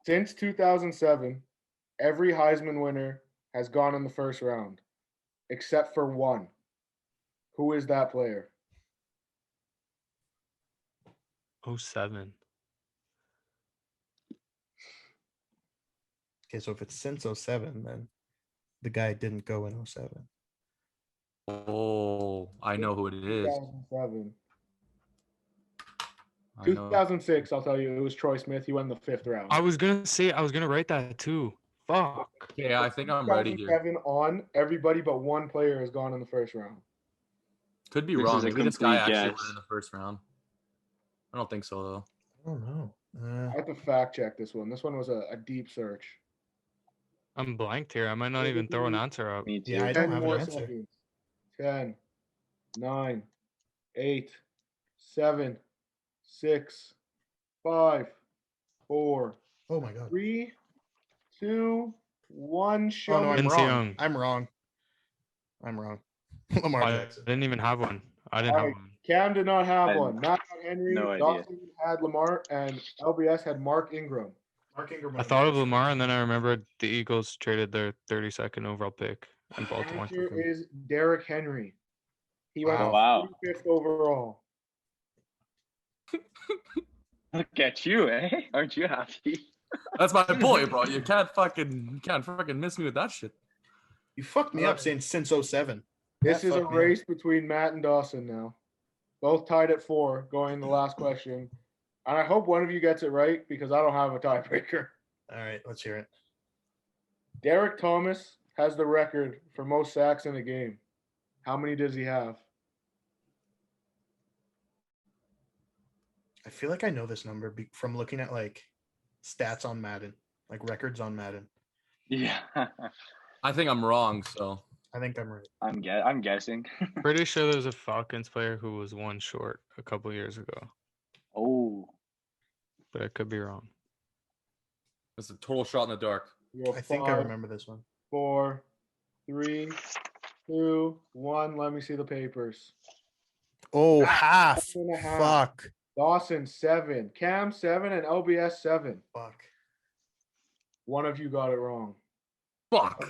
[SPEAKER 6] Since 2007, every Heisman winner has gone in the first round, except for one. Who is that player?
[SPEAKER 5] 07.
[SPEAKER 2] Okay, so if it's since 07, then the guy didn't go in 07.
[SPEAKER 1] Oh, I know who it is.
[SPEAKER 6] 2007.
[SPEAKER 1] I know.
[SPEAKER 6] 2006, I'll tell you, it was Troy Smith. He went in the 5th round.
[SPEAKER 5] I was going to write that too. Fuck.
[SPEAKER 1] Yeah, I think I'm ready here.
[SPEAKER 6] 2007 on, everybody but one player has gone in the first round.
[SPEAKER 1] Could be
[SPEAKER 4] This
[SPEAKER 1] wrong.
[SPEAKER 4] is a
[SPEAKER 1] Maybe this guy
[SPEAKER 4] complete
[SPEAKER 1] actually
[SPEAKER 4] guess.
[SPEAKER 1] went in the first round. I don't think so though.
[SPEAKER 2] I don't know.
[SPEAKER 6] I have to fact check this one. This one was a deep search.
[SPEAKER 5] I'm blanked here. I might not even throw an answer out.
[SPEAKER 4] Me too.
[SPEAKER 2] Yeah, I don't
[SPEAKER 6] 10
[SPEAKER 2] have an
[SPEAKER 6] more
[SPEAKER 2] answer.
[SPEAKER 6] seconds. 10, 9, 8, 7, 6, 5, 4,
[SPEAKER 2] Oh my god.
[SPEAKER 6] 3, 2, 1. Show
[SPEAKER 2] Oh no,
[SPEAKER 6] me.
[SPEAKER 2] I'm
[SPEAKER 5] Vince
[SPEAKER 2] wrong.
[SPEAKER 5] Young.
[SPEAKER 2] I'm wrong. I'm wrong. Lamar
[SPEAKER 5] I
[SPEAKER 2] Jackson.
[SPEAKER 5] didn't even have one. I didn't have
[SPEAKER 6] Alright.
[SPEAKER 5] one.
[SPEAKER 6] Cam did not have
[SPEAKER 4] I-
[SPEAKER 6] one. Matt had Henry.
[SPEAKER 4] no idea.
[SPEAKER 6] Dawson had Lamar, and LBS had Mark Ingram.
[SPEAKER 2] Mark Ingram.
[SPEAKER 5] I thought of Lamar, and then I remembered the Eagles traded their 32nd overall pick, and
[SPEAKER 6] The
[SPEAKER 5] Baltimore
[SPEAKER 6] answer
[SPEAKER 5] took him.
[SPEAKER 6] is Derrick Henry. He went
[SPEAKER 4] Wow.
[SPEAKER 6] 35th overall.
[SPEAKER 4] Look at you, eh? Aren't you happy?
[SPEAKER 1] That's my boy, bro. You can't fucking miss me with that shit.
[SPEAKER 2] You fucked me up saying since 07.
[SPEAKER 6] This
[SPEAKER 2] That
[SPEAKER 6] is a
[SPEAKER 2] fucked me up.
[SPEAKER 6] race between Matt and Dawson now. Both tied at 4 going the last question. And I hope one of you gets it right because I don't have a tiebreaker.
[SPEAKER 2] All right, let's hear it.
[SPEAKER 6] Derek Thomas has the record for most sacks in a game. How many does he have?
[SPEAKER 2] I feel like I know this number from looking at like stats on Madden, like records on Madden.
[SPEAKER 4] Yeah.
[SPEAKER 1] I think I'm wrong, so
[SPEAKER 2] I think I'm right.
[SPEAKER 4] I'm guessing.
[SPEAKER 5] Pretty sure there's a Falcons player who was one short a couple years ago,
[SPEAKER 4] Oh,
[SPEAKER 5] but I could be wrong.
[SPEAKER 1] It's a total shot in the dark.
[SPEAKER 6] We go
[SPEAKER 2] I think I
[SPEAKER 6] 5,
[SPEAKER 2] remember this one.
[SPEAKER 6] 4, 3, 2, 1. Let me see the papers.
[SPEAKER 2] Oh,
[SPEAKER 6] Ah,
[SPEAKER 2] half.
[SPEAKER 6] 1.5.
[SPEAKER 2] Fuck.
[SPEAKER 6] Dawson 7, Cam 7, and LBS 7.
[SPEAKER 2] Fuck.
[SPEAKER 6] One of you got it wrong.
[SPEAKER 1] Fuck.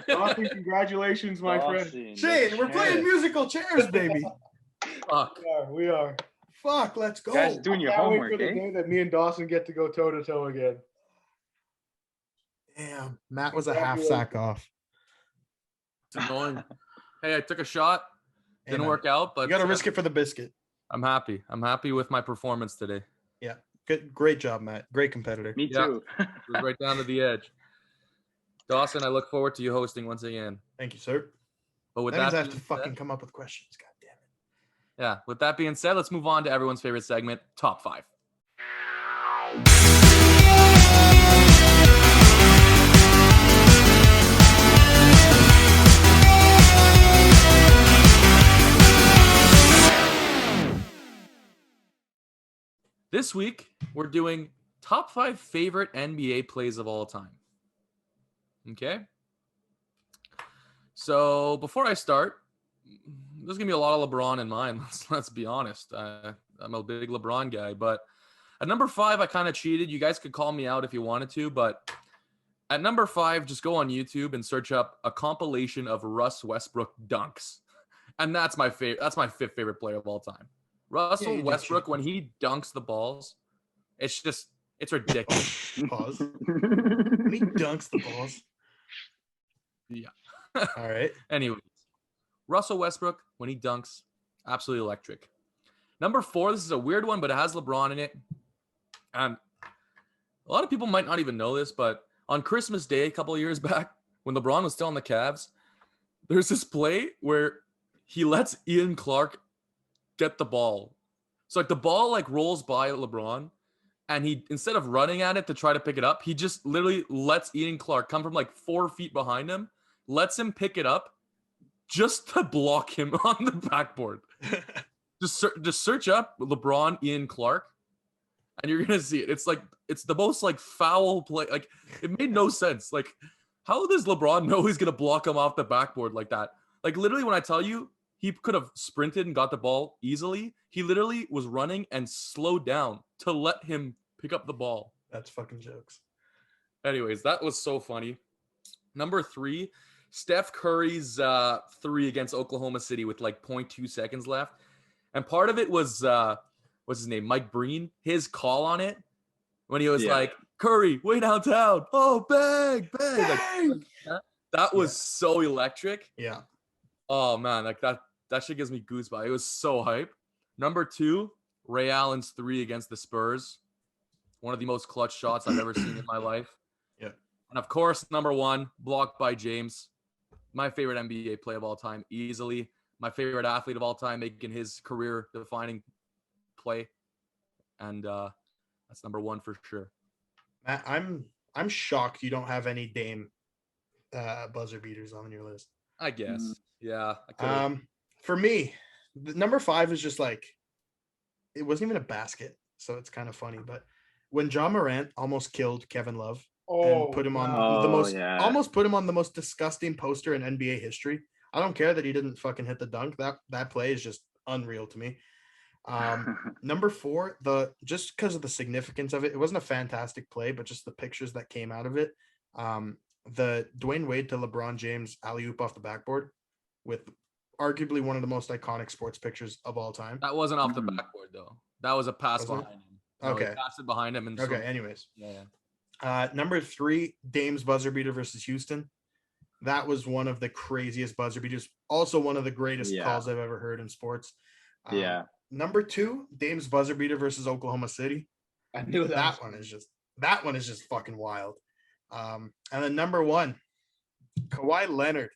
[SPEAKER 6] Dawson, congratulations, my friend.
[SPEAKER 4] Dawson,
[SPEAKER 2] Shane, we're playing musical chairs, baby.
[SPEAKER 1] Fuck.
[SPEAKER 6] We are.
[SPEAKER 2] Fuck, let's go.
[SPEAKER 4] You guys doing your
[SPEAKER 6] Can't wait
[SPEAKER 4] homework,
[SPEAKER 6] for the
[SPEAKER 4] eh?
[SPEAKER 6] day that me and Dawson get to go toe to toe again.
[SPEAKER 2] Damn, Matt was a half sack off.
[SPEAKER 1] It's annoying. Hey, I took a shot. Didn't
[SPEAKER 2] Hey,
[SPEAKER 1] work out, but
[SPEAKER 2] You got to risk it for the biscuit.
[SPEAKER 1] I'm happy. I'm happy with my performance today.
[SPEAKER 2] Good, great job, Matt. Great competitor.
[SPEAKER 4] Me
[SPEAKER 1] Yeah.
[SPEAKER 4] too.
[SPEAKER 1] It was right down to the edge. Dawson, I look forward to you hosting once again.
[SPEAKER 2] Thank you, sir.
[SPEAKER 1] But with
[SPEAKER 2] That means
[SPEAKER 1] that
[SPEAKER 2] I have to
[SPEAKER 1] being
[SPEAKER 2] fucking
[SPEAKER 1] said,
[SPEAKER 2] come up with questions. God damn it.
[SPEAKER 1] yeah, with that being said, let's move on to everyone's favorite segment, Top 5. This week, we're doing top 5 favorite NBA plays of all time. Okay? So before I start, there's going to be a lot of LeBron in mine. Let's be honest. I'm a big LeBron guy. But at number 5, I kind of cheated. You guys could call me out if you wanted to. But at number 5, just go on YouTube and search up a compilation of Russ Westbrook dunks. And that's my favorite. That's my 5th favorite player of all time. Russell
[SPEAKER 2] you did
[SPEAKER 1] Westbrook,
[SPEAKER 2] cheat.
[SPEAKER 1] when he dunks the balls, it's ridiculous.
[SPEAKER 2] Pause. When he dunks the balls.
[SPEAKER 1] Yeah.
[SPEAKER 2] All right.
[SPEAKER 1] Anyways, Russell Westbrook, when he dunks, absolutely electric. Number 4, this is a weird one, but it has LeBron in it. And a lot of people might not even know this, but on Christmas Day a couple of years back, when LeBron was still on the Cavs, there's this play where he lets Ian Clark get the ball. So like the ball like rolls by LeBron, and he, instead of running at it to try to pick it up, he just literally lets Ian Clark come from like 4 feet behind him, lets him pick it up just to block him on the backboard. Just search up LeBron Ian Clark, and you're gonna see it. It's the most like foul play. Like it made no sense. Like how does LeBron know he's gonna block him off the backboard like that? Like literally, when I tell you he could have sprinted and got the ball easily, he literally was running and slowed down to let him pick up the ball.
[SPEAKER 2] That's fucking jokes.
[SPEAKER 1] Anyways, that was so funny. Number 3, Steph Curry's 3 against Oklahoma City with like 0.2 seconds left. And part of it was, what's his name? Mike Breen, his call on it when he was like, Curry, way downtown. Oh, bang, bang. Like, that was so electric.
[SPEAKER 2] Yeah.
[SPEAKER 1] Oh, man, like that shit gives me goosebumps. It was so hype. Number 2, Ray Allen's 3 against the Spurs. One of the most clutch shots I've ever seen in my life.
[SPEAKER 2] Yeah.
[SPEAKER 1] And of course, number 1, blocked by James. My favorite NBA play of all time, easily. My favorite athlete of all time, making his career-defining play. And that's number 1 for sure.
[SPEAKER 2] Matt, I'm shocked you don't have any Dame buzzer beaters on your list.
[SPEAKER 1] I guess. Yeah. I could've.
[SPEAKER 2] For me, the number 5 is just like, it wasn't even a basket, so it's kind of funny. But when John Morant almost killed Kevin Love and put him on almost put him on the most disgusting poster in NBA history. I don't care that he didn't fucking hit the dunk. That play is just unreal to me. Number 4, just because of the significance of it, it wasn't a fantastic play, but just the pictures that came out of it. The Dwayne Wade to LeBron James alley-oop off the backboard with arguably one of the most iconic sports pictures of all time.
[SPEAKER 1] That wasn't off the backboard, though. That was a pass
[SPEAKER 2] Wasn't it?
[SPEAKER 1] behind him. No,
[SPEAKER 2] Okay.
[SPEAKER 1] He passed it behind him. And
[SPEAKER 2] Okay, anyways.
[SPEAKER 1] Yeah.
[SPEAKER 2] Number 3, Dame's buzzer beater versus Houston. That was one of the craziest buzzer beaters. Also one of the greatest calls I've ever heard in sports. Number 2, Dame's buzzer beater versus Oklahoma City.
[SPEAKER 6] I knew
[SPEAKER 2] that one is just fucking wild. And then number 1, Kawhi Leonard,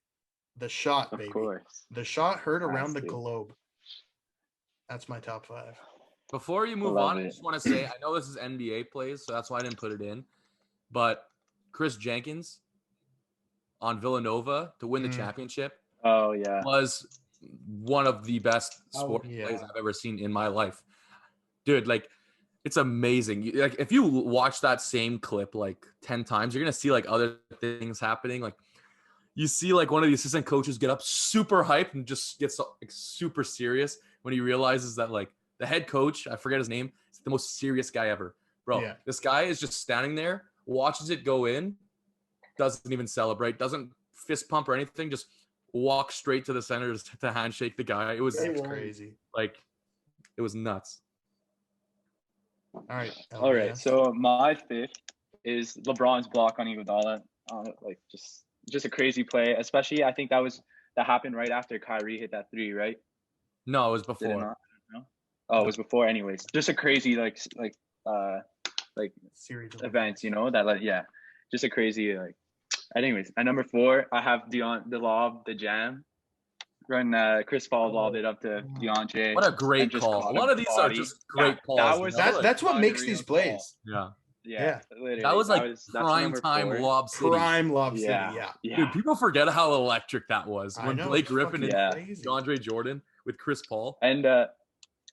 [SPEAKER 2] the shot, baby.
[SPEAKER 4] Of course.
[SPEAKER 2] The shot heard around the globe. That's my top 5.
[SPEAKER 1] Before you move on, I just want to say, I know this is NBA plays, so that's why I didn't put it in. But Chris Jenkins, on Villanova to win the championship
[SPEAKER 4] Oh yeah.
[SPEAKER 1] was one of the best
[SPEAKER 6] Oh,
[SPEAKER 1] sporting
[SPEAKER 2] yeah.
[SPEAKER 1] plays I've ever seen in my life. Dude, like it's amazing. Like if you watch that same clip like 10 times, you're going to see like other things happening. Like you see like one of the assistant coaches get up super hyped and just gets like super serious when he realizes that like the head coach, I forget his name, is the most serious guy ever. Bro,
[SPEAKER 2] Yeah.
[SPEAKER 1] this guy is just standing there, watches it go in, doesn't even celebrate, doesn't fist pump or anything, just walk straight to the center to handshake the guy. It was
[SPEAKER 2] That's crazy.
[SPEAKER 1] like, it was nuts.
[SPEAKER 2] All right.
[SPEAKER 4] All right. So my fifth is LeBron's block on Iguodala. Like just a crazy play, especially I think that happened right after Kyrie hit that three, right?
[SPEAKER 1] No, it was
[SPEAKER 4] Did it
[SPEAKER 1] before.
[SPEAKER 4] not? No? Oh, it was before. Anyways, just a crazy like
[SPEAKER 2] series of
[SPEAKER 4] events, you know, that like just a crazy like. Anyways, at number 4, I have the lob, the jam. When Chris Paul lobbed it up to DeAndre.
[SPEAKER 1] What a great
[SPEAKER 4] and just
[SPEAKER 1] call.
[SPEAKER 4] caught
[SPEAKER 1] A lot
[SPEAKER 4] him
[SPEAKER 1] of these are
[SPEAKER 4] body.
[SPEAKER 1] just great
[SPEAKER 4] That
[SPEAKER 1] calls.
[SPEAKER 4] was
[SPEAKER 1] you know?
[SPEAKER 4] just
[SPEAKER 2] that's what makes
[SPEAKER 4] unreal
[SPEAKER 2] these plays.
[SPEAKER 1] Yeah.
[SPEAKER 4] Yeah, literally.
[SPEAKER 1] That was like
[SPEAKER 4] that's
[SPEAKER 1] prime
[SPEAKER 4] number
[SPEAKER 1] time
[SPEAKER 4] 4.
[SPEAKER 1] lob city.
[SPEAKER 2] Prime Lob City.
[SPEAKER 4] Yeah,
[SPEAKER 2] Yeah.
[SPEAKER 1] Dude, people forget how electric that was
[SPEAKER 2] I
[SPEAKER 1] when
[SPEAKER 2] know,
[SPEAKER 1] Blake
[SPEAKER 2] it's
[SPEAKER 1] Griffin
[SPEAKER 2] fucking
[SPEAKER 1] and
[SPEAKER 2] crazy.
[SPEAKER 1] DeAndre Jordan with Chris Paul.
[SPEAKER 4] And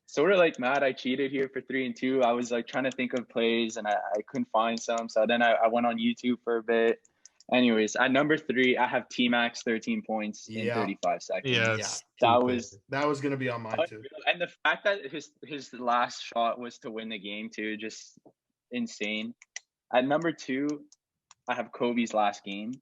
[SPEAKER 4] sort of like Matt, I cheated here for 3 and 2. I was like trying to think of plays and I couldn't find some. So then I went on YouTube for a bit. Anyways, at number 3, I have T-Max 13 points in 35 seconds.
[SPEAKER 5] Yeah,
[SPEAKER 4] that was
[SPEAKER 2] gonna be on mine too.
[SPEAKER 4] and the fact that his last shot was to win the game too, just insane. At number 2, I have Kobe's last game.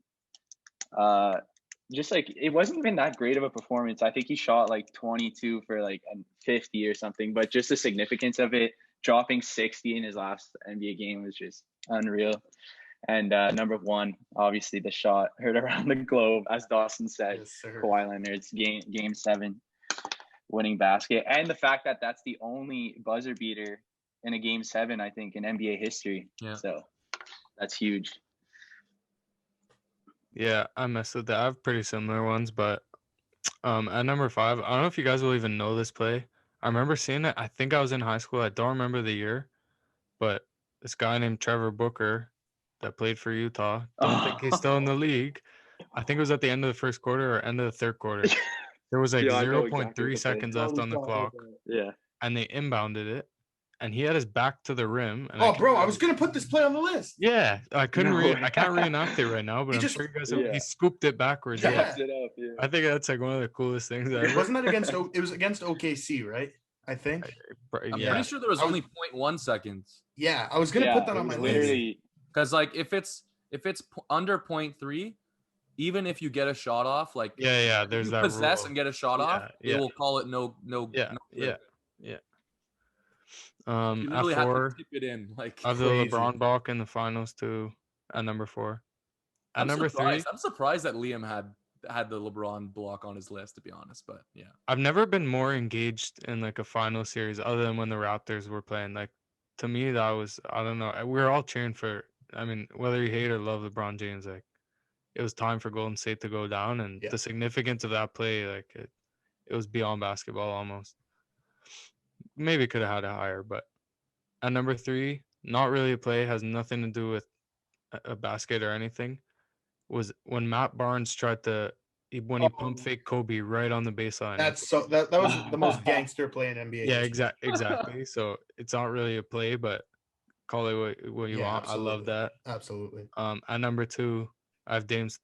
[SPEAKER 4] Just like it wasn't even that great of a performance. I think he shot like 22 for like 50 or something, but just the significance of it, dropping 60 in his last NBA game was just unreal. And number 1, obviously the shot heard around the globe, as Dawson said,
[SPEAKER 2] Yes, sir.
[SPEAKER 4] Kawhi Leonard's game 7 winning basket, and the fact that that's the only buzzer beater in a game 7, I think, in NBA history.
[SPEAKER 1] Yeah.
[SPEAKER 4] So that's huge.
[SPEAKER 5] Yeah, I messed with that. I have pretty similar ones, but at number 5, I don't know if you guys will even know this play. I remember seeing it. I think I was in high school. I don't remember the year, but this guy named Trevor Booker that played for Utah. Don't think he's still in the league. I think it was at the end of the first quarter or end of the third quarter. There was like
[SPEAKER 4] Yeah, I know
[SPEAKER 5] 0.3
[SPEAKER 4] exactly what the play-
[SPEAKER 5] seconds left on the clock,
[SPEAKER 4] Yeah.
[SPEAKER 5] and they inbounded it, and he had his back to the rim. And
[SPEAKER 2] Oh,
[SPEAKER 5] couldn't
[SPEAKER 2] bro, I
[SPEAKER 5] really-
[SPEAKER 2] was gonna put this play on the list.
[SPEAKER 5] Yeah, I couldn't.
[SPEAKER 4] No way.
[SPEAKER 5] I can't reenact it right now, but
[SPEAKER 2] He
[SPEAKER 5] I'm
[SPEAKER 2] just-
[SPEAKER 5] sure you guys.
[SPEAKER 4] Yeah.
[SPEAKER 5] He scooped it backwards.
[SPEAKER 2] Yeah.
[SPEAKER 5] Yeah.
[SPEAKER 4] Chopped it up, yeah.
[SPEAKER 5] I think that's like one of the coolest things ever.
[SPEAKER 2] Wasn't that against? It was against OKC, right? I think.
[SPEAKER 1] I'm
[SPEAKER 5] Yeah,
[SPEAKER 1] pretty sure there was
[SPEAKER 2] I was-
[SPEAKER 1] only 0.1 seconds.
[SPEAKER 2] Yeah, I was gonna put that
[SPEAKER 4] it
[SPEAKER 2] on my
[SPEAKER 4] was
[SPEAKER 2] list.
[SPEAKER 4] literally
[SPEAKER 1] Because like if it's under 0.3, even if you get a shot off, like
[SPEAKER 5] yeah.
[SPEAKER 1] if
[SPEAKER 5] There's
[SPEAKER 1] you
[SPEAKER 5] that
[SPEAKER 1] possess
[SPEAKER 5] rule.
[SPEAKER 1] and get a shot off,
[SPEAKER 5] Yeah,
[SPEAKER 1] they will call it no.
[SPEAKER 5] Yeah,
[SPEAKER 1] no
[SPEAKER 5] yeah,
[SPEAKER 1] good.
[SPEAKER 5] yeah.
[SPEAKER 1] You
[SPEAKER 5] At
[SPEAKER 1] literally have
[SPEAKER 5] 4,
[SPEAKER 1] to tip it in. Like
[SPEAKER 5] I have the
[SPEAKER 2] Crazy.
[SPEAKER 5] LeBron block in the finals too. At number 4. At
[SPEAKER 1] I'm
[SPEAKER 5] number 3,
[SPEAKER 1] surprised. I'm surprised that Liam had the LeBron block on his list, to be honest. But yeah,
[SPEAKER 5] I've never been more engaged in like a final series other than when the Raptors were playing. Like to me, that was, I don't know. We were all cheering for. I mean, whether you hate or love LeBron James, like it was time for Golden State to go down, and
[SPEAKER 2] Yeah.
[SPEAKER 5] the significance of that play, like it was beyond basketball almost. Maybe could have had it higher, but at number 3, not really a play, has nothing to do with a basket or anything. Was when Matt Barnes tried to when he pump fake Kobe right on the baseline.
[SPEAKER 2] That's so that was the most gangster play in NBA.
[SPEAKER 5] Yeah,
[SPEAKER 2] history.
[SPEAKER 5] exactly. So it's not really a play, but call it what you
[SPEAKER 2] Yeah,
[SPEAKER 5] want. I love
[SPEAKER 2] absolutely.
[SPEAKER 5] that.
[SPEAKER 2] Absolutely.
[SPEAKER 5] At number 2, I have Dame's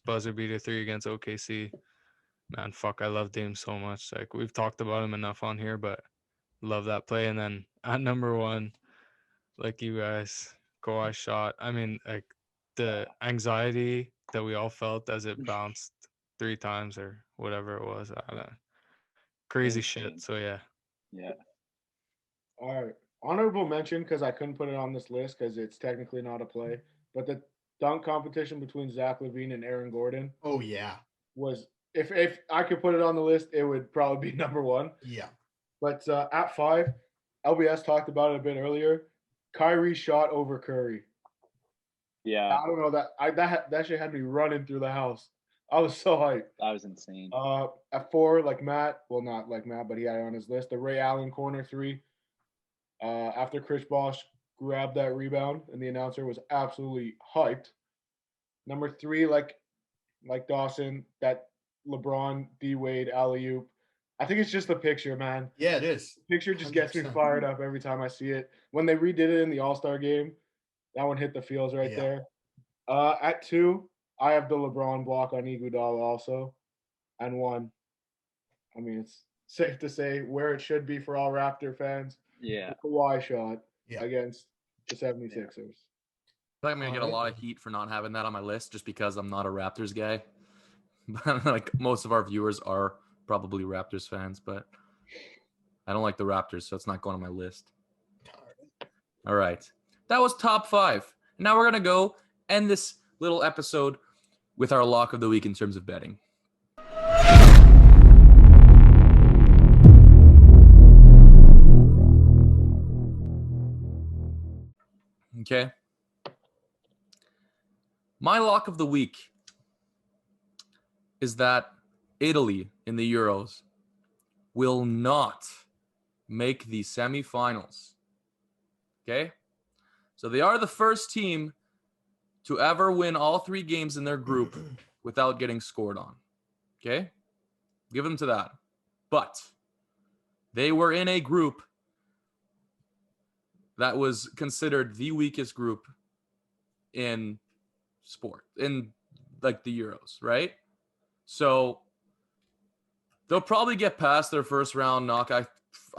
[SPEAKER 5] buzzer beater 3 against OKC. Man, fuck, I love Dame so much. Like we've talked about him enough on here, but love that play. And then at number 1, like you guys, Kawhi shot. I mean, like the anxiety that we all felt as it bounced 3 times or whatever it was. I don't know. Crazy
[SPEAKER 4] Insane.
[SPEAKER 5] shit. So yeah.
[SPEAKER 4] yeah.
[SPEAKER 6] All right. Honorable mention because I couldn't put it on this list because it's technically not a play. But the dunk competition between Zach LaVine and Aaron Gordon
[SPEAKER 2] Oh yeah.
[SPEAKER 6] was, if I could put it on the list, it would probably be number 1.
[SPEAKER 2] Yeah.
[SPEAKER 6] But at 5, LBS talked about it a bit earlier. Kyrie shot over Curry.
[SPEAKER 4] Yeah,
[SPEAKER 6] I don't know that shit had me running through the house. I was so hyped.
[SPEAKER 4] that was insane.
[SPEAKER 6] At 4, like Matt, well not like Matt, but he had it on his list. The Ray Allen corner 3. After Chris Bosh grabbed that rebound, and the announcer was absolutely hyped. Number 3, like like Dawson, that LeBron, D Wade, alley-oop. I think it's just the picture, man.
[SPEAKER 2] Yeah, it is.
[SPEAKER 6] The picture just gets me
[SPEAKER 2] 100%.
[SPEAKER 6] fired up every time I see it. When they redid it in the All-Star game, that one hit the feels right
[SPEAKER 2] Yeah.
[SPEAKER 6] there. At 2, I have the LeBron block on Iguodala also. And 1, I mean, it's safe to say where it should be for all Raptor fans.
[SPEAKER 4] Yeah.
[SPEAKER 6] The Kawhi shot
[SPEAKER 2] Yeah.
[SPEAKER 6] against the 76ers.
[SPEAKER 1] I think I'm gonna get a lot of heat for not having that on my list just because I'm not a Raptors guy. Like most of our viewers are probably Raptors fans, but I don't like the Raptors, so it's not going on my list. All right. That was top 5. Now we're gonna go end this little episode with our lock of the week in terms of betting. Okay. My lock of the week is that Italy in the Euros will not make the semifinals. Okay? So they are the first team to ever win all 3 games in their group without getting scored on. Okay? Give them to that. But they were in a group that was considered the weakest group in sport, in like the Euros, right? So they'll probably get past their first round knock. I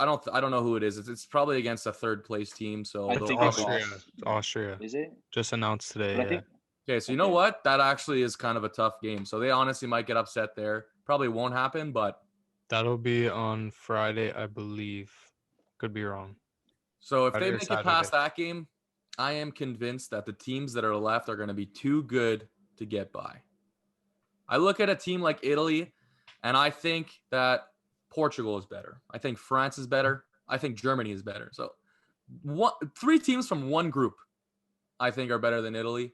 [SPEAKER 1] don't know who it is. It's probably against a third place team. So
[SPEAKER 4] I
[SPEAKER 5] It's
[SPEAKER 4] think
[SPEAKER 5] Austria.
[SPEAKER 4] it's
[SPEAKER 5] It's Austria.
[SPEAKER 4] Is it?
[SPEAKER 5] Just announced today.
[SPEAKER 4] But I
[SPEAKER 5] Yeah.
[SPEAKER 4] think
[SPEAKER 1] okay, so you know
[SPEAKER 4] Okay.
[SPEAKER 1] what? That actually is kind of a tough game. So they honestly might get upset there. Probably won't happen, but
[SPEAKER 5] That'll be on Friday, I believe. Could be wrong.
[SPEAKER 1] so if
[SPEAKER 5] Friday
[SPEAKER 1] they
[SPEAKER 5] or
[SPEAKER 1] make it past
[SPEAKER 5] Saturday.
[SPEAKER 1] that game, I am convinced that the teams that are left are going to be too good to get by. I look at a team like Italy, and I think that Portugal is better. I think France is better. I think Germany is better. So 3 teams from one group, I think, are better than Italy.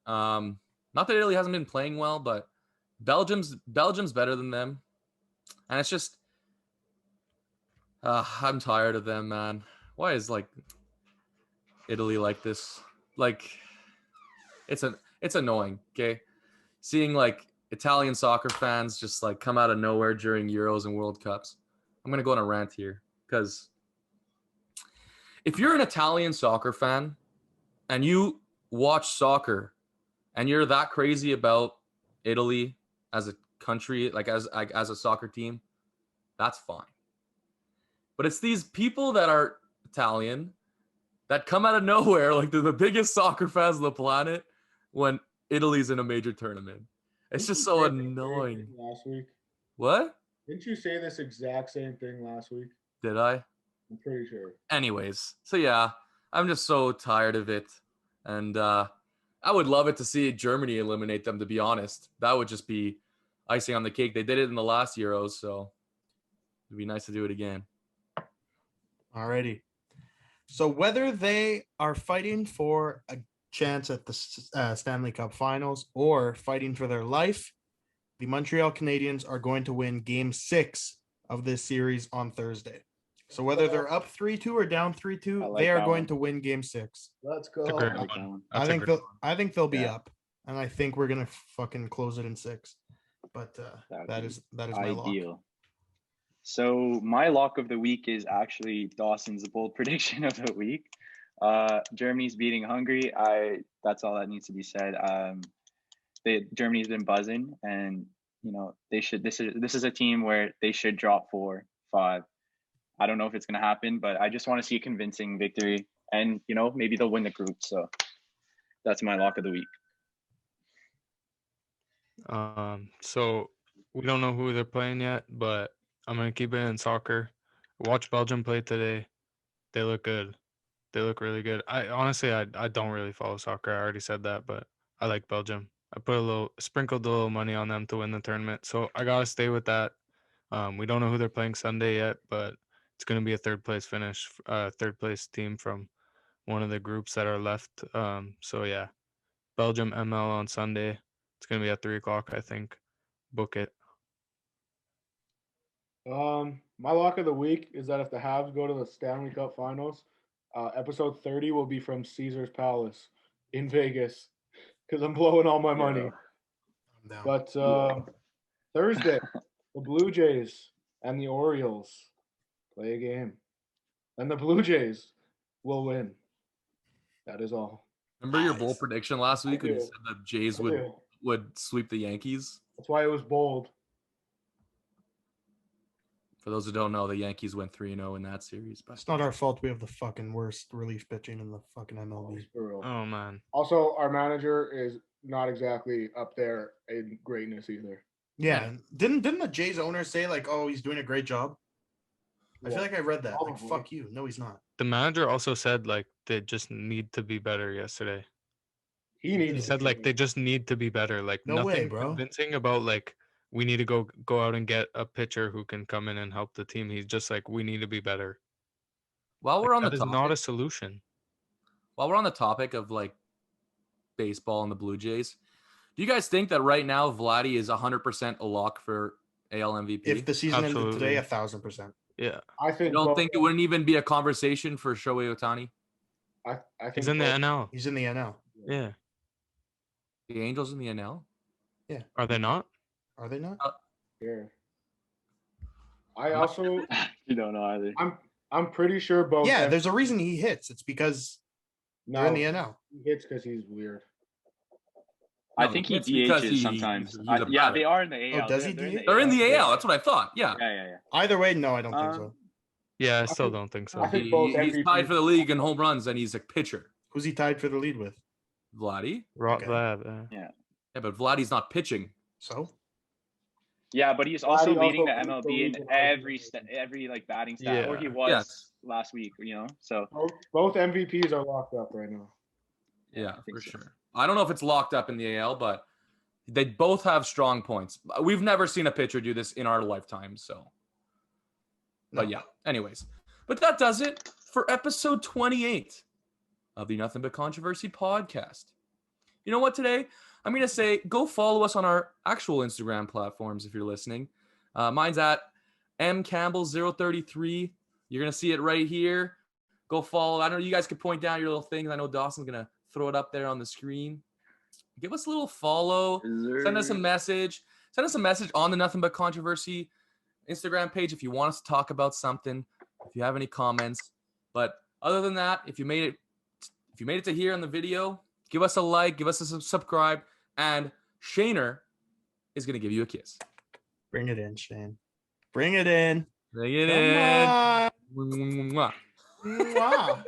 [SPEAKER 1] Not that Italy hasn't been playing well, but Belgium's better than them, and it's just I'm tired of them, man. Why is like Italy like this? Like it's annoying. Okay, seeing like Italian soccer fans just like come out of nowhere during Euros and World Cups. I'm gonna go on a rant here because if you're an Italian soccer fan and you watch soccer and you're that crazy about Italy as a country, like as a soccer team, that's fine. But it's these people that are Italian that come out of nowhere, like they're the biggest soccer fans on the planet when Italy's in a major tournament. It's just so annoying.
[SPEAKER 6] Last week.
[SPEAKER 1] What?
[SPEAKER 6] Didn't you say this exact same thing last week?
[SPEAKER 1] Did I?
[SPEAKER 6] I'm pretty sure.
[SPEAKER 1] Anyways, so yeah, I'm just so tired of it. And I would love it to see Germany eliminate them, to be honest. That would just be icing on the cake. They did it in the last Euros, so it'd be nice to do it again.
[SPEAKER 2] Alrighty. So whether they are fighting for a chance at the Stanley Cup Finals or fighting for their life, the Montreal Canadiens are going to win Game 6 of this series on Thursday. So whether they're up 3-2 or down 3-2,
[SPEAKER 4] I like
[SPEAKER 2] they are
[SPEAKER 4] that
[SPEAKER 2] going
[SPEAKER 4] one.
[SPEAKER 2] to win Game 6.
[SPEAKER 6] Let's go.
[SPEAKER 5] That's a great
[SPEAKER 4] I like that
[SPEAKER 5] one.
[SPEAKER 4] one.
[SPEAKER 5] That's a great one.
[SPEAKER 2] I think they'll be
[SPEAKER 4] Yeah.
[SPEAKER 2] up, and I think we're gonna fucking close it in 6. But
[SPEAKER 4] That'd
[SPEAKER 2] that
[SPEAKER 4] be
[SPEAKER 2] is my lock.
[SPEAKER 4] Ideal. So my lock of the week is actually Dawson's bold prediction of the week. Germany's beating Hungary. That's all that needs to be said. Germany's been buzzing, and you know they should. This is a team where they should drop 4-5. I don't know if it's gonna happen, but I just want to see a convincing victory, and you know maybe they'll win the group. So that's my lock of the week.
[SPEAKER 5] So we don't know who they're playing yet, but I'm gonna keep it in soccer. Watch Belgium play today. They look good. They look really good. I honestly I don't really follow soccer. I already said that, but I like Belgium. I sprinkled a little money on them to win the tournament. So I gotta stay with that. We don't know who they're playing Sunday yet, but it's gonna be a third place team from one of the groups that are left. So yeah, Belgium ML on Sunday. It's gonna be at 3:00, I think. Book it.
[SPEAKER 6] My lock of the week is that if the Habs go to the Stanley Cup Finals, episode 30 will be from Caesar's Palace in Vegas because I'm blowing all my money.
[SPEAKER 2] down.
[SPEAKER 6] But Thursday, the Blue Jays and the Orioles play a game, and the Blue Jays will win. That is all.
[SPEAKER 1] Remember your bold prediction last week when you
[SPEAKER 6] do.
[SPEAKER 1] said the Jays
[SPEAKER 6] I do.
[SPEAKER 1] would sweep the Yankees?
[SPEAKER 6] That's why it was bold.
[SPEAKER 1] For those who don't know, the Yankees went 3-0 in that series. But
[SPEAKER 2] It's not our fault. We have the fucking worst relief pitching in the fucking MLB.
[SPEAKER 6] For real.
[SPEAKER 5] Oh man.
[SPEAKER 6] Also, our manager is not exactly up there in greatness either.
[SPEAKER 2] Yeah. Didn't the Jays owner say like, oh, he's doing a great job? I feel
[SPEAKER 6] Yeah.
[SPEAKER 2] like I read that. Like,
[SPEAKER 6] Probably.
[SPEAKER 2] fuck you. No, he's not.
[SPEAKER 5] The manager also said like they just need to be better yesterday.
[SPEAKER 6] He needs.
[SPEAKER 5] He
[SPEAKER 6] to
[SPEAKER 5] said like
[SPEAKER 6] change.
[SPEAKER 5] they just need to be better. Like
[SPEAKER 2] No way,
[SPEAKER 5] nothing
[SPEAKER 2] bro.
[SPEAKER 5] convincing about like we need to go out and get a pitcher who can come in and help the team. He's just like we need to be better.
[SPEAKER 1] while we're
[SPEAKER 5] Like,
[SPEAKER 1] on the
[SPEAKER 5] that is
[SPEAKER 1] topic,
[SPEAKER 5] not a solution.
[SPEAKER 1] while we're on the topic of like baseball and the Blue Jays, do you guys think that right now Vladdy is 100% a lock for AL MVP?
[SPEAKER 2] If the season ended
[SPEAKER 5] Absolutely.
[SPEAKER 2] today, 1,000%.
[SPEAKER 5] Yeah.
[SPEAKER 6] I
[SPEAKER 1] you
[SPEAKER 6] think.
[SPEAKER 1] don't
[SPEAKER 6] both-
[SPEAKER 1] think it wouldn't even be a conversation for Shohei Ohtani?
[SPEAKER 6] I think
[SPEAKER 5] He's in the
[SPEAKER 6] both-
[SPEAKER 5] NL.
[SPEAKER 2] He's in the NL.
[SPEAKER 5] Yeah.
[SPEAKER 1] The Angels in the NL?
[SPEAKER 5] Are they not?
[SPEAKER 2] Are they not?
[SPEAKER 6] Yeah. I also.
[SPEAKER 4] You don't know either.
[SPEAKER 6] I'm pretty sure both.
[SPEAKER 2] Yeah,
[SPEAKER 6] have-
[SPEAKER 2] there's a reason he hits. It's because they're in the NL.
[SPEAKER 6] He hits because he's weird.
[SPEAKER 4] I
[SPEAKER 1] No,
[SPEAKER 4] think he
[SPEAKER 1] it's because
[SPEAKER 4] DHs sometimes.
[SPEAKER 1] he's a
[SPEAKER 4] Yeah,
[SPEAKER 1] batter.
[SPEAKER 4] they are in the AL.
[SPEAKER 2] does he
[SPEAKER 4] They're
[SPEAKER 2] DH?
[SPEAKER 1] They're in the AL. That's what I thought. Yeah.
[SPEAKER 4] Yeah.
[SPEAKER 2] Either way, no, I don't think
[SPEAKER 4] Um,
[SPEAKER 2] so.
[SPEAKER 5] Yeah, I still
[SPEAKER 6] think-
[SPEAKER 5] don't think so.
[SPEAKER 6] I think both
[SPEAKER 1] He's
[SPEAKER 6] MVP
[SPEAKER 1] tied for the league in home runs, and he's a pitcher.
[SPEAKER 2] Who's he tied for the lead with?
[SPEAKER 1] Vladdy?
[SPEAKER 5] Rot
[SPEAKER 2] okay.
[SPEAKER 5] Vlad.
[SPEAKER 1] Yeah, but Vladdy's not pitching.
[SPEAKER 2] So
[SPEAKER 4] Yeah, but he's also
[SPEAKER 6] Vladdy
[SPEAKER 4] leading the
[SPEAKER 6] also leads the
[SPEAKER 4] MLB
[SPEAKER 6] league
[SPEAKER 4] in
[SPEAKER 6] in
[SPEAKER 4] every
[SPEAKER 6] RBI.
[SPEAKER 4] every like batting stat, or he
[SPEAKER 5] Yeah.
[SPEAKER 4] was
[SPEAKER 1] Yes.
[SPEAKER 4] last week. You know, so
[SPEAKER 6] Both MVPs are locked up right now.
[SPEAKER 1] Yeah,
[SPEAKER 4] I think
[SPEAKER 1] for
[SPEAKER 4] so.
[SPEAKER 1] sure. I don't know if it's locked up in the AL, but they both have strong points. We've never seen a pitcher do this in our lifetime, so. But
[SPEAKER 2] No.
[SPEAKER 1] yeah, anyways. But that does it for episode 28 of the Nothing But Controversy podcast. You know what, today? I'm going to say go follow us on our actual Instagram platforms if you're listening. Mine's at mcampbell033. You're going to see it right here. Go follow. I don't know, you guys could point down your little things. I know Dawson's going to throw it up there on the screen. Give us a little follow. Send us a message. Send us a message on the Nothing But Controversy Instagram page if you want us to talk about something, if you have any comments. But other than that, if you made it to here in the video, give us a like, give us a subscribe, and Shaner is going to give you a kiss.
[SPEAKER 2] bring it in, Shane. Bring it in.
[SPEAKER 1] Bring it
[SPEAKER 2] Come
[SPEAKER 1] in.
[SPEAKER 2] on.
[SPEAKER 1] Mwah.
[SPEAKER 2] Mwah.